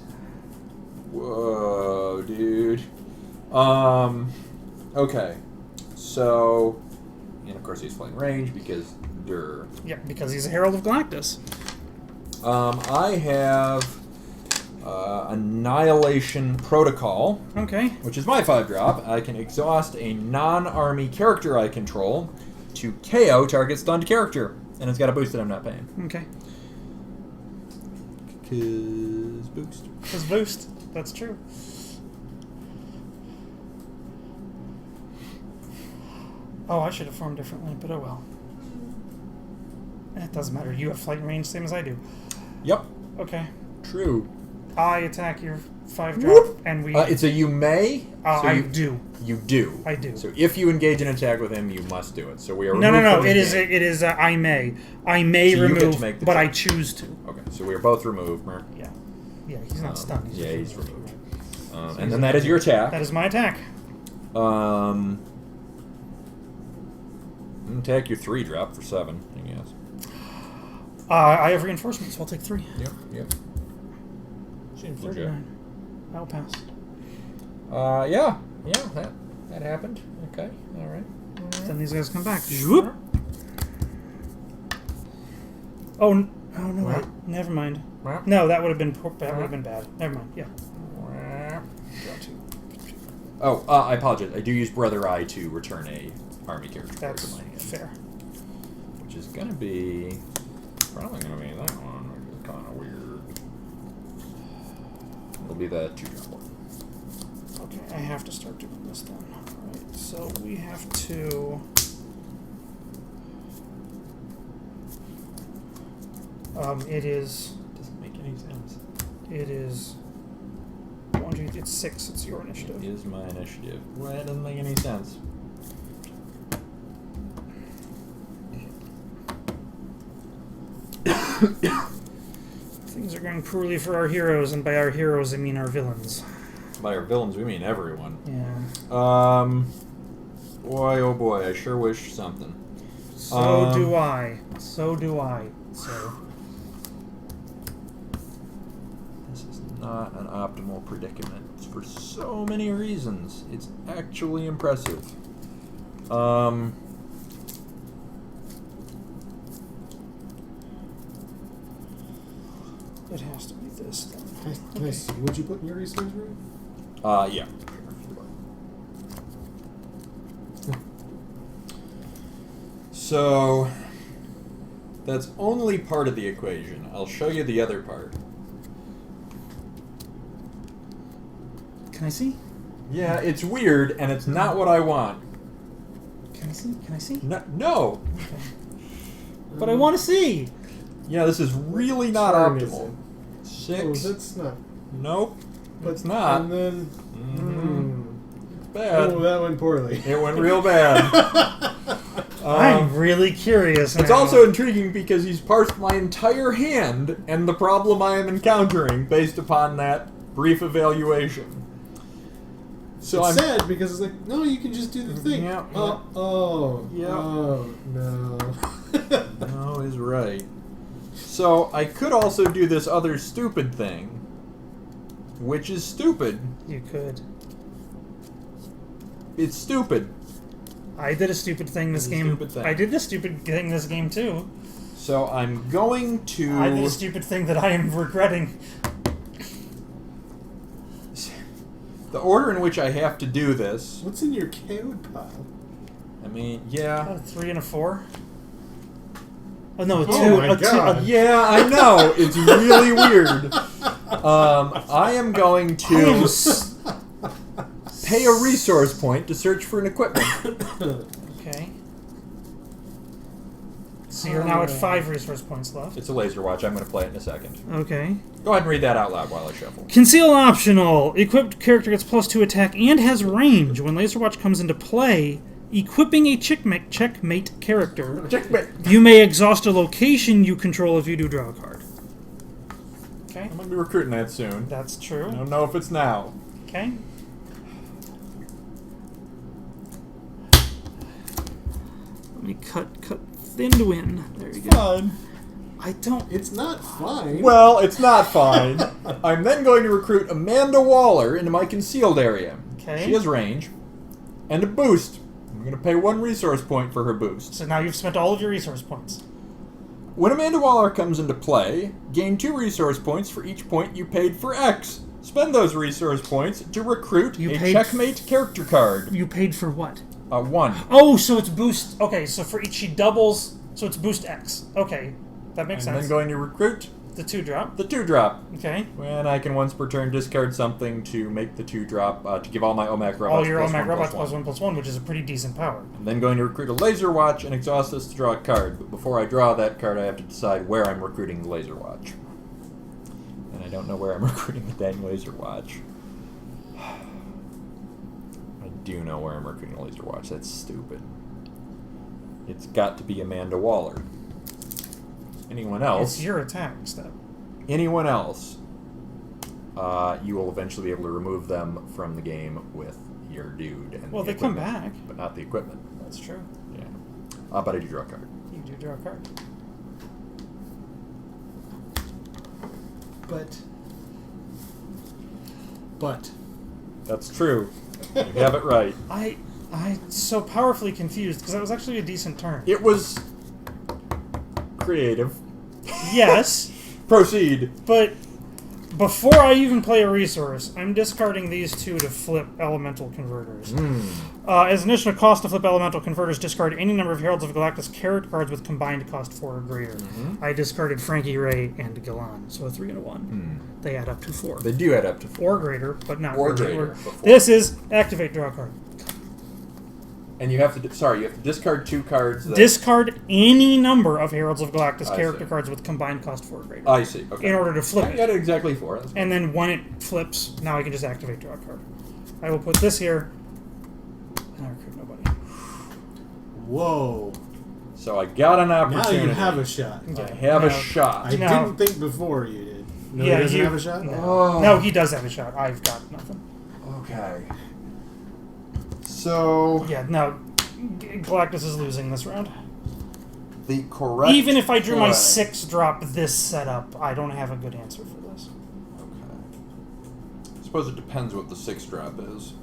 Whoa, dude. Okay. So, and of course he's playing range because they're... Yeah, because he's a Herald of Galactus. I have Annihilation Protocol, Okay. which is my 5-drop. I can exhaust a non-army character I control to KO target stunned character. And it's got a boost that I'm not paying. Okay. Cause boost. His boost. That's true. Oh, I should have formed differently, but oh well. It doesn't matter. You have flight and range, same as I do. Yep. Okay. True. I attack your 5-drop, and we... It's a you may. So I do. You do. I do. So if you engage in attack with him, you must do it. So we are No. removed from It his is. game. It is. I may. I may So you get to remove, make the but I choice. choose to. Okay, so we are both removed, Mer. Yeah. Yeah. He's not stunned. Yeah, just he's removed. And then that is your That attack. is my attack. Take your 3-drop for 7, I guess. I have reinforcements, so I'll take 3. Yep. Seems legit. 39. I'll pass. Yeah, that happened. Okay, all right. Then these guys come back. Whoop. Oh no! Wait, never mind. No, that would have been bad. Never mind. Yeah. Oh, I apologize. I do use Brother Eye to return a army character. That's to my hand, fair. which is gonna be probably gonna be that one, which is kind of weird. It'll be the 2-drop one. Okay, I have to start doing this then. Alright, so we have to... it is... Doesn't make any sense. It is... It's 6, it's your initiative. It is my initiative. Well, that doesn't make any sense. Things are going poorly for our heroes, and by our heroes I mean our villains. By our villains, we mean everyone. Yeah. Boy, oh boy, I sure wish something. So do I. So do I. So... This is not an optimal predicament for so many reasons. It's actually impressive. It has to be this then. Can I see what you put in your resource room? Yeah. So, that's only part of the equation. I'll show you the other part. Can I see? Yeah, it's weird, and it's not what I want. Can I see? Can I see? No! Okay. But I want to see! Yeah, this is really not Turn is optimal. it? 6. Oh, that's not. Nope. But It's not. And then. It's bad. Oh, that went poorly. It went real bad. I'm really curious now. It's also intriguing because he's parsed my entire hand and the problem I am encountering based upon that brief evaluation. So it's I'm sad because it's like, no, you can just do the thing. Yeah. Oh, no. No is right. So I could also do this other stupid thing, which is stupid. You could. It's stupid. I did a stupid thing this It's a game. stupid thing. I did a stupid thing this game too. So I'm going to... I did a stupid thing that I am regretting. The order in which I have to do this... What's in your code pile? I mean, yeah... A 3 and a 4. Oh no, a 2. Oh my a 2. God. Yeah, I know. It's really weird. I am going to pay a resource point to search for an equipment. Okay. So you're now at 5 resource points left. It's a laser watch. I'm going to play it in a second. Okay. Go ahead and read that out loud while I shuffle. Conceal optional. Equipped character gets +2 attack and has range. When laser watch comes into play, equipping a checkmate character, Checkmate. you may exhaust a location you control if you do draw a card. Okay. I'm going to be recruiting that soon. That's I true. don't know if it's now. Okay. Let me cut thin to win. There you go. Fine. I don't... It's not fine. Well, it's not fine. I'm then going to recruit Amanda Waller into my concealed area. Okay. She has range. And a boost. I'm going to pay 1 resource point for her boost. So now you've spent all of your resource points. When Amanda Waller comes into play, gain 2 resource points for each point you paid for X. Spend those resource points to recruit a Checkmate character card. You paid for what? 1. Oh, so it's boost... Okay, so for each she doubles... So it's boost X. Okay. That makes And sense. then going to recruit The 2-drop. the 2-drop. Okay. When I can once per turn discard something to make the 2-drop, to give all my OMAC robots All your plus OMAC 1 robots plus +1/+1, which is a pretty decent power. I'm then going to recruit a laser watch and exhaust this to draw a card. But before I draw that card, I have to decide where I'm recruiting the laser watch. And I don't know where I'm recruiting the dang laser watch. I do know where I'm recruiting the laser watch. That's stupid. It's got to be Amanda Waller. Anyone else? It's your attack step. Anyone else, you will eventually be able to remove them from the game with your dude. And Well, the they come equipment, back. but not the equipment. That's true. Yeah. But I do draw a card. You do draw a card. But. That's true. You have it right. I'm so powerfully confused because that was actually a decent turn. It was creative. Yes, Proceed. but before I even play a resource, I'm discarding these two to flip elemental converters. As an additional cost to flip elemental converters, discard any number of Heralds of Galactus character cards with combined cost 4 or greater. I discarded Frankie Ray and Galan, so a 3 and a 1. They add up to 4. They do add up to 4. Or greater, but not Or greater. greater, before. This is activate, draw a card. And you have to you have to discard 2 cards. Discard any number of Heralds of Galactus I character see. cards with combined cost 4 or greater. I see. Okay. In order to flip I it. got it exactly 4. That's And then when it flips, now I can just activate, draw a card. I will put this here, and I recruit nobody. Whoa. So I got an Now opportunity. you have a shot. I have a Now- shot. I No. didn't think before you did. No, Yeah, he doesn't you- have a shot? No. Oh. No, he does have a shot. I've got nothing. Okay. So Yeah, no. Galactus is losing this round. the correct. Even if I drew my play- 6 drop this setup, I don't have a good answer for this. Okay. I suppose it depends what the 6 drop is.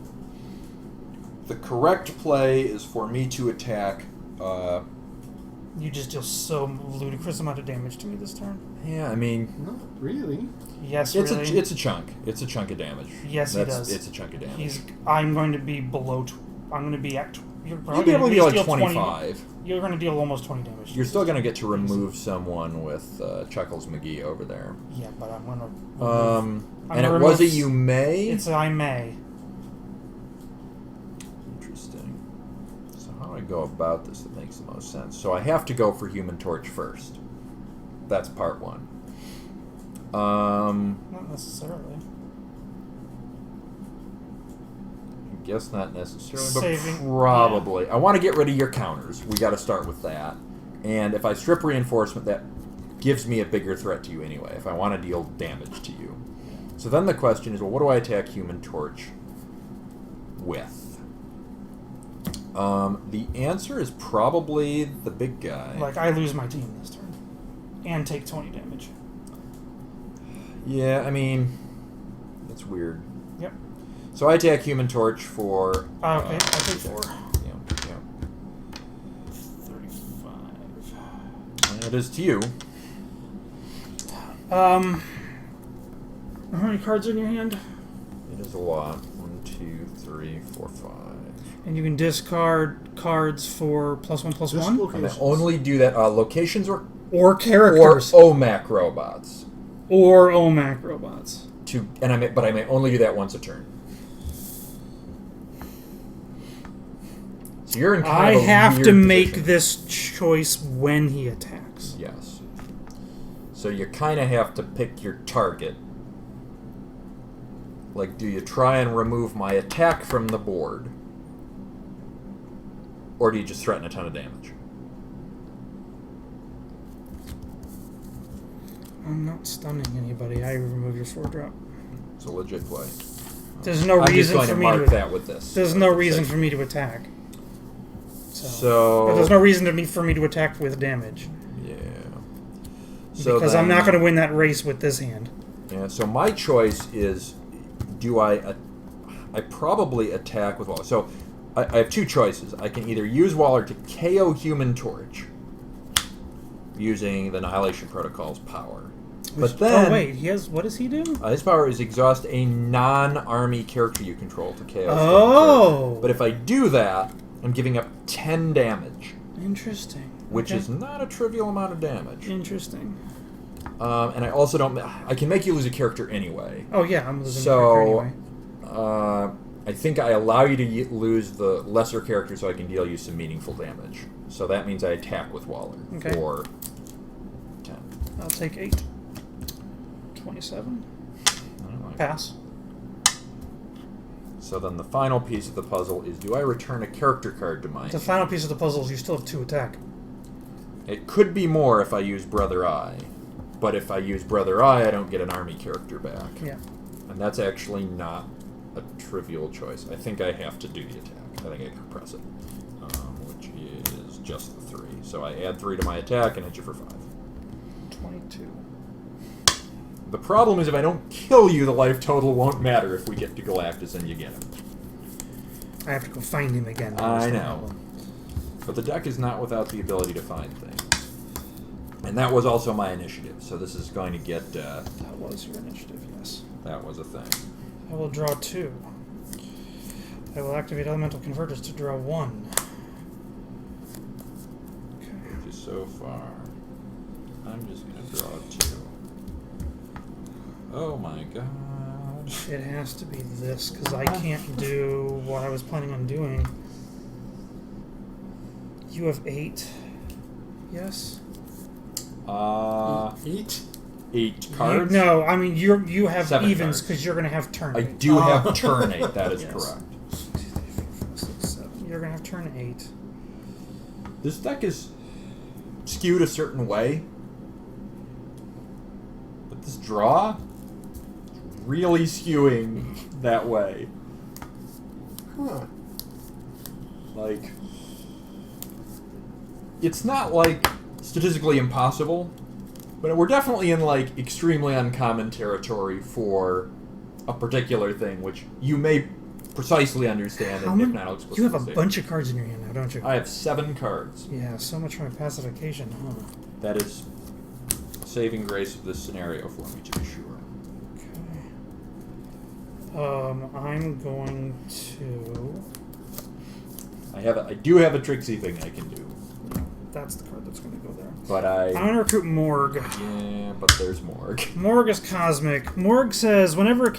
The correct play is for me to attack. You just deal so ludicrous amount of damage to me this turn. Yeah, I mean, Not really. Yes, it's really. it's a chunk. It's a chunk of damage. Yes, he does. It's a chunk of damage. I'm going to be below. I'm going to be at. You're You'll probably be able to gonna deal like deal 25. You're going to deal almost 20 damage. You're still going to get to remove someone with Chuckles McGee over there. Yeah, but I'm going to. And gonna it was a remove- you may. It's I may. Interesting. So how do I go about this that makes the most sense? So I have to go for Human Torch first. That's part 1. Not necessarily. I guess not necessarily, Saving- but probably. I want to get rid of your counters. We got to start with that. And if I strip reinforcement, that gives me a bigger threat to you anyway, if I want to deal damage to you. So then the question is, well, what do I attack Human Torch with? The answer is probably the big guy. Like, I lose my team this turn. And take 20 damage. Yeah, I mean, that's weird. Yep. So I attack Human Torch for... Okay, I take 4. Yeah. 35. And it is to you. How many cards are in your hand? It is a lot. 1, 2, 3, 4, 5. And you can discard cards for +1/+1? Just And I locations. only do that locations or Characters. OMAC robots. Or OMAC robots. But I may only do that once a turn. So you're in kind I of a have weird to make position. this choice when he attacks. Yes. So you kind of have to pick your target. Like, do you try and remove my attack from the board? Or do you just threaten a ton of damage? I'm not stunning anybody. I remove your 4-drop. It's a legit play. There's no I'm just reason going for to me mark to. that with this. There's no reason for me to attack. So But there's no reason for me to attack with damage. yeah. So Because I'm then- not going to win that race with this hand. Yeah. So my choice is, do I probably attack with Waller. So I have 2 choices. I can either use Waller to KO Human Torch using the Annihilation Protocol's power. But then... Oh, wait. What does he do? His power is exhaust a non-army character you control to KO. Oh! But if I do that, I'm giving up 10 damage, Interesting. which Okay. is not a trivial amount of damage. Interesting. And I also don't... I can make you lose a character anyway. Oh, yeah. I'm losing So, character anyway. I think I allow you to lose the lesser character so I can deal you some meaningful damage. So that means I attack with Waller Okay. for 10. I'll take 8. 27. Pass. So then the final piece of the puzzle is, do I return a character card to my The final piece of the puzzle is you still have 2 attack. It could be more if I use Brother Eye. But if I use Brother Eye, I don't get an army character back. Yeah. And that's actually not a trivial choice. I think I have to do the attack. I think I can press it. Which is just the 3. So I add 3 to my attack and hit you for 5. 22. The problem is if I don't kill you, the life total won't matter if we get to Galactus and you get him. I have to go find him again. I know. But the deck is not without the ability to find things. And that was also my initiative, so this is going to get... That was your initiative, yes. That was a thing. I will draw 2. I will activate elemental converters to draw 1. Okay. Which is so far. I'm just going to draw 2. Oh my god. It has to be this, because I can't do what I was planning on doing. You have 8. Yes? 8? 8 cards? No, I mean, you have 7 evens, cards. because you're going to have turn 8. I do have turn 8, that is Yes. correct. 6, 7. You're going to have turn 8. This deck is skewed a certain way. But this draw is really skewing that way. Huh. Like, it's not like statistically impossible, but we're definitely in like extremely uncommon territory for a particular thing, which you may precisely understand, and if not, I'll explicitly You have a say. bunch of cards in your hand now, don't you? I have 7 cards. Yeah, so much for my pacification, huh? That is saving grace of this scenario for me, to be sure. Okay. I'm going to... I do have a tricksy thing I can do, That's the card that's going to go there. but I'm going to recruit Morg. yeah, but there's more. Morg is cosmic. Morg says whenever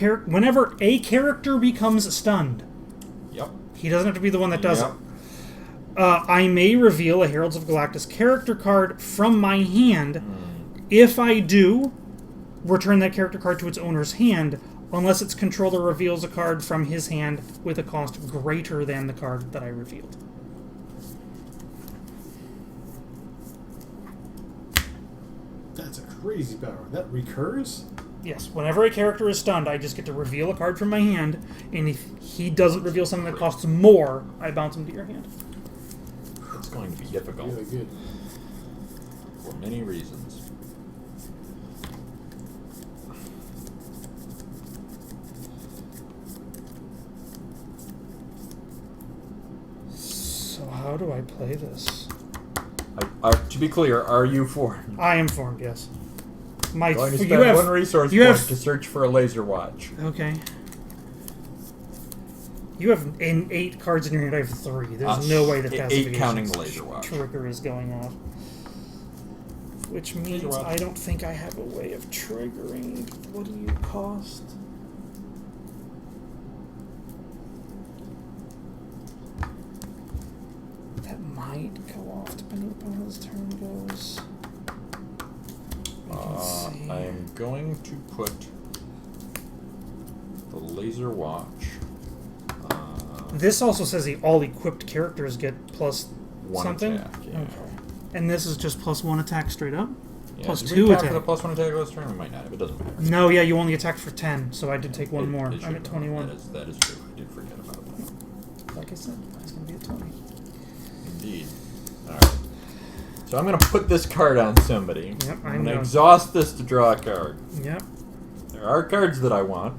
a character becomes stunned, Yep. he doesn't have to be the one that does Yep. it. I may reveal a Heralds of Galactus character card from my hand. If I do, return that character card to its owner's hand, unless its controller reveals a card from his hand with a cost greater than the card that I revealed. That's a crazy power. That recurs? Yes, whenever a character is stunned, I just get to reveal a card from my hand, and if he doesn't reveal something that costs more, I bounce him to your hand. It's going to be difficult Really good. for many reasons. So how do I play this? To be clear, are you for I am formed, yes. My going to you spend have 1 resource you point have- to search for a laser watch? okay. You have 8 cards in your hand. I have 3. There's no way that 8 pacification counting the laser watch. trigger is going off. Which means watch. I don't think I have a way of triggering. What do you cost? That might go off depending upon how this turn goes. We can see. I am going to put the laser watch. This also says the all equipped characters get plus 1 something. attack. Yeah. Okay. And this is just plus 1 attack straight up. Yeah, Plus did 2 we tap attack. for the +1 attack this turn? We might not, but it doesn't matter. No, yeah, you only attacked for 10, so I did take one more. It I'm at should- 21. That is true. I did forget about that. Like I said, it's going to be a 20. Indeed. Alright. So I'm going to put this card on somebody. Yep, I'm I going to know. exhaust this to draw a card. Yep. There are cards that I want.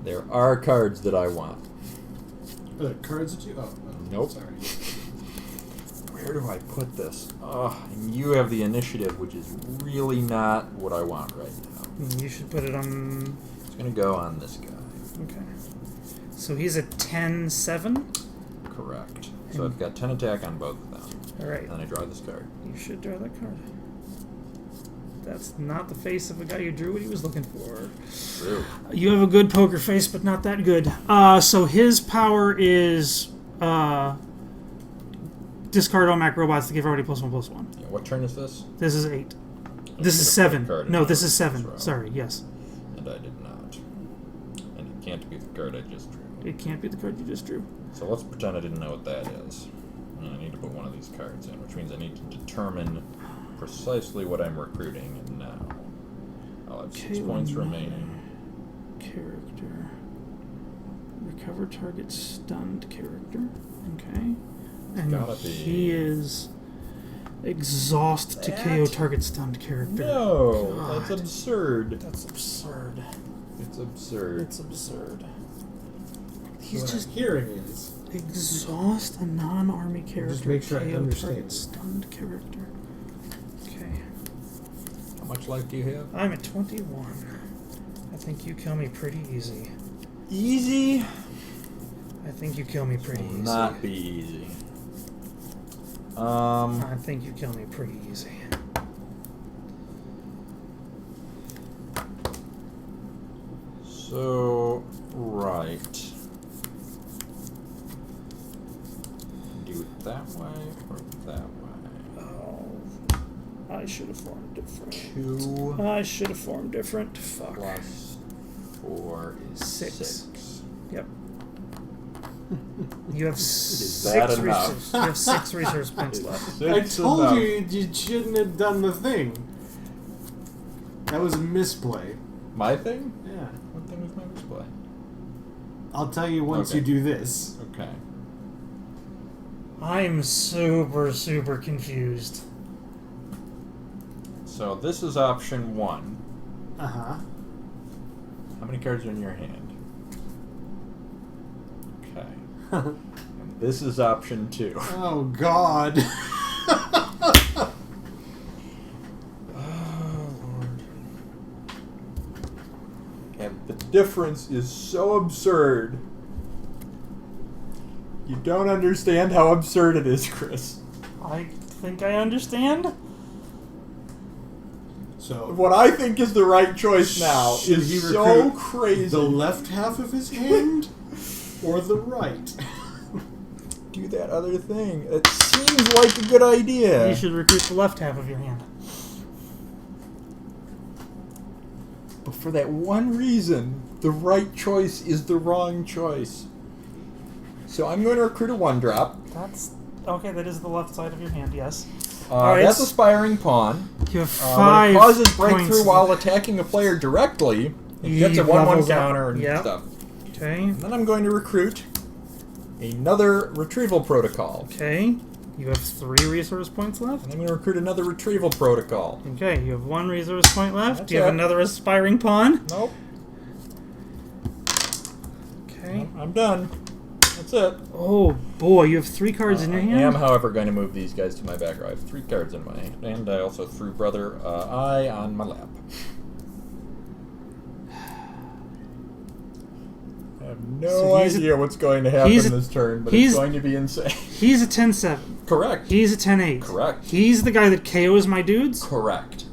There are cards that I want. Are there cards that you... Oh, Nope. Sorry. Where do I put this? Oh, and you have the initiative, which is really not what I want right now. You should put it on... It's going to go on this guy. Okay. So he's at 10-7? Correct. So I've got 10 attack on both of them. Alright. And then I draw this card. You should draw that card. That's not the face of a guy who drew what he was looking for. True. You have a good poker face, but not that good. So his power is discard OMAC robots to give already +1/+1. Yeah, what turn is this? This is 8. I This should is have put a 7. card in No, this is this 7. row. Sorry, yes. And I did not. And it can't be the card I just drew. It can't be the card you just drew. So let's pretend I didn't know what that is. And I need to put one of these cards in, which means I need to determine precisely what I'm recruiting now. I'll have 6 points remaining. Character. Recover target stunned character. Okay. And Gotta be. he is exhaust to KO target stunned character. No, God. that's absurd. That's absurd. It's absurd. It's absurd. He's What just I'm hearing is exhaust a non-army character. Just make sure I KO understand. target stunned character. Okay. How much life do you have? I'm at 21. I think you kill me pretty easy. Easy? I think you kill me pretty Will easy. not be easy. I think you kill me pretty easy. So, right. Do it that way or that way? Oh, I should have formed different. 2 I should have formed different. Fuck. plus 4 is Six. 6. Yep. You have that six enough? resource. You have 6 resource points left. I told you shouldn't have done the thing. That was a misplay. My thing? Yeah. What thing was my display? I'll tell you once Okay. you do this. Okay. I'm super confused. So this is option 1. Uh-huh. How many cards are in your hand? Okay. And this is option 2. Oh, God. Oh, Lord. And the difference is so absurd. You don't understand how absurd it is, Chris. I think I understand. So, What I think is the right choice now should he is so recruit crazy. the left half of his hand or the right? Do that other thing. It seems like a good idea. You should recruit the left half of your hand. But for that one reason, the right choice is the wrong choice. So I'm going to recruit a 1-drop. That's okay. That is the left side of your hand. Yes. That's Aspiring Pawn. You have When 5 it causes points. breakthrough while attacking a player directly, it gets a He 1/1 levels up. counter and Yep. stuff. Okay. And then I'm going to recruit another Retrieval Protocol. Okay. You have 3 resource points left. And I'm going to recruit another Retrieval Protocol. Okay. You have 1 resource point left. That's Do you have it. another aspiring pawn? Nope. Okay. I'm done. That's it. Oh boy, you have 3 cards in your I hand. am, however, going to move these guys to my back row. I have 3 cards in my hand, and I also threw Brother Eye on my lap. I have no So he's idea what's going to happen he's a- this turn, but he's- it's going to be insane. He's a 10-7. Correct. He's a 10-8. Correct. He's the guy that KOs my dudes. Correct.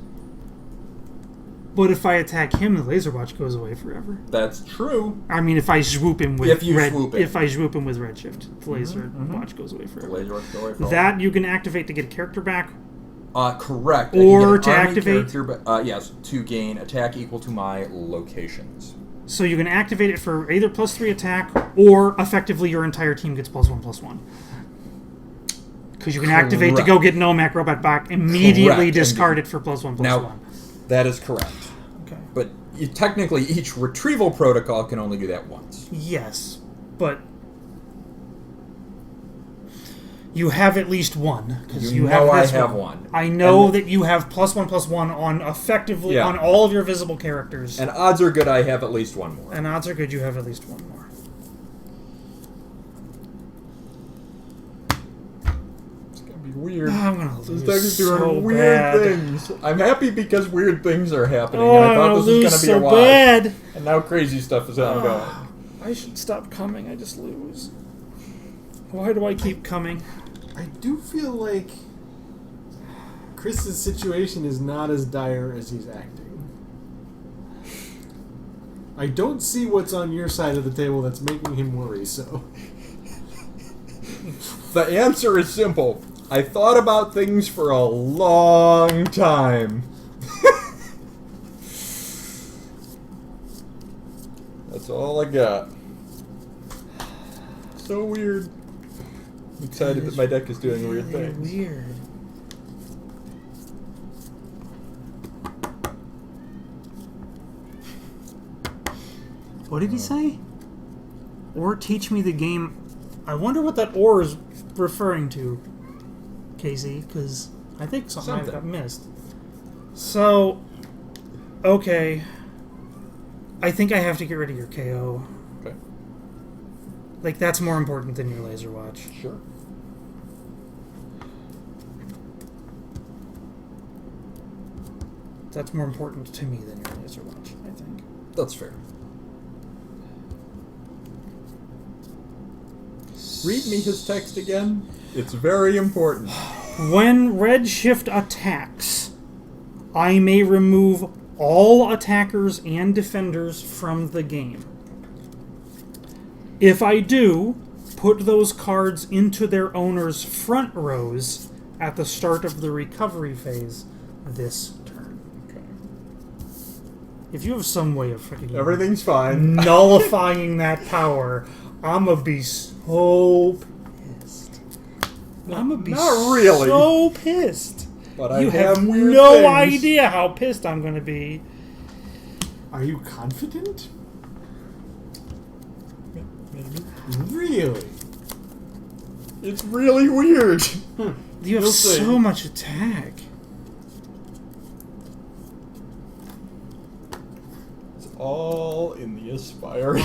But if I attack him, the laser watch goes away forever. That's true. I mean, if I swoop him with If you red, swoop him. if I swoop him with redshift, the laser watch goes away The forever. laser watch go away for That you can activate to get a character back. correct. Or I can get to an army activate- character, but, yes, to gain attack equal to my locations. So you can activate it for either +3 attack, or effectively your entire team gets +1/+1. Because you can activate to go get an OMAC robot back, immediately Correct. discard it for +1/+1. Now, that is correct. Okay. But technically, each retrieval protocol can only do that once. Yes, but you have at least one. 'Cause You know I this have one. I know And- that you have +1/+1 on effectively Yeah. on all of your visible characters. And odds are good I have at least one more. And odds are good you have at least one more. It's going to be weird. I'm gonna This lose deck is doing so weird bad. things. I'm happy because weird things are happening. Oh, and I I'm thought gonna this was lose going to be so a while. bad. And now crazy stuff is ongoing. I should stop coming. I just lose. Why do I keep coming? I do feel like Chris's situation is not as dire as he's acting. I don't see what's on your side of the table that's making him worry, so... The answer is simple. I thought about things for a long time. That's all I got. So weird. I'm excited that my deck is doing weird Really things. weird. What did he say? Or teach me the game. I wonder what that or is referring to, Casey? Because I think something Something. got missed. So, okay. I think I have to get rid of your KO. Okay. Like, that's more important than your laser watch. Sure. That's more important to me than your laser watch, I think. That's fair. Read me his text again. It's very important. When Redshift attacks, I may remove all attackers and defenders from the game. If I do, put those cards into their owner's front rows at the start of the recovery phase this turn. Okay. If you have some way of freaking Everything's fine. nullifying that power, I'm gonna be so pissed. I'm gonna be Not really. so pissed. But I You have weird no things. idea how pissed I'm gonna be. Are you confident? Maybe. Really? It's really weird. You have You'll see. so much attack. It's all in the aspiring.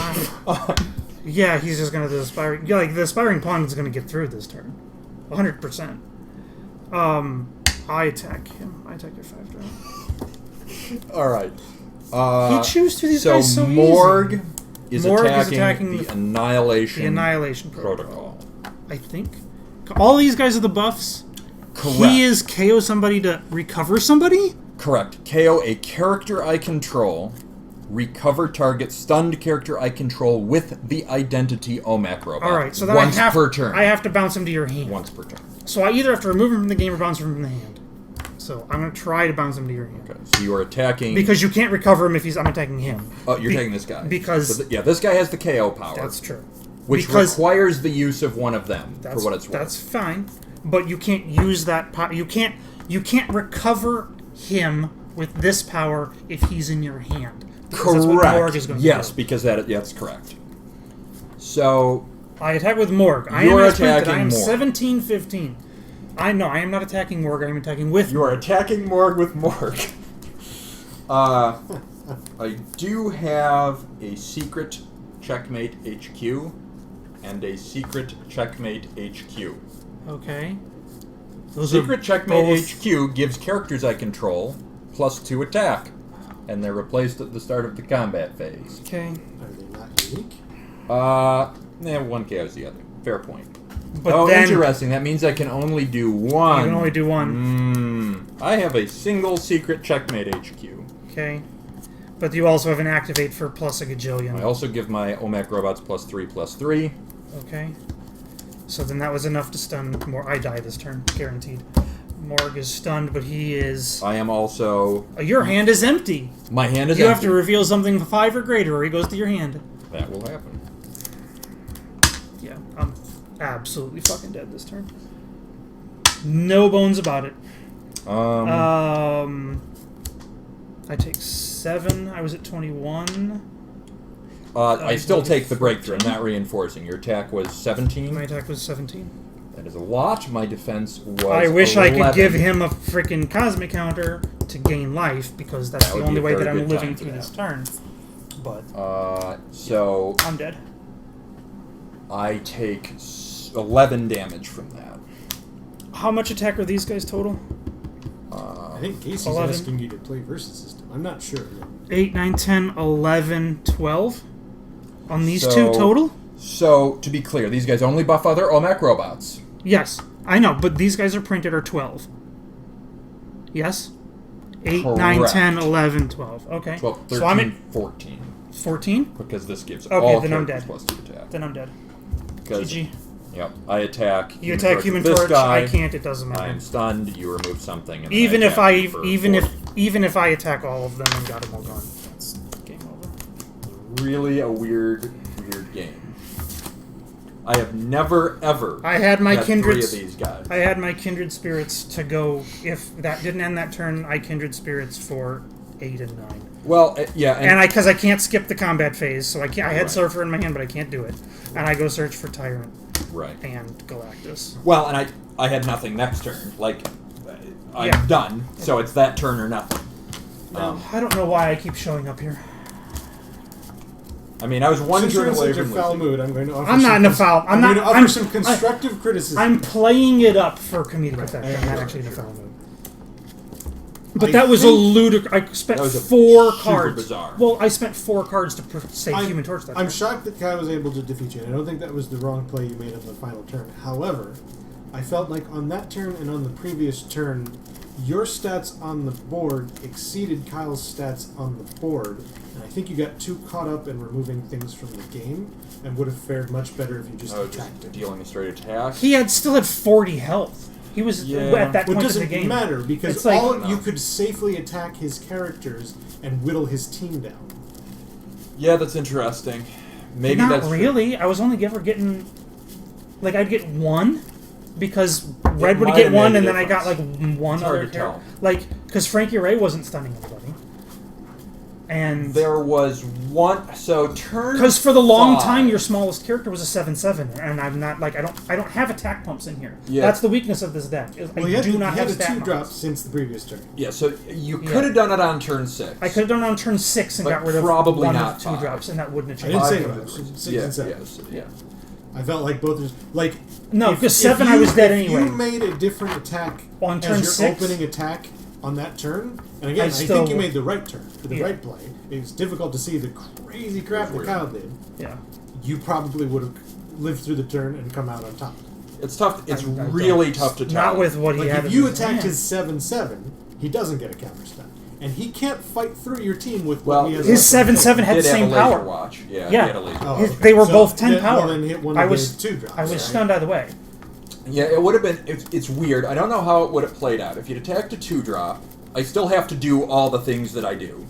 Yeah, he's just gonna do the aspiring. Yeah, like the aspiring pawn is gonna get through this turn, 100%. I attack him. I attack your 5 draw. All right. He chews through these so guys so Morg easy. is Morg attacking the Annihilation The Annihilation Protocol. Protocol. I think. All these guys are the buffs. Correct. He is KO somebody to recover somebody? Correct. KO a character I control. Recover target stunned character I control with the identity OMAC robot. Alright, so then once I have, per turn. I have to bounce him to your hand. Once per turn. So I either have to remove him from the game or bounce him from the hand. So I'm going to try to bounce him to your hand. Okay, so you are attacking. Because you can't recover him if I'm attacking him. Oh, you're taking this guy. Because So yeah, this guy has the KO power. that's true. Which because requires the use of one of them for that's, what it's worth. That's fine, but you can't use that power. You can't recover him with this power if he's in your hand. Because that's what Morg correct. is going to Yes, do. because that's correct. So I attack with Morg. I You're am as printed. attacking I am Morg. 17-15. I know. I am not attacking Morg. I am attacking with you are Morg. attacking Morg with Morg. I do have a secret Checkmate HQ and a secret Checkmate HQ. Okay. Those are Secret Checkmate both- HQ gives characters I control +2 attack, and they're replaced at the start of the combat phase. Okay. Are they not unique? One KO's the other. Fair point. But then Interesting. That means I can only do one. you can only do one. I have a single secret Checkmate HQ. Okay. But you also have an activate for plus a gajillion. I also give my OMAC robots +3/+3. Okay. So then that was enough to stun Morg. I die this turn, guaranteed. Morg is stunned, but he is... I am also... Your hand is empty. My hand is You have empty. to reveal something 5 or greater, or he goes to your hand. That will happen. Yeah, I'm absolutely fucking dead this turn. No bones about it. I take 7. I was at 21. I still take the breakthrough. I'm not reinforcing. Your attack was 17. My attack was 17. That is a lot. My defense was I wish 11. I could give him a freaking cosmic counter to gain life, because that's That the would only be a way very that I'm good living time to through this have. turn. But So I'm dead. I take 11 damage from that. How much attack are these guys total? I think Casey's 11. asking you to play versus system. I'm not sure. 8, 9, 10, 11, 12? On these So- two total? So, to be clear, these guys only buff other OMAC robots. Yes, I know, but these guys are printed are 12. Yes? 8, 9, Correct. 10, 11, 12. Okay. 12, 13, So I'm at 14. 14? Because this gives Okay, all then I'm characters dead. +2 attack. Then I'm dead. Because, GG. yep, I attack. You attack Human with this Torch, guy, I can't, it doesn't matter. I am stunned. You remove something. And then Even if attack you for 40. even if I attack all of them and got them all gone, that's game over. Really a weird game. I have never ever. I had my had kindred. 3 of these guys. I had my kindred spirits to go. If that didn't end that turn, I kindred spirits for 8 and 9. Well, yeah, And because I can't skip the combat phase, so I can't. I had Right. Surfer in my hand, but I can't do it. And I go search for Tyrant. Right. and Galactus. Well, and I had nothing next turn. Like, I'm Yeah. done, so it's that turn or nothing. I don't know why I keep showing up here. I mean, I was one Since you're turn in away such a from foul losing. mood, I'm going to offer I'm not some in a foul. I'm going to offer I'm some constructive criticism. I'm playing it up for comedic effect. I I'm not agree. actually in a foul mood. But I that was a think- ludicrous. I spent That was a 4 super cards. bizarre. Well, I spent 4 cards to save I'm- Human Torch. That I'm turn. shocked that Kai was able to defeat you, and I don't think that was the wrong play you made on the final turn. However, I felt like on that turn and on the previous turn, your stats on the board exceeded Kyle's stats on the board, and I think you got too caught up in removing things from the game, and would have fared much better if you just Oh, attacked just him. dealing a straight attack. He still had 40 health. He was Yeah. at that Well, point it in the doesn't game. matter, because It's like- you could safely attack his characters and whittle his team down. Yeah, that's interesting. Maybe Not that's really. I was only ever getting, like, I'd get 1 because Red would might get have 1, made and a then I got like difference. one It's hard other to tell. character. Like, because Frankie Ray wasn't stunning anybody. And There was one. So turn. because for the long 5. time your smallest character was a 7/7, and I'm not like I don't have attack pumps in here. Yeah. That's the weakness of this deck. Is Well, I he had, do not he have had a stat 2-drop pumps. since the previous turn. Yeah, so you Yeah. could have done it on turn 6. I could have done it on turn 6 and But got rid of probably one not of 2 5. drops, and that wouldn't have I changed. didn't say Five that. of those. 6 yeah, and 7. yes, yeah. I felt like both of like No, if- because if 7 I you- was dead if anyway. You made a different attack On turn as your 6? opening attack on that turn, and again, I still think you would- made the right turn, the Yeah. right play. It's difficult to see the crazy crap that Kyle did. Yeah. You probably would have lived through the turn and come out on top. It's tough. It's I don't- really tough to tell. Not with what he Like had. if in you his attacked hand. his 7/7, he doesn't get a counter stun, and he can't fight through your team with Well, what he has. his left on the 7/7 board. had the Did have same a laser power. watch. Yeah, Yeah. he had a laser. Oh, His- okay. they were So both 10 then- power. Well, then hit one I of was his 2-drops. I was right? stunned either way. Yeah, it would have been. It's weird. I don't know how it would have played out. If you'd attacked a 2-drop, I still have to do all the things that I do.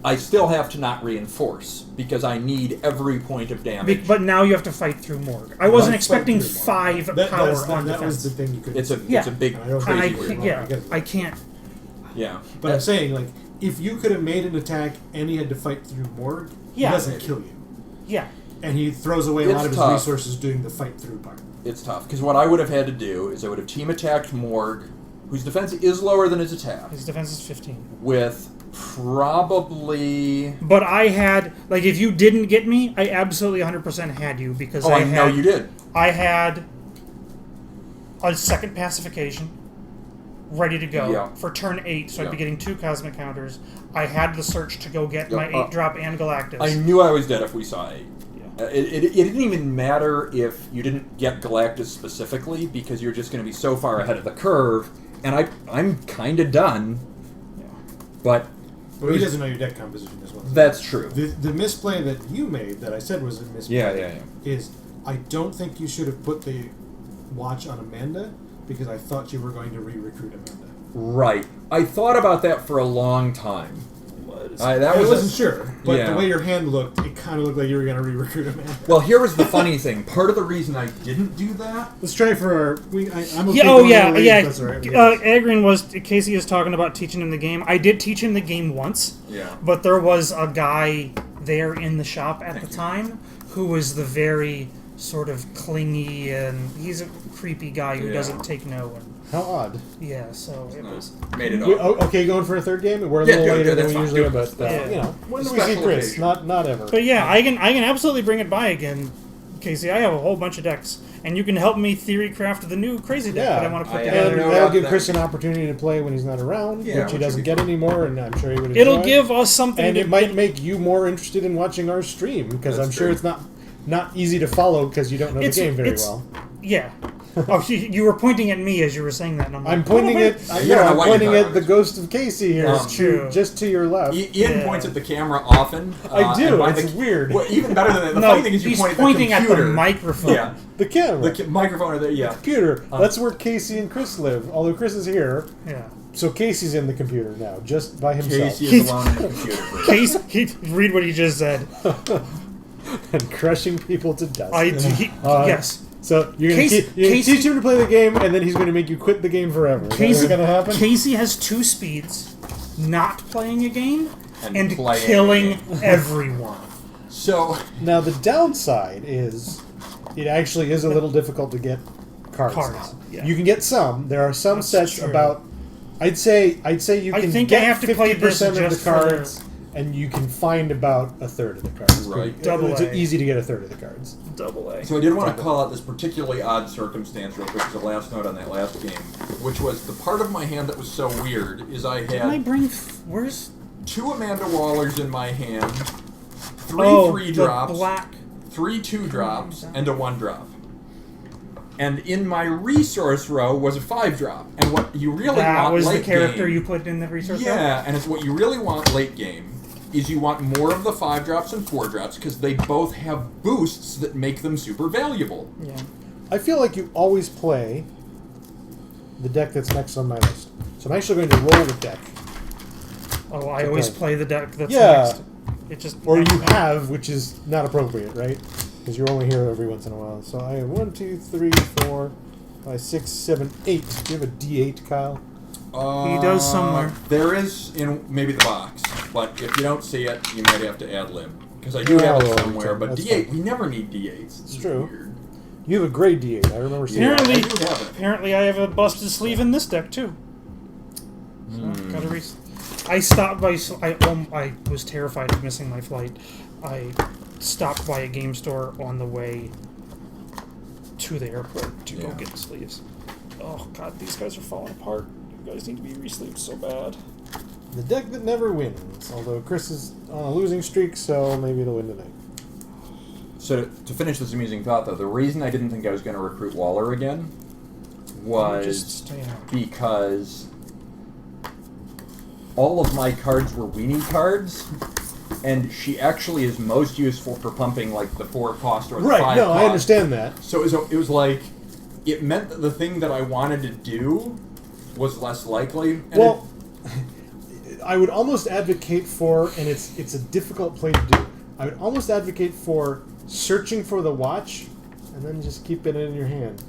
I still have to not reinforce because I need every point of damage. But now you have to fight through Morg. I wasn't Fight expecting through more. 5 That- power that's the- on that was defense. the thing you could. It's a Yeah. it's a big And I don't And I crazy think weird. can't, yeah, because of I that. can't. Yeah, But I'm saying, like, if you could have made an attack and he had to fight through Morg, Yeah. he doesn't kill you. Yeah. And he throws away a lot It's of his tough. resources doing the fight through part. it's tough because what I would have had to do is I would have team attacked Morg, whose defense is lower than his attack, His defense is 15. with probably. But I had, like, if you didn't get me, I absolutely 100% had you because Oh, I know you did. I had a second pacification ready to go Yeah. for turn 8, so I'd be Yeah. getting 2 cosmic counters. I had the search to go get my 8-drop and Galactus. I knew I was dead if we saw 8. Yeah. It didn't even matter if you didn't get Galactus specifically because you're just going to be so far ahead of the curve, and I'm kind of done. But But he doesn't know your deck composition as well. that's true. The misplay that you made, that I said was a misplay, Yeah. is I don't think you should have put the watch on Amanda because I thought you were going to re-recruit Amanda. Right. I thought about that for a long time. That I was wasn't sure, but yeah. the way your hand looked, it kind of looked like you were going to re-recruit Amanda. Well, here was the funny thing. Part of the reason I didn't do that. Let's try for our. I'm okay Yeah, oh going yeah, a little late, yeah. if that's all right. Agrin was Casey is talking about teaching him the game. I did teach him the game once, Yeah. but there was a guy there in the shop at the time who was the very sort of clingy and he's a creepy guy who Yeah. doesn't take no. And How odd. yeah, so it was. Made it We, up. okay, going for a third game? We're a Yeah, little do it, later that's than we fine, usually do are, it. but Yeah. you know, when do we Special see Chris? occasion. Not ever. But yeah, I can absolutely bring it by again, Casey. I have a whole bunch of decks, and you can help me theory craft the new crazy deck that I want to put I- together. And know that'll about give that. Chris an opportunity to play when he's not around, Yeah, which he which doesn't would be get anymore, and I'm sure he would enjoy. It'll give us something. and to it might make you more interested in watching our stream because That's I'm sure true. it's not easy to follow because you don't know the game very well. Yeah. Oh, you were pointing at me as you were saying that. And I'm pointing it. at You don't know I'm what you're pointing talking at the about. ghost of Casey here, That's true. just to your left. Ian Yeah. points at the camera often. I do, and by it's weird. Well, even better than that, the No, funny thing is you he's point at pointing the at the computer. microphone. Yeah, The camera, the microphone or the yeah. computer. That's where Casey and Chris live. Although Chris is here, Yeah. so Casey's in the computer now, just by himself, Casey is alone in the computer. Case, read what he just said. and crushing people to dust. Yes. So you're gonna, Casey- you're gonna Casey- teach him to play the game, and then he's going to make you quit the game forever. Is that what's going to happen? Casey has 2 speeds: not playing a game and playing killing a game. everyone. So Now the downside is it actually is a little difficult to get cards. Cards, Now. yeah. You can get some. There are some That's sets true. About. I'd say you I can think get I have to play this 50% of just the for the- cards, and you can find about a third of the cards. Right. Double It's A. easy to get a third of the cards. Double A. So I did want to call out this particularly odd circumstance real quick as the last note on that last game, which was the part of my hand that was so weird is I Did my had brain... Where's... 2 Amanda Wallers in my hand, 3 Oh, 3 the drops, black... 3 2 drops, and a 1 drop. And in my resource row was a 5 drop. And what you really That want was the late character game, you put in the resource row? yeah, and it's what you really want late game is you want more of the 5 drops and 4 drops because they both have boosts that make them super valuable. Yeah. I feel like you always play the deck that's next on my list. So I'm actually going to roll the deck. Oh, I always play the deck that's Yeah. next. It just... Or you have, which is not appropriate, right? Because you're only here every once in a while. So I have 1, 2, 3, 4, 5, 6, 7, 8. Do you have a D8, Kyle? He does somewhere. There is in maybe the box, but if you don't see it, you might have to ad lib. Because I do have well, it somewhere, but that's D8, fine. we never need D8s. It's true. You have a gray D8. I remember seeing Apparently, I do have it. apparently I have a busted sleeve in this deck, too. So, gotta I stopped by... I was terrified of missing my flight. I stopped by a game store on the way to the airport to go get the sleeves. Oh, God, these guys are falling apart. You guys need to be re-sleeved so bad. the deck that never wins. Although Chris is on a losing streak, so maybe it'll win tonight. So to finish this amusing thought, though, the reason I didn't think I was going to recruit Waller again was Just stay out. because all of my cards were weenie cards, and she actually is most useful for pumping like the 4 cost or the 5 Right, cost. no, I understand that. So it was like, it meant that the thing that I wanted to do was less likely. And Well, I would almost advocate for, and it's a difficult play to do, I would almost advocate for searching for the watch and then just keeping it in your hand.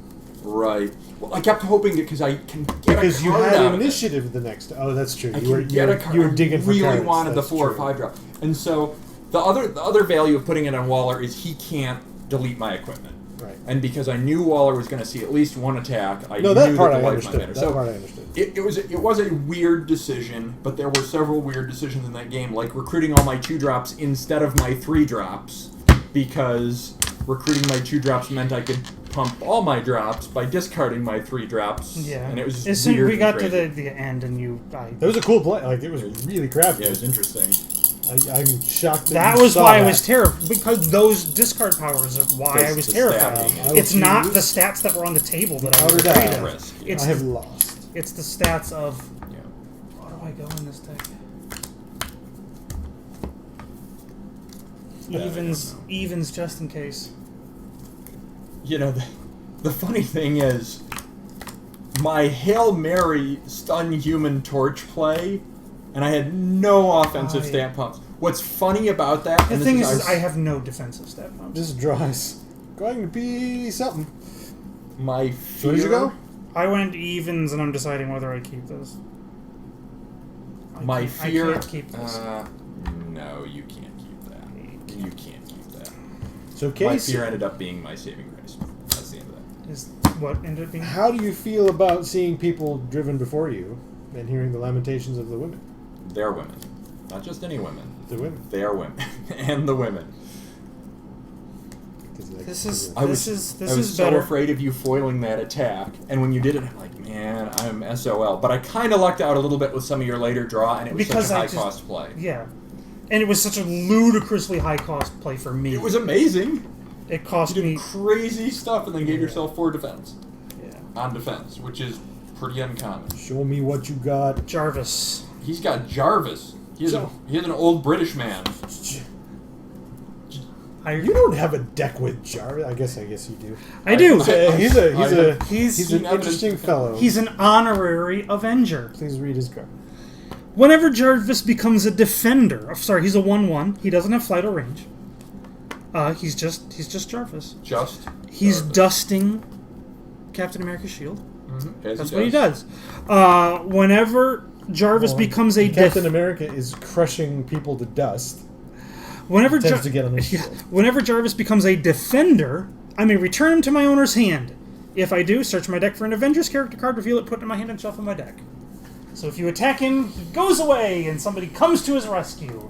right. Well, I kept hoping it because I can get Because a you card had out of it. initiative the next. Oh, that's true. I You were can get a card. you were digging for I really cards. wanted the That's 4 or true. 5 drop. And so the other value of putting it on Waller is he can't delete my equipment. Right. And because I knew Waller was going to see at least 1 attack, I No, knew that part the I life understood. might matter. That So part I understood. it was a weird decision, but there were several weird decisions in that game, like recruiting all my 2 drops instead of my 3 drops, because recruiting my 2 drops meant I could pump all my drops by discarding my 3 drops. Yeah. And it was just As soon weird we and got to crazy. the end and you... That was a cool play. Like, it was really crafty. Yeah, it was interesting. I'm shocked That you was saw why I that. was terrified, because those discard powers are why I was the terrified. stat. I It's will not choose- the stats that were on the table that I was Powder afraid down. of. Risk. It's I have the, lost. it's the stats of... Yeah. How do I go in this deck? Yeah, I don't know. Evens just in case. You know, the funny thing is, my Hail Mary stun human torch play, and I had no offensive Oh, yeah. stat pumps. What's funny about that? The and thing this is, I have no defensive stat pumps. This draws going to be something. my So fear. where'd you go? I went evens, and I'm deciding whether I keep this. My fear. I can't keep this. No, you can't keep that. You can't keep that. So My Casey, fear ended up being my saving grace. That's the end of that. Is what ended up being... how do you feel about seeing people driven before you and hearing the lamentations of the women? They're women, not just any women. The women. They are women, and the women. This is I was so better. afraid of you foiling that attack, and when you did it, I'm like, man, I'm SOL. But I kind of lucked out a little bit with some of your later draw, and it was Because such a I high just- cost play. Yeah. And it was such a ludicrously high cost play for me. It was amazing. It cost You did me... crazy stuff, and then gave yourself 4 defense Yeah. on defense, which is pretty uncommon. Show me what you got. Jarvis. He's got Jarvis. He's So- an old British man. You don't have a deck with Jarvis. I guess you do. I do. He's He's an interesting fellow. He's an honorary Avenger. Please read his card. Whenever Jarvis becomes a defender, sorry, he's a 1/1. He doesn't have flight or range. He's just Jarvis. Just. He's Jarvis. dusting Captain America's shield. As That's what he does. Whenever Jarvis becomes a Captain America is crushing people to dust. whenever Tends to get on his Yeah. shield. Whenever Jarvis becomes a defender, I may return him to my owner's hand. If I do, search my deck for an Avengers character card, reveal it, put it in my hand, and shuffle my deck. So if you attack him, he goes away, and somebody comes to his rescue.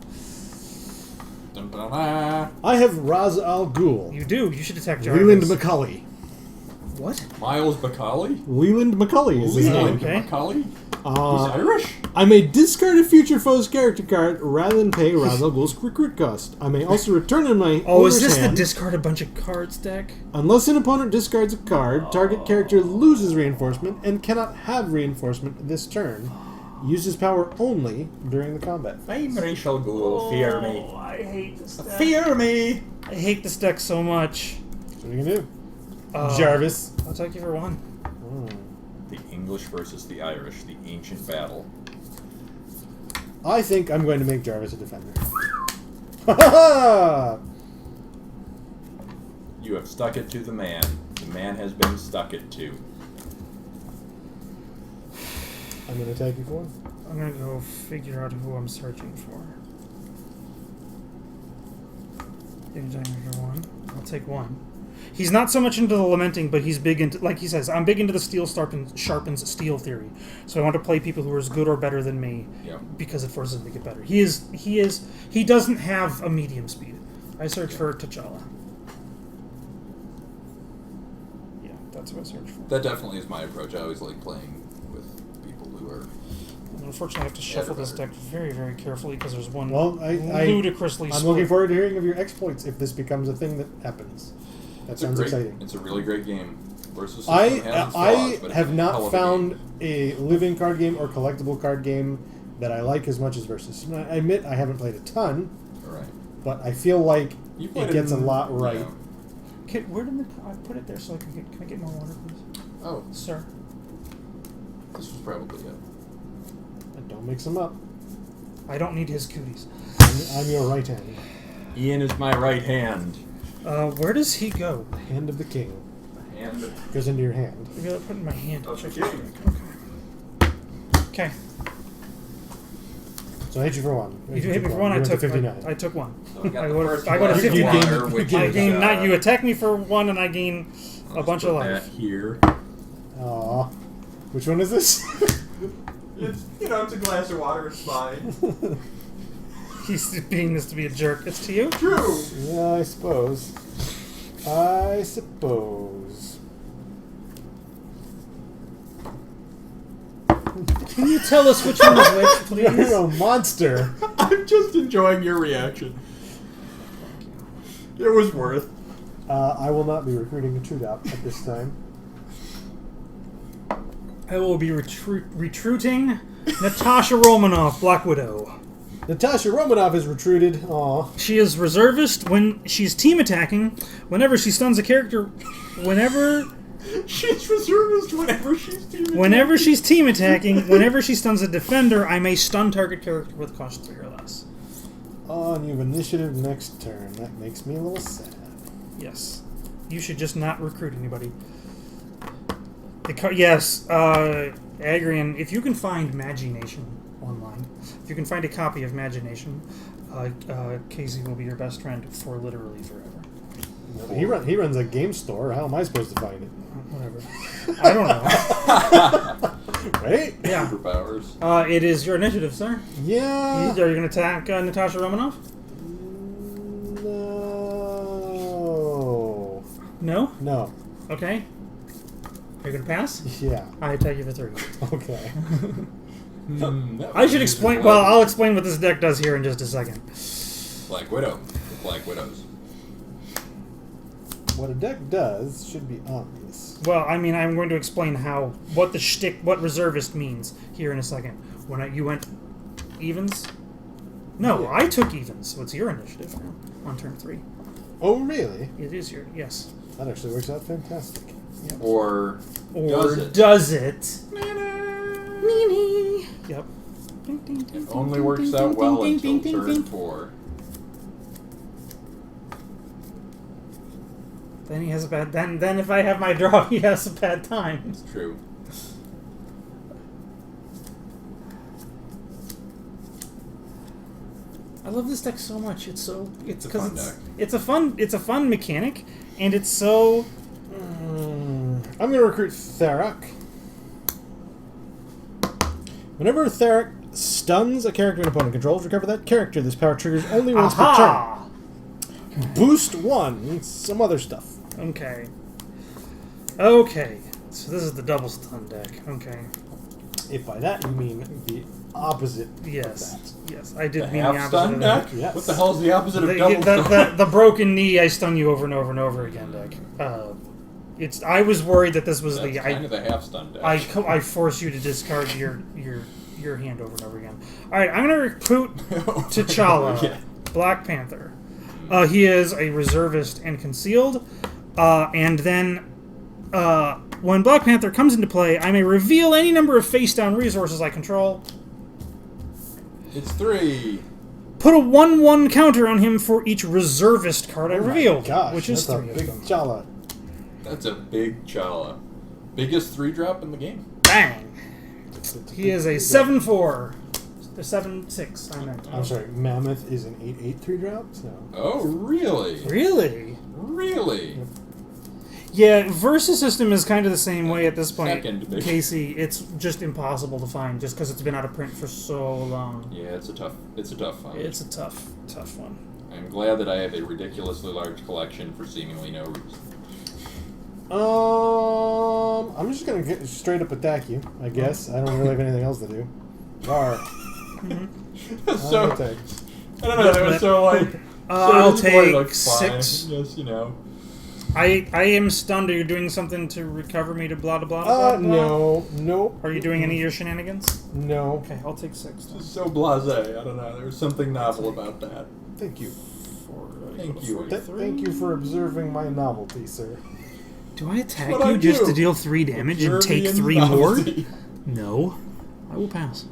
Dun-dun-dun. I have Ra's al Ghul. You do. You should attack Jarvis. Leland Macaulay. What? Miles Bacali? Leland Macaulay is his name. Okay. Macaulay? He's Irish? I may discard a future foe's character card rather than pay Ra's al Ghul's recruit cost. I may also return in my Oh, is owner's this the hand. discard a bunch of cards deck? Unless an opponent discards a card, target character loses reinforcement and cannot have reinforcement this turn. Uses power only during the combat. I'm Rachel Ghoul. Fear me. I hate this deck. Fear me. I hate this deck so much. What are you gonna do? Uh, Jarvis. I'll take you for one. The English versus the Irish, the ancient battle. I think I'm going to make Jarvis a defender. Ha ha! You have stuck it to the man. The man has been stuck it to. I'm going to attack you for one. I'm gonna go figure out who I'm searching for. You're taking me for one. I'll take one. He's not so much into the lamenting, but he's big into, like he says, I'm big into the steel sharpens steel theory. So I want to play people who are as good or better than me, Yeah. because it forces him to get better. He doesn't have a medium speed. I search for T'Challa. Yeah, that's what I search for. That definitely is my approach. I always like playing with people who are... And unfortunately, I have to shuffle this better. deck very, very carefully because there's one Well, ludicrously I'm split. looking forward to hearing of your exploits if this becomes a thing that happens. That sounds exciting. It's a really great game. Versus system I has its flaws, but it's have a hell not of a found game. a living card game or collectible card game that I like as much as Versus. I admit I haven't played a ton, All right. but I feel like You played it gets a in- lot right. yeah. Where did I put it there so I can get? Can I get more water, please, Oh, sir? this was probably it. And don't mix them up. I don't need his cooties. I'm your right hand. Ian is my right hand. Where does he go? The hand of the king And goes into your hand. Maybe I'll put it in my hand. of the Check it. king. Okay. So I hit you for one. You hit me for one. You I went to took. 59. I took one. So we got I the go to- first I go to glass of 50. water, You which gained- I is, gain. Not you attack me for one, and I gain a let's bunch put of life. that here. Aw. Which one is this? It's, it's a glass of water. It's fine. He's being this to be a jerk. It's to you. True. Yeah, I suppose. I suppose. Can you tell us which one is which, You're please? a monster. I'm just enjoying your reaction. It was worth. I will not be recruiting a Trudop at this time. I will be recruiting Natasha Romanoff, Black Widow. Natasha Romanoff is recruited. Aw. She is reservist when she's team attacking. Whenever she stuns a character, whenever She's reservist whenever she's teaming. whenever she's team attacking, whenever she stuns a defender, I may stun target character with cost 3 or less. Oh, and you have initiative next turn. That makes me a little sad. Yes, you should just not recruit anybody. Yes, Agrian, if you can find Magination online, if you can find a copy of Magination, Casey will be your best friend for literally forever. He runs a game store. How am I supposed to find it? Whatever. I don't know. Right? Yeah. Superpowers. It is your initiative, sir. Yeah. Are you going to attack Natasha Romanoff? No. No? No. Okay. Are you going to pass? Yeah. I attack you for 3. Okay. I should explain. Well, I'll explain what this deck does here in just a second. Black Widow. Black Widows. What a deck does should be obvious. Well, I mean, I'm going to explain what the shtick, what reservist means here in a second. When you went evens? No, Yeah. I took evens, so it's your initiative now on turn 3. Oh, really? It is your yes. That actually works out fantastic. Or Or does it? does it? Nini. Yep. It only works out well until turn 4. Then he has a bad. Then if I have my draw, he has a bad time. It's true. I love this deck so much. It's a because fun deck. it's a fun mechanic, And it's so... I'm going to recruit Therak. Whenever Therak stuns a character an opponent controls, recover that character. This power triggers only once per Aha! turn. Boost 1. And some other stuff. Okay. Okay. So this is the double stun deck. Okay. If by that you mean the opposite Yes. of that. Yes, I did The mean the half opposite stun of deck? that. Yes. What the hell is the opposite of double stun? The broken knee, I stun you over and over and over again deck. I was worried that this was That's the... kind of the half stun deck. I force you to discard your hand over and over again. Alright, I'm going to recruit T'Challa, Yeah. Black Panther. He is a reservist and concealed. And then, when Black Panther comes into play, I may reveal any number of face-down resources I control. It's 3. Put a 1/1 counter on him for each reservist card I revealed, Gosh, which is that's 3 a of big them. T'Challa. That's a big Chala. Biggest 3-drop in the game. Bang! He is a 7/4. A 7/6, I meant. I'm sorry, Mammoth is an 8/8 3-drop, so... Oh, really? Really? Really? Yeah, Versus system is kind of the same way at this point, Second big. Casey. It's just impossible to find, just because it's been out of print for so long. Yeah, it's a tough find. It's a tough one. I'm glad that I have a ridiculously large collection for seemingly no reason. I'm just gonna straight up attack you, I guess. I don't really have anything else to do. Rar. So, attack. I don't know, that was so like... I'll this boy take looks fine. 6. Yes, you know. I am stunned. Are you doing something to recover me to blah blah blah blah? blah? No. Nope. Are you doing any of your shenanigans? No. Okay, I'll take 6. then. Just so blasé. I don't know. There's something novel about that. Thank you. Thank you. Thank you for observing my novelty, sir. Do I attack What I you just do. to deal 3 damage and take Observing 3 more? novelty. No. I will pass.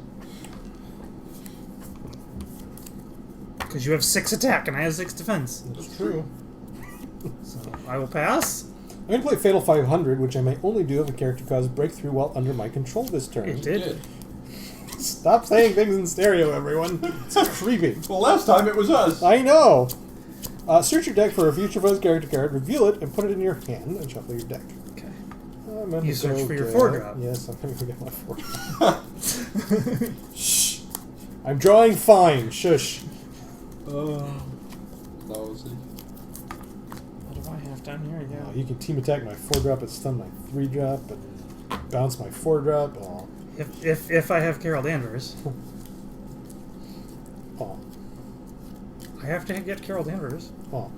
Because you have 6 attack and I have 6 defense. That's true. So I will pass. I'm going to play Fatal 500, which I may only do if a character causes breakthrough while under my control this turn. It did. Did. Stop saying things in stereo, everyone. It's creepy. Well, last time it was us. I know. Search your deck for a future foe's character card, reveal it, and put it in your hand, and shuffle your deck. Okay. I'm gonna You search go for your get- 4-drop. Yes, I'm going to get my 4. Shh. I'm drawing fine. Shush. Lousy. What do I have down here? Yeah. You can team attack my 4-drop and stun my 3-drop, and bounce my 4-drop. Oh. If I have Carol Danvers, Oh. I have to get Carol Danvers. Oh.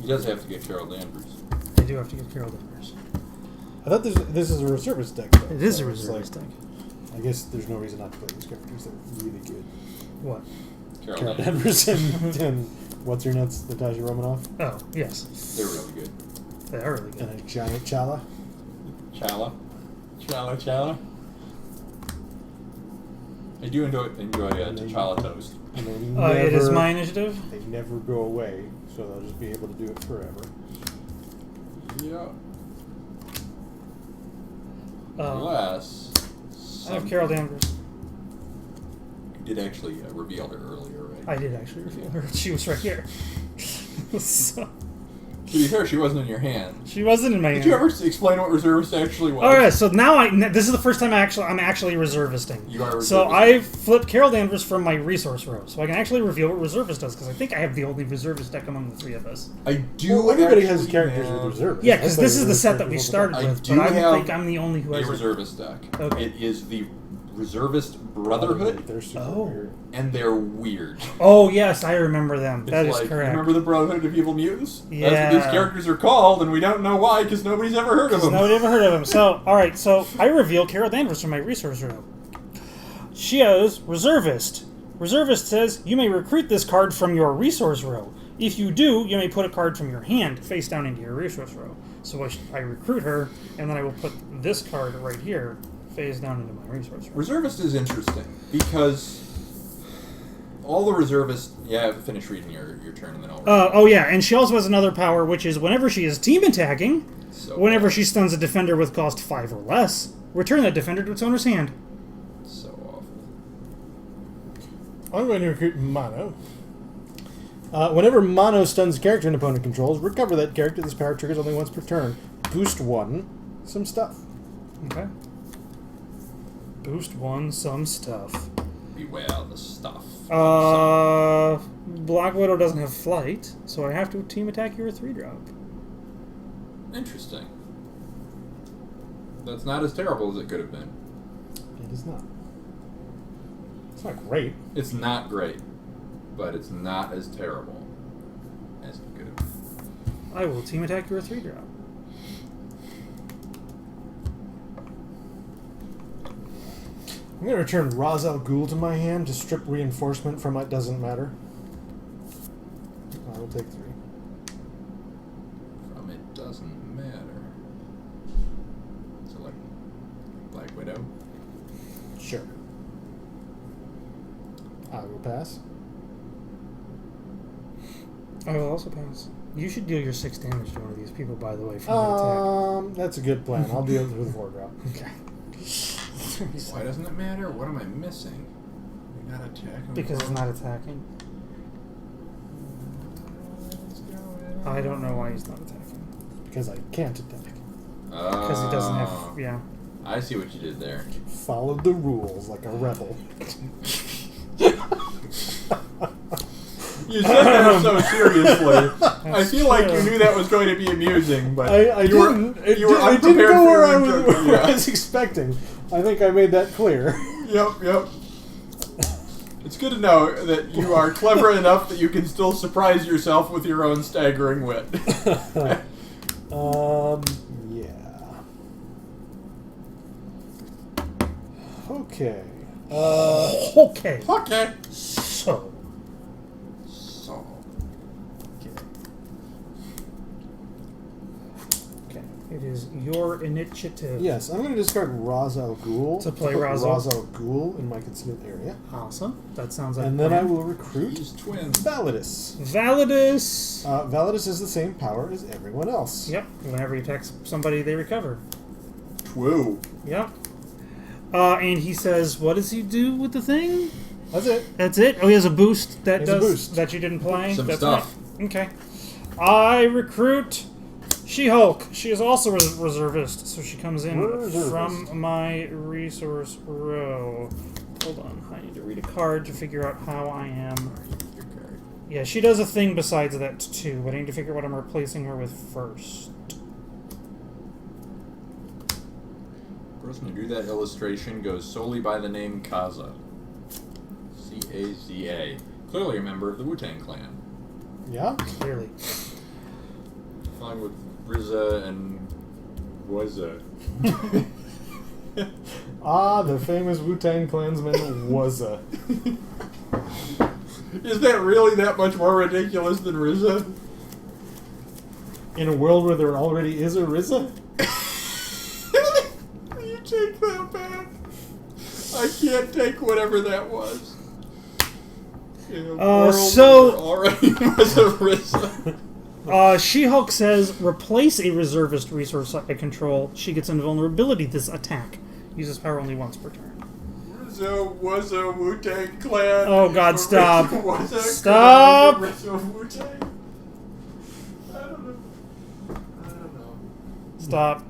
He does have to get Carol Danvers. I do have to get Carol Danvers. I thought this is a reservist deck. Though, It is so a it's reservist like, deck. I guess there's no reason not to play these characters. They're really good. What? Carol Danvers and what's her nuts, Natasha Romanoff, Oh, yes. They're really good. They are really and good. a giant Chala. Chala. Chala. I do enjoy T'Challa toast. And they It is never- my initiative. They never go away, so they'll just be able to do it forever. Yeah. I Unless... have some- Carol Danvers. You did actually reveal her earlier, right? I did actually reveal her. She was right here. So, To be fair, she wasn't in your hand. she wasn't in my Did hand. you ever explain what reservist actually was? All right, so now this is the first time I'm actually reservisting. You are So reservisting. I flipped Carol Danvers from my resource row, so I can actually reveal what reservist does because I think I have the only reservist deck among the 3 of us. I do. Well, everybody has actually characters have with reservists. Yeah, because this is Everybody the set has that we characters started I with, do but I have think I'm the only who a has it. reservist deck. Okay. It is the reservist Brotherhood, They're super Oh. weird. and they're weird. Oh yes, I remember them. It's That is like, correct. remember the Brotherhood of Evil Mutants? That's Yeah. what these characters are called, and we don't know why because nobody's ever heard of them. Nobody ever heard of him. So, all right. So I reveal Carol Danvers from my resource row. She has reservist. Reservist says you may recruit this card from your resource row. If you do, you may put a card from your hand face down into your resource row. So I recruit her, and then I will put this card right here face down into my resource row. Reservist is interesting because all the reservists. Yeah, I have to finish reading your turn, and then I'll. Oh yeah, and she also has another power, which is whenever she is team attacking, So whenever bad. she stuns a defender with cost 5 or less, return that defender to its owner's hand. So awful. I'm going to recruit Mono. Whenever Mono stuns a character an opponent controls, recover that character. This power triggers only once per turn. Boost 1, some stuff. Okay. Boost 1, some stuff. Beware the stuff. Black Widow doesn't have flight, so I have to team attack your 3-drop. Interesting. That's not as terrible as it could have been. It is not. It's not great. It's not great, but it's not as terrible as it could have been. I will team attack your 3-drop. I'm going to return Ra's al Ghul to my hand to strip reinforcement from it doesn't matter. I will take 3. From it doesn't matter. So like Black Widow. Sure. I will pass. I will also pass. You should deal your 6 damage to one of these people, by the way, from that attack. That's a good plan. I'll deal with the 4-drop. Okay. Why doesn't it matter? What am I missing? We got attack. Because it's not attacking. I don't know why he's not attacking. Because I can't attack. Because he doesn't have... Yeah. I see what you did there. Follow the rules like a rebel. You said that so seriously. I feel like you knew that was going to be amusing, but I didn't. It didn't go where I was expecting. I think I made that clear. Yep. It's good to know that you are clever enough that you can still surprise yourself with your own staggering wit. Yeah. Okay. Okay. Okay. So. Okay. It is your initiative. Yes, I'm going to discard Ra's al Ghul To play put Ra's Ra's al Ghul in my concealed area, Awesome. That sounds like and then I will recruit These twins. Validus. Validus. Validus has the same power as everyone else. Yep. Whenever he attacks somebody, they recover. Whoa. Yep. And he says, what does he do with the thing? That's it. That's it? Oh, he has a boost that He has a does boost. that you didn't play? Some That's stuff. Right. Okay. I recruit She-Hulk. She is also a reservist, so she comes in Reservist. from my resource row. Hold on. I need to read a card to figure out how I am. Your card. Yeah, she does a thing besides that too, but I need to figure out what I'm replacing her with first. The person who drew that illustration goes solely by the name Kaza. C-A-Z-A. Clearly a member of the Wu-Tang Clan. Yeah? Clearly. Along with RZA and Wazza. The famous Wu-Tang Klansman Wazza. Is that really that much more ridiculous than RZA? In a world where there already is a RZA? You take that back. I can't take whatever that was. In a world so- where there already was a RZA. She-Hulk says, replace a reservist resource I control. She gets invulnerability this attack. Uses power only once per turn. RZA was a Wu-Tang Clan. Oh, God, stop. RZA was a Stop. clan of RZA Wu-Tang. I don't know. Stop.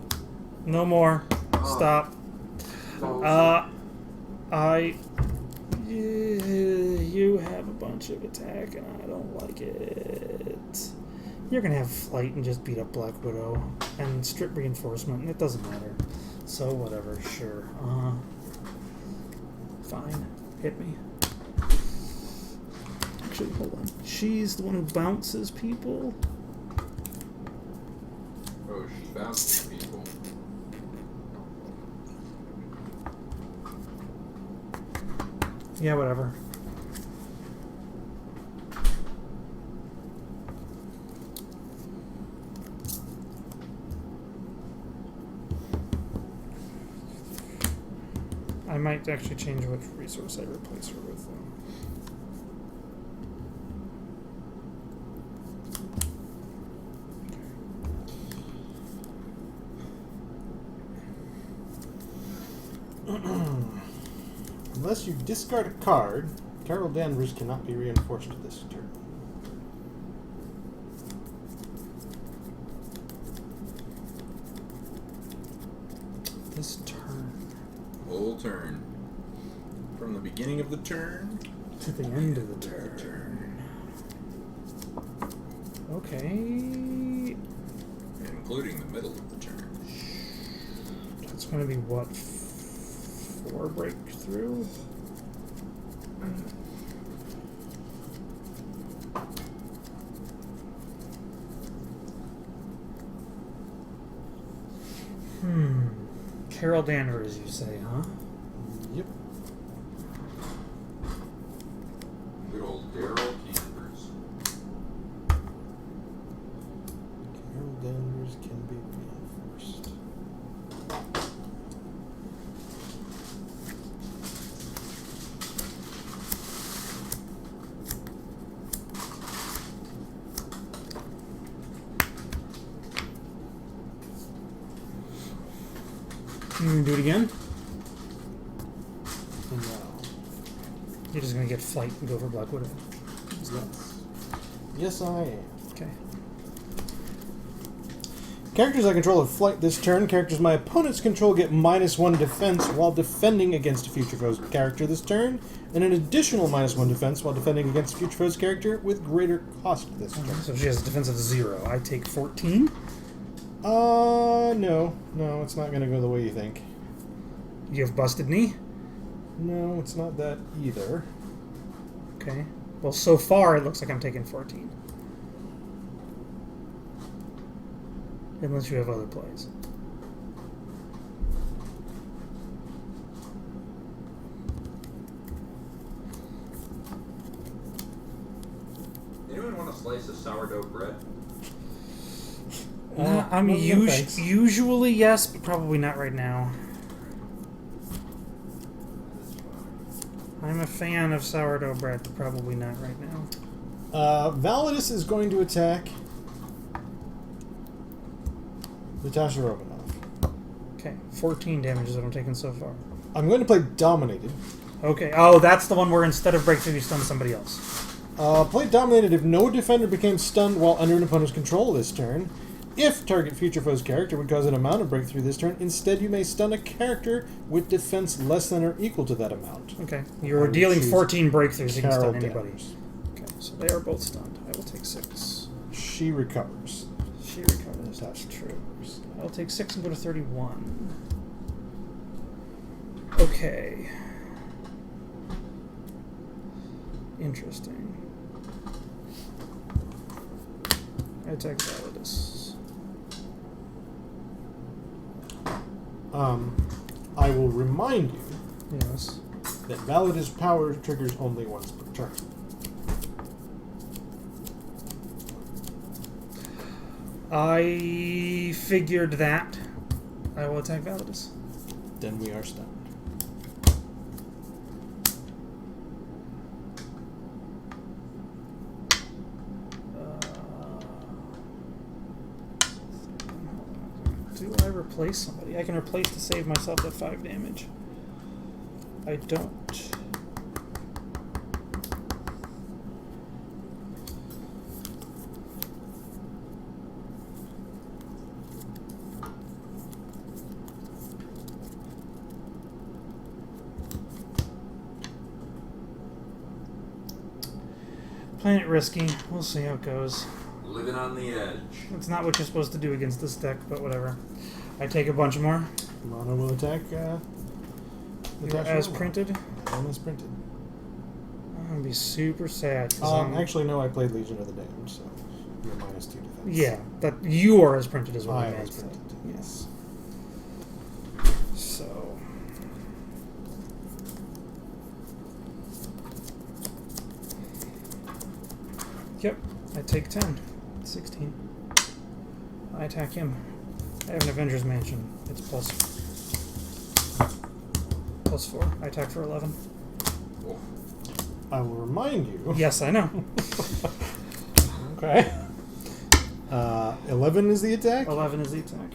No more. Stop. You have a bunch of attack and I don't like it. You're gonna have flight and just beat up Black Widow and strip reinforcement, and it doesn't matter. So whatever, sure. Fine. Hit me. Actually, hold on. She's the one who bounces people. Oh, she bounced people. Yeah, whatever. I might actually change which resource I replace her with, though. Unless you discard a card, Carol Danvers cannot be reinforced this turn. turn. From the beginning of the turn To the end of the turn. Okay. including the middle of the turn. That's going to be what? 4 breakthrough? Carol Danvers, you say, huh? Yep. Good old Daryl Canvers. Carol Danvers can be reinforced. You gonna do it again? No. You're just gonna get flight and go for Blackwood. Yes. Yes, I am. Okay. Characters I control have flight this turn. Characters my opponents control get -1 defense while defending against a future foe's character this turn, and an additional -1 defense while defending against a future foe's character with greater cost this turn. So she has a defense of 0. I take 14. No, it's not going to go the way you think. You have busted knee? No, it's not that either. Okay. Well, so far it looks like I'm taking 14. Unless you have other plays. Anyone want a slice of sourdough bread? I mean, no thanks. usually yes, but probably not right now. I'm a fan of sourdough bread, but probably not right now. Validus is going to attack Natasha Romanoff. Okay, 14 damage is what I'm taking so far. I'm going to play Dominated. Okay, oh, that's the one where instead of breakthrough, you stun somebody else. Play Dominated if no defender became stunned while under an opponent's control this turn. If target future foe's character would cause an amount of breakthrough this turn, instead you may stun a character with defense less than or equal to that amount. Okay, I you're would dealing choose 14 breakthroughs. You can Carol stun anybody. Danvers. Okay, so they are both stunned. I will take 6. She recovers. She recovers. That's true. I'll take 6 and go to 31. Okay. Interesting. I attack Galactus. I will remind you Yes. that Validus power triggers only once per turn. I figured that. I will attack Validus. Then we are stunned. Do I replace somebody? I can replace to save myself that 5 damage. I don't. Playing it risky. We'll see how it goes. Living on the edge. It's not what you're supposed to do against this deck, but whatever. I take a bunch more. Mulana will attack Natasha As Romanoff. printed. And as printed. I'm gonna be super sad. 'Cause Actually, no, I played Legion of the Damned, so you're -2 defense. yeah, that you are as printed as what I I was meant. printed, yes. So. Yep, I take 10. 16. I attack him. I have an Avengers Mansion. It's +4. I attack for 11. I will remind you. Yes, I know. Okay. 11 is the attack. 11 is the attack.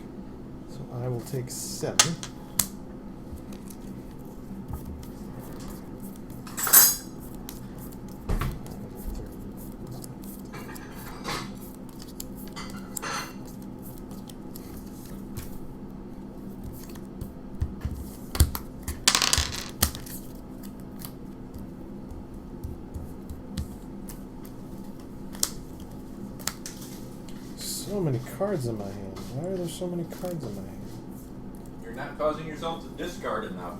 So I will take 7. So many cards in my hand. Why are there so many cards in my hand? You're not causing yourself to discard enough.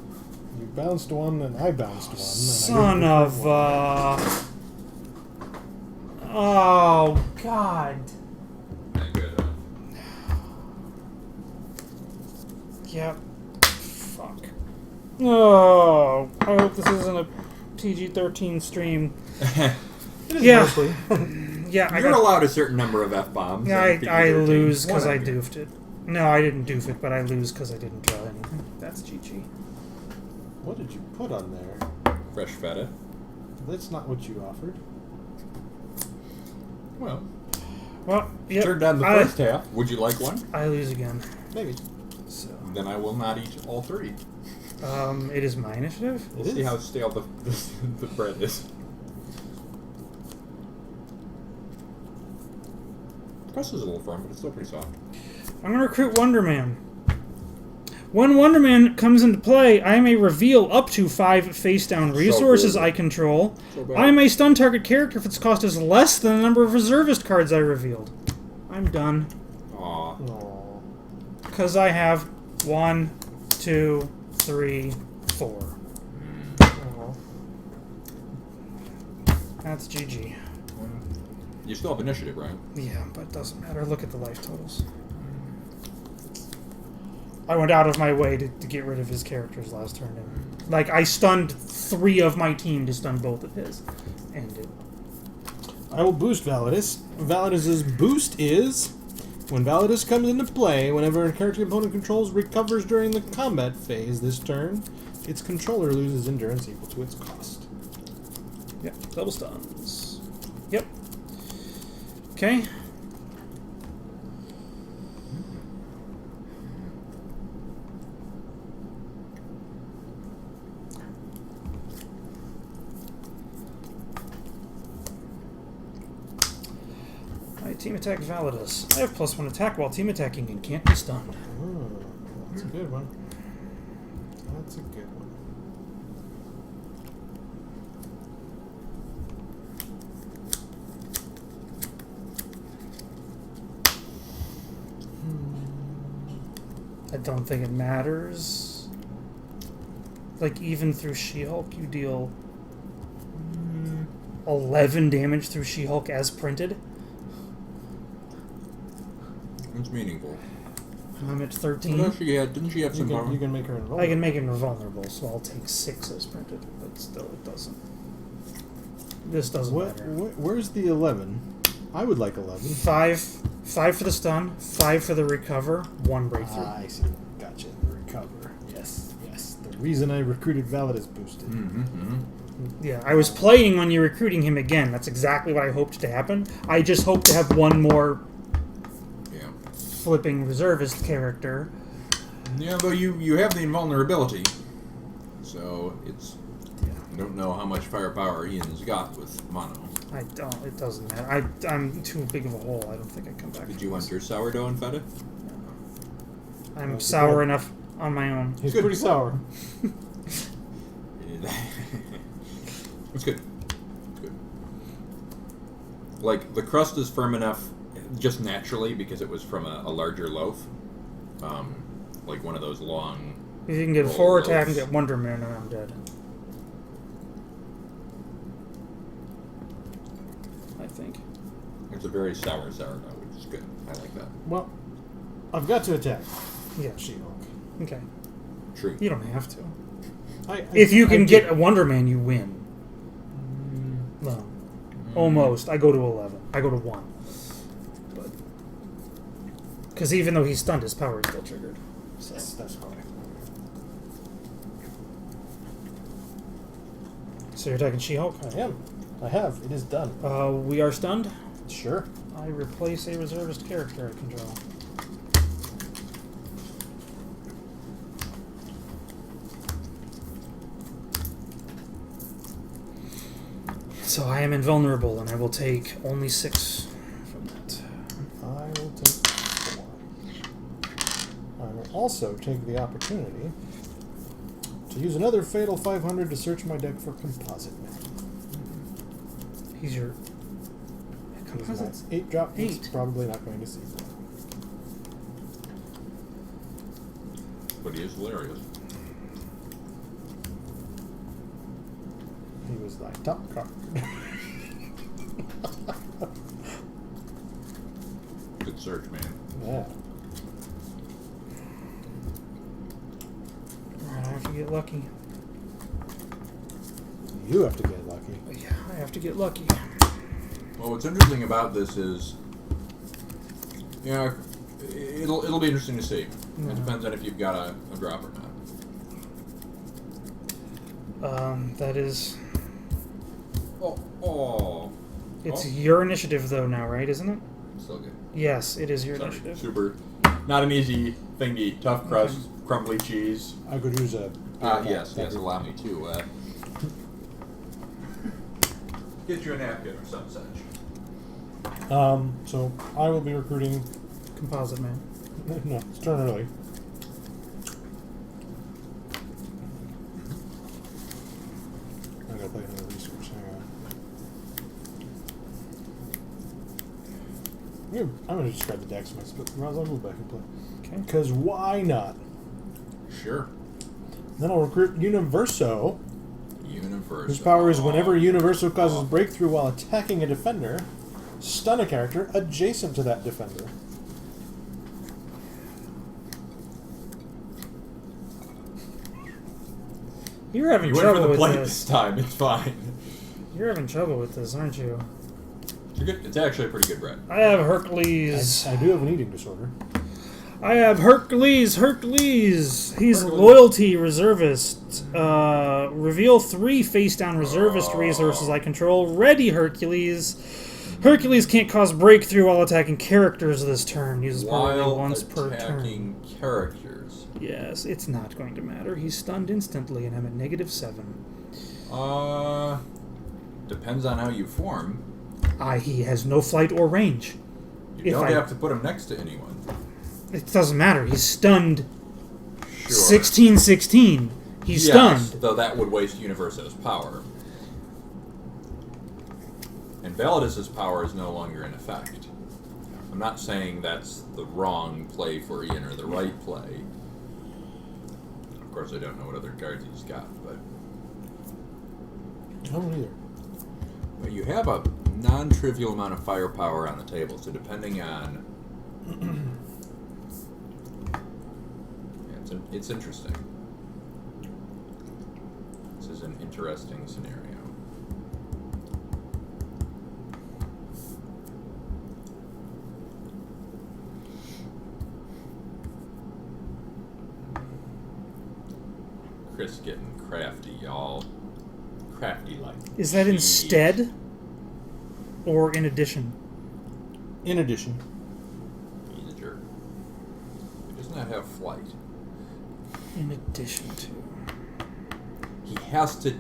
You bounced one and I bounced one. Son and I of didn't Oh, God. Not good, huh? Yep. Fuck. Oh, I hope this isn't a PG-13 stream. It is Yeah. mostly. Yeah, You're allowed a certain number of F-bombs. Yeah, I lose because I One, mean. doofed it. No, I didn't doof it, but I lose because I didn't draw anything. That's GG. What did you put on there? Fresh feta. That's not what you offered. Well, Well, yep, turned down the I- first half. Would you like one? I lose again. Maybe. So, Then I will not eat all three. it is my initiative. It See is. how stale the bread is. The crust is a little firm, but it's still pretty soft. I'm gonna recruit Wonder Man. When Wonder Man comes into play, I may reveal up to 5 face-down resources good. I control. So bad. I may stun target character if its cost is less than the number of reservist cards I revealed. I'm done. Aw. Aw. Because I have 1, 2, 3, 4. Aw. That's GG. You still have initiative, right? Yeah, but it doesn't matter. Look at the life totals. I went out of my way to get rid of his characters last turn. And, like, I stunned 3 of my team to stun both of his. And it... I will boost Validus. Validus's boost is when Validus comes into play, whenever a character opponent controls recovers during the combat phase this turn, its controller loses endurance equal to its cost. Yep, double stuns. Yep. Okay. My team attack Validus. I have +1 attack while team attacking and can't be stunned. That's a good one. That's a good one. I don't think it matters. Like, even through She-Hulk, you deal 11 damage through She-Hulk as printed. It's meaningful. I'm at 13. No, didn't she have some power? You can make her invulnerable. I can make him invulnerable, so I'll take 6 as printed, but still it doesn't. This doesn't matter. Where's the 11? I would like 11. 5 for the stun, 5 for the recover, 1 breakthrough. I see. Gotcha. The recover. Yes. The reason I recruited Validus boosted. Yeah, I was playing when you're recruiting him again. That's exactly what I hoped to happen. I just hope to have one more flipping reservist character. Yeah, though you have the invulnerability, so it's. I don't know how much firepower Ian's got with mono. I don't. It doesn't matter. I'm too big of a hole. I don't think I come back. Did you enter sourdough and feta? I'm That's sour good. enough on my own. He's Good. pretty sour. It's good. It's good. Like, the crust is firm enough just naturally because it was from a larger loaf. Like one of those long... If you can get a roll 4 attack and loaves. get Wonder Man, and I'm dead. I think. It's a very sour sourdough, which is good. I like that. Well, I've got to attack Yeah. She-Hulk. Okay. True. You don't have to. I If you I can do- get a Wonder Man, you win. No. Almost. I go to 11. I go to 1. But because even though he's stunned, his power is still triggered. So. That's correct. So you're attacking She-Hulk? I am. I have. It is done. We are stunned. Sure. I replace a reservist character I control. So I am invulnerable, and I will take only 6 from that. I will take 4. I will also take the opportunity to use another Fatal 500 to search my deck for Composite Man. He's your Composites. 8 drop. He's 8. probably not going to see that. But he is hilarious. He was like top card. Good search, man. Yeah. Alright, I have to get lucky. You have to get lucky. Yeah, I have to get lucky. Well, what's interesting about this is, you know, it'll be interesting to see. Yeah. It depends on if you've got a drop or not. That is... Oh. It's your initiative, though, now, right? Isn't it? Still good. Yes, it is your Sorry, initiative. super. Not an easy thing to eat. Tough crust, crumbly cheese. I could use a. Yes, allow me to get you a napkin or some such. So I will be recruiting. Composite man. No, it's turn early. I gotta play another resource. Hang on. Yeah, I'm gonna discard the dex mix, but Roz, I'll move back and play. Okay. Because why not? Sure. Then I'll recruit Universo, Universe. whose power is whenever Universo causes breakthrough while attacking a defender, stun a character adjacent to that defender. You're having You went for trouble the with plate this. this time. It's fine. You're having trouble with this, aren't you? You're good. It's actually a pretty good bread. I have Hercules. I do have an eating disorder. I have Hercules. He's loyalty reservist. Reveal 3 face down reservist resources I control. Ready, Hercules. Hercules can't cause breakthrough while attacking characters this turn. Uses power only While once per turn. attacking characters. Yes, it's not going to matter. He's stunned instantly, and I'm at -7. Depends on how you form. He has no flight or range. You don't have to put him next to anyone. It doesn't matter. He's stunned. Sure. 16-16. He's Yes, stunned. though that would waste Universo's power. And Validus's power is no longer in effect. I'm not saying that's the wrong play for Ian or the right play. Of course, I don't know what other cards he's got, but I don't either. But you have a non-trivial amount of firepower on the table, so depending on... it's interesting. This is an interesting scenario. Chris getting crafty, y'all. Crafty like. Is that instead or in addition? In addition. He's a jerk. He does not have flight. In addition to. He has to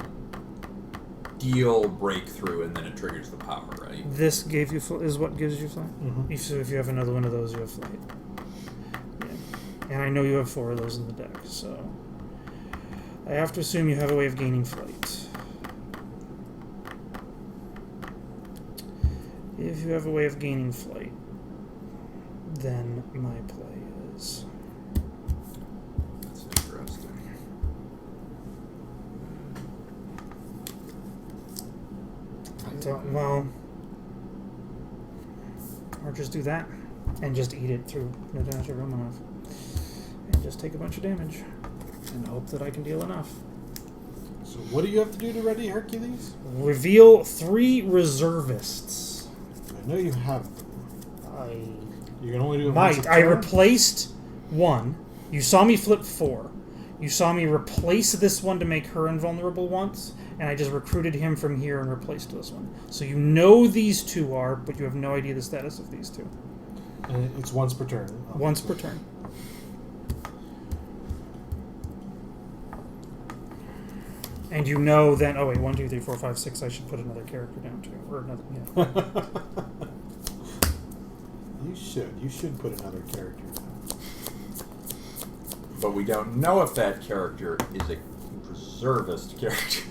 deal breakthrough and then it triggers the power, right? This gave you is what gives you flight? Mm-hmm. So if you have another one of those, you have flight. Yeah. And I know you have 4 of those in the deck, so I have to assume you have a way of gaining flight. If you have a way of gaining flight, then my play is... That's interesting. Well, or just do that and just eat it through Natasha Romanov and just take a bunch of damage and hope that I can deal enough. So what do you have to do to ready Hercules? Reveal 3 reservists. I know you have them. You can only do it Might. once a I turn? replaced 1. You saw me flip 4. You saw me replace this one to make her invulnerable once, and I just recruited him from here and replaced this one. So you know these 2 are, but you have no idea the status of these 2. And it's once per turn. Once per turn. And you know then, oh wait, 1, 2, 3, 4, 5, 6, I should put another character down too. Or another, yeah. You should put another character down. But we don't know if that character is a reservist character.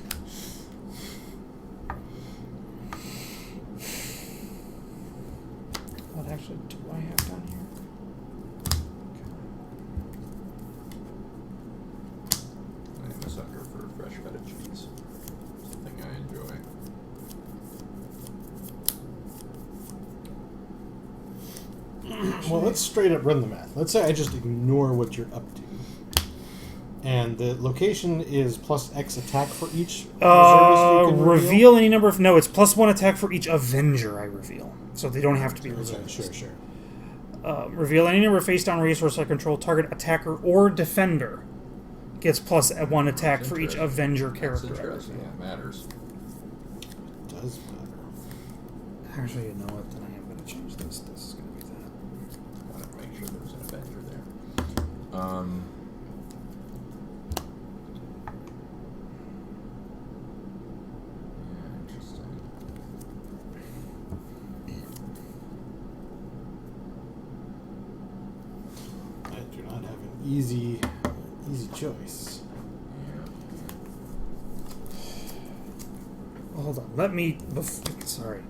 actually, do I have down here? I'm a sucker for fresh feta cheese. Something I enjoy. Well, let's straight up run the math. Let's say I just ignore what you're up to. And the location is plus X attack for each reservist you can reveal any number of... No, it's plus 1 attack for each Avenger I reveal. So they don't have to be reservists. Sure. Reveal any number of face-down resource I control, target attacker or defender. Gets plus 1 attack for each Avenger character. That's interesting. Yeah, it matters. It does matter. Actually, you know what? Then I am going to change this. This is going to be that. I wanted to make sure there was an Avenger there. Yeah, interesting. I do not have an easy choice. Hold on. Let me... Sorry.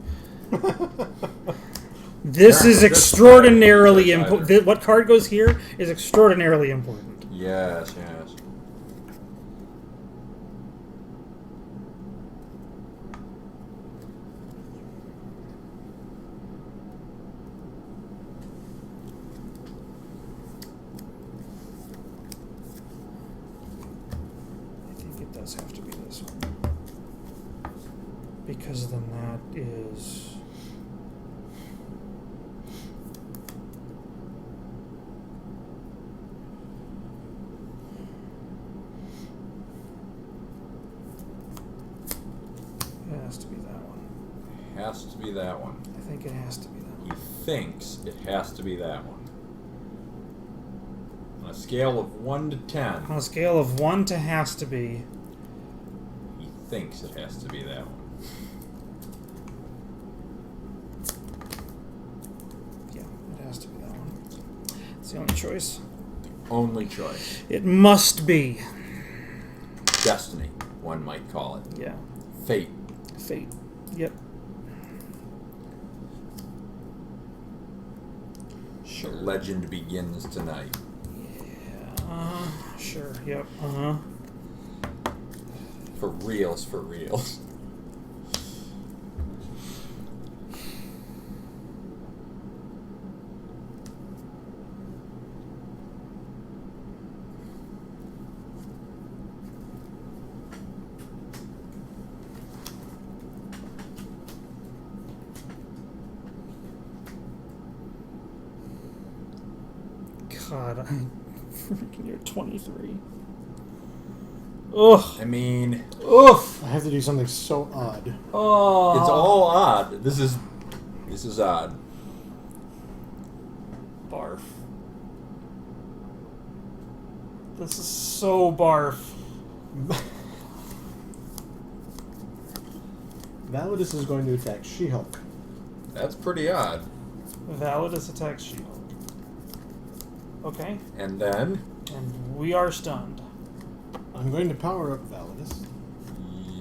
This is extraordinarily important. What card goes here is extraordinarily important. Yes. I think it does have to be this one. Because then that is... It has to be that one. Has to be that one. I think it has to be that He one. thinks it has to be that one. On a scale of 1 to 10, On a scale of 1 to has to be... he thinks it has to be that one. Yeah, it has to be that one. It's the only choice. Only choice. It must be. Destiny, one might call it. Yeah. Fate. Fate. Yep. The Sure. legend begins tonight. Yeah. Sure. Yep. For reals, for reals. God, I'm freaking near 23. Ugh. I mean, Oof. I have to do something so odd. Oh. it's all odd. This is odd. Barf. This is so barf. Validus is going to attack She-Hulk. That's pretty odd. Validus attacks She-Hulk. Okay. And then, And we are stunned. I'm going to power up Validus.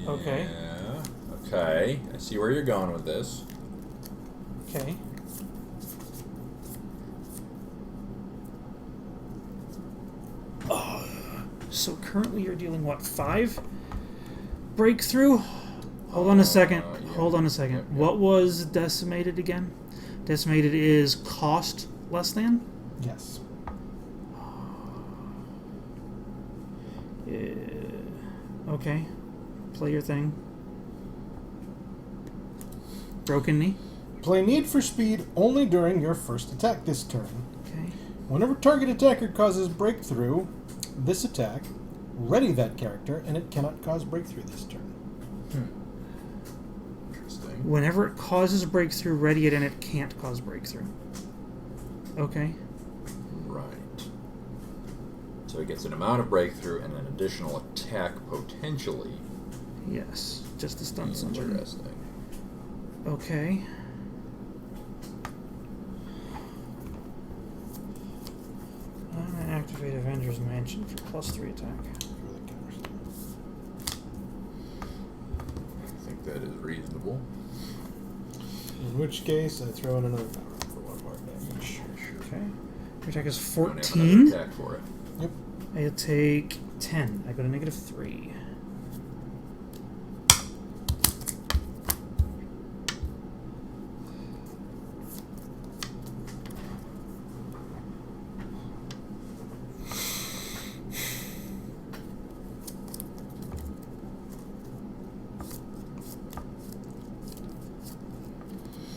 yeah, Okay. Okay. I see where you're going with this. Okay. Oh, so currently you're dealing, what, 5? Breakthrough? Hold on a second. Yeah. Hold on a second. Yep. What was decimated again? Decimated is cost less than? Yes. Okay. Play your thing. Broken knee. Play Need for Speed only during your first attack this turn. Okay. Whenever target attacker causes breakthrough, this attack, ready that character, and it cannot cause breakthrough this turn. Interesting. Whenever it causes breakthrough, ready it and it can't cause breakthrough. Okay. Right. So he gets an amount of breakthrough and an additional attack potentially. Yes. Just to stun somebody. Interesting. Okay. I'm going to activate Avengers Mansion for +3 attack. I think that is reasonable. In which case, I throw in another power up for 1 more Your attack is Don't have 14. another attack for it. Yep. I'll take 10. I go to -3.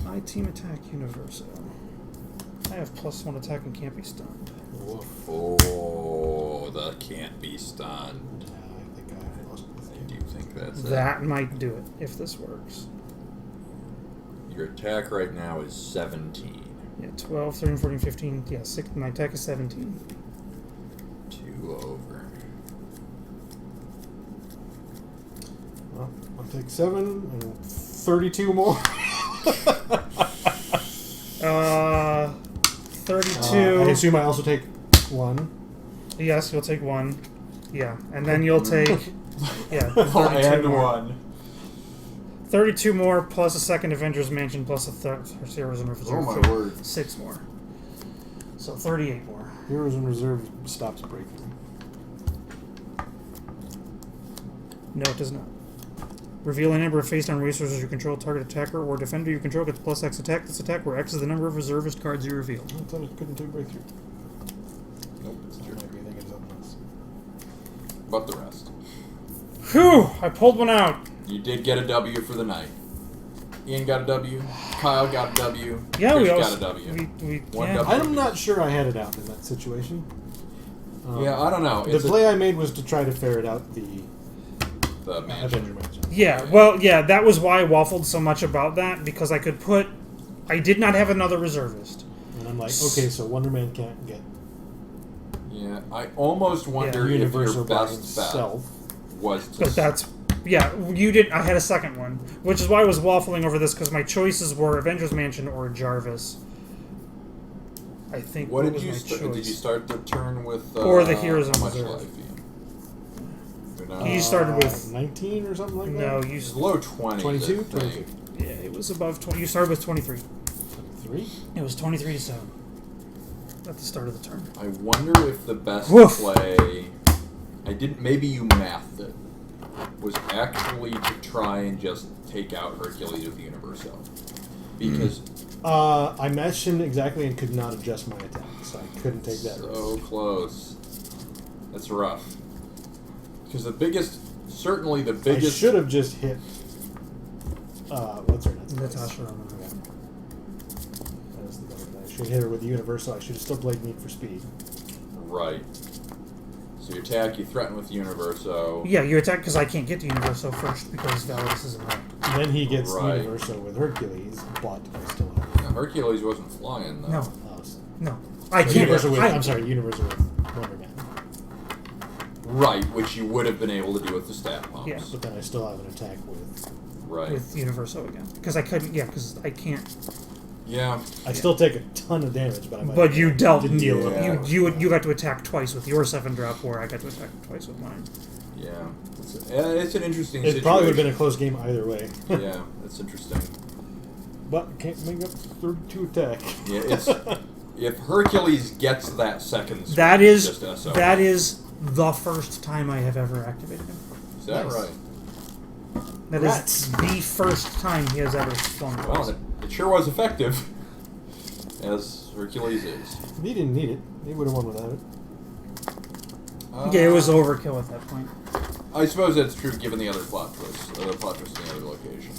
My team attack universal. I have +1 attack and can't be stunned. Woof. Oh, that can't be stunned. Yeah, I think I lost this I game. do think that's That might do it, if this works. it. Your attack right now is 17. Yeah, 12, 13, 14, 15. Yeah, my attack is 17. 2 over. Well, I'll take 7 and 32 more. 32. I assume I also take 1. Yes, you'll take 1. Yeah, and then you'll take... Yeah, Oh, 32 and more. 1. 32 more plus a second Avengers Mansion plus a Heroes and Reserve. Oh my word. 6 more. So 38 more. Heroes in Reserve stops breakthrough. No, it does not. Reveal a number of face-down resources you control, target attacker or defender you control gets +X attack. This attack where X is the number of reservist cards you reveal. I thought it couldn't take breakthrough. Nope, it's I true. might be thinking something else. But the rest. Whew! I pulled one out. You did get a W for the night. Ian got a W. Kyle got a W. Yeah, Chris we got also... a W. We, One yeah. W. I'm not sure I had it out in that situation. Yeah, I don't know. The It's play I made was to try to ferret out the the mansion. Avenger Mansion. Yeah, well, yeah, that was why I waffled so much about that, because I could put... I did not have another reservist. And I'm like, okay, so Wonder Man can't get Yeah, I almost wonder if Universal your by best himself. bet was to But that's... Yeah, you did... I had a second one, which is why I was waffling over this, because my choices were Avengers Mansion or Jarvis. I think What did was you my start? choice. Did you start the turn with? Or the Heroes in how much Reserve. life? Ian? You started with... 19 or something like No, that? you... It's low 20s. 22? I think. 22. Yeah, it was above 20. You started with 23. 3? It was 23 to 7 at the start of the turn. I wonder if the best Woof. play, I didn't. Maybe you mathed it. Was actually to try and just take out Hercules with the Universo, because I matched him exactly and could not adjust my attack, so I couldn't take that so risk. close. That's rough. Because certainly the I biggest. should have just hit. What's her name? Natasha Romanoff. That was the better play. I should have hit her with the Universal. I should have still played Need for Speed. Right. So you attack, you threaten with the Universo. Yeah, you attack because I can't get to Universo first because Validus isn't out. Then he gets Right. the Universal with Hercules, but I still have. Now, Hercules wasn't flying though. No, Oh, no. I can't. Universal with, I- I'm sorry, Universal with Wonder Man. Right, which you would have been able to do with the stat pumps. Yeah. But then I still have an attack with. Right. With Universo again. Because I couldn't, yeah, because I can't. Yeah. I still take a ton of damage, but I might But you dealt. didn't deal with Yeah. it. You got to attack twice with your 7-drop, where I got to attack twice with mine. Yeah. It's an interesting It situation. probably would have been a close game either way. Yeah, that's interesting. But can't make up 32 attack. Yeah, it's if Hercules gets that second swing, That it's is just SO. that is the first time I have ever activated him. Is that Nice. right? That Rats. is the first time he has ever flung Well, twice. it sure was effective, as Hercules is. He didn't need it. He would have won without it. Yeah, it was overkill at that point. I suppose that's true given the other plot twist in the other location.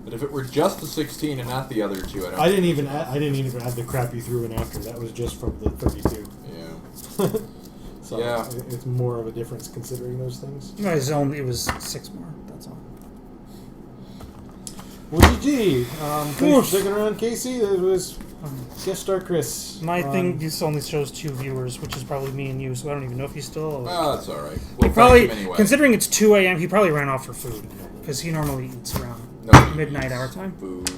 But if it were just the 16 and not the other two, I don't. I didn't even add the crap you threw in after. That was just from the 32. Yeah. So Yeah. it's more of a difference considering those things. No, it was 6 more. That's all. Well, GG. Thanks for sticking around, Casey. That was guest star Chris. My thing just only shows 2 viewers, which is probably me and you. So I don't even know if he's still. Well, that's all right. He We'll probably, thank him anyway. considering it's 2 a.m., he probably ran off for food because he normally eats around Nobody midnight eats our time. Food or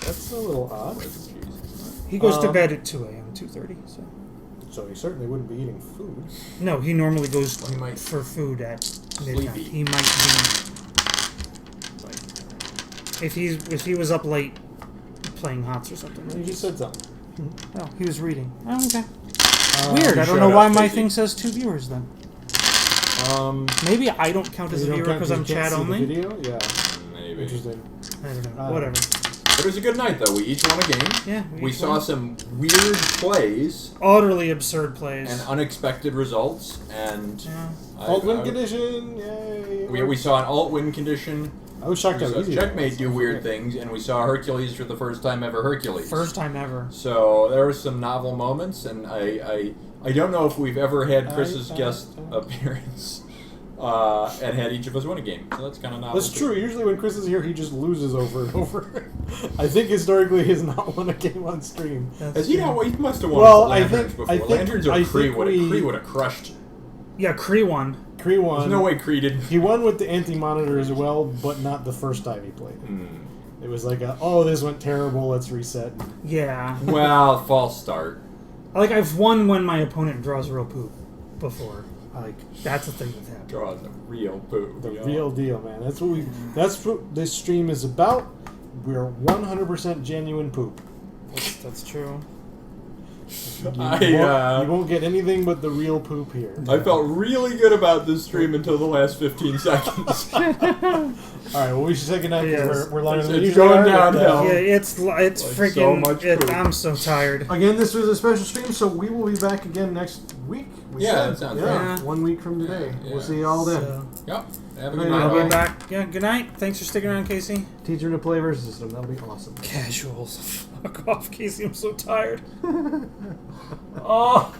That's a little odd. bread and cheese. He goes to bed at 2 a.m., 2:30. So So he certainly wouldn't be eating food. no, he normally goes He might- for food at midnight. Sleepy. He might be like if he was up late playing Hots or something. He just said something. Oh, he was reading. Oh, okay. Weird. I don't showed know up, why my Casey. thing says 2 viewers then. Maybe I don't count as a You don't viewer count because I'm you can't chat see the only. video? Yeah. Maybe. Interesting. I don't know. Uh, Whatever. But it was a good night, though. We each won a game. Yeah. We each saw one. some weird plays Utterly absurd plays. and unexpected results, and Yeah. Alt win condition, yay! we saw an alt win condition. I was shocked We how saw easy Checkmate do weird thing. things, and we saw Hercules for the first time ever Hercules. First time ever. So there were some novel moments, and I don't know if we've ever had Chris's guest appearance and had each of us win a game. So that's kind of novel. That's too. true. Usually when Chris is here, he just loses over and over. I think historically he has not won a game on stream. Has he not? He must have won Well, with I Lanterns think- before. I think- Lanterns or I Kree think would have we- Kree would have crushed. Yeah, Kree won. Kree won. There's no way Kree didn't. He won with the anti-monitor as well, but not the first time he played. It was like, oh, this went terrible, let's reset. Yeah. Well, false start. Like, I've won when my opponent draws real poop before. Like, that's a thing that's happened. Draws a real poo. The yo. real deal, man. That's what this stream is about. We're 100% genuine poop. That's true. You I won't get anything but the real poop here. felt really good about this stream until the last 15 seconds. All right, well, we should say goodnight because Yes. we're longer than we It's usually going are. downhill. Yeah, it's Like freaking. so much poop. I'm so tired. Again, this was a special stream, so we will be back again next week. We Yeah, said. that sounds right. Yeah. 1 week from today. Yeah. We'll see you all then. So, Yep. Have a Good good night, night. I'll be Okay. back. Yeah, good night. Thanks for sticking around, Casey. Teach her to play versus system. That'll be awesome. Casuals. Fuck off, Casey. I'm so tired. Oh.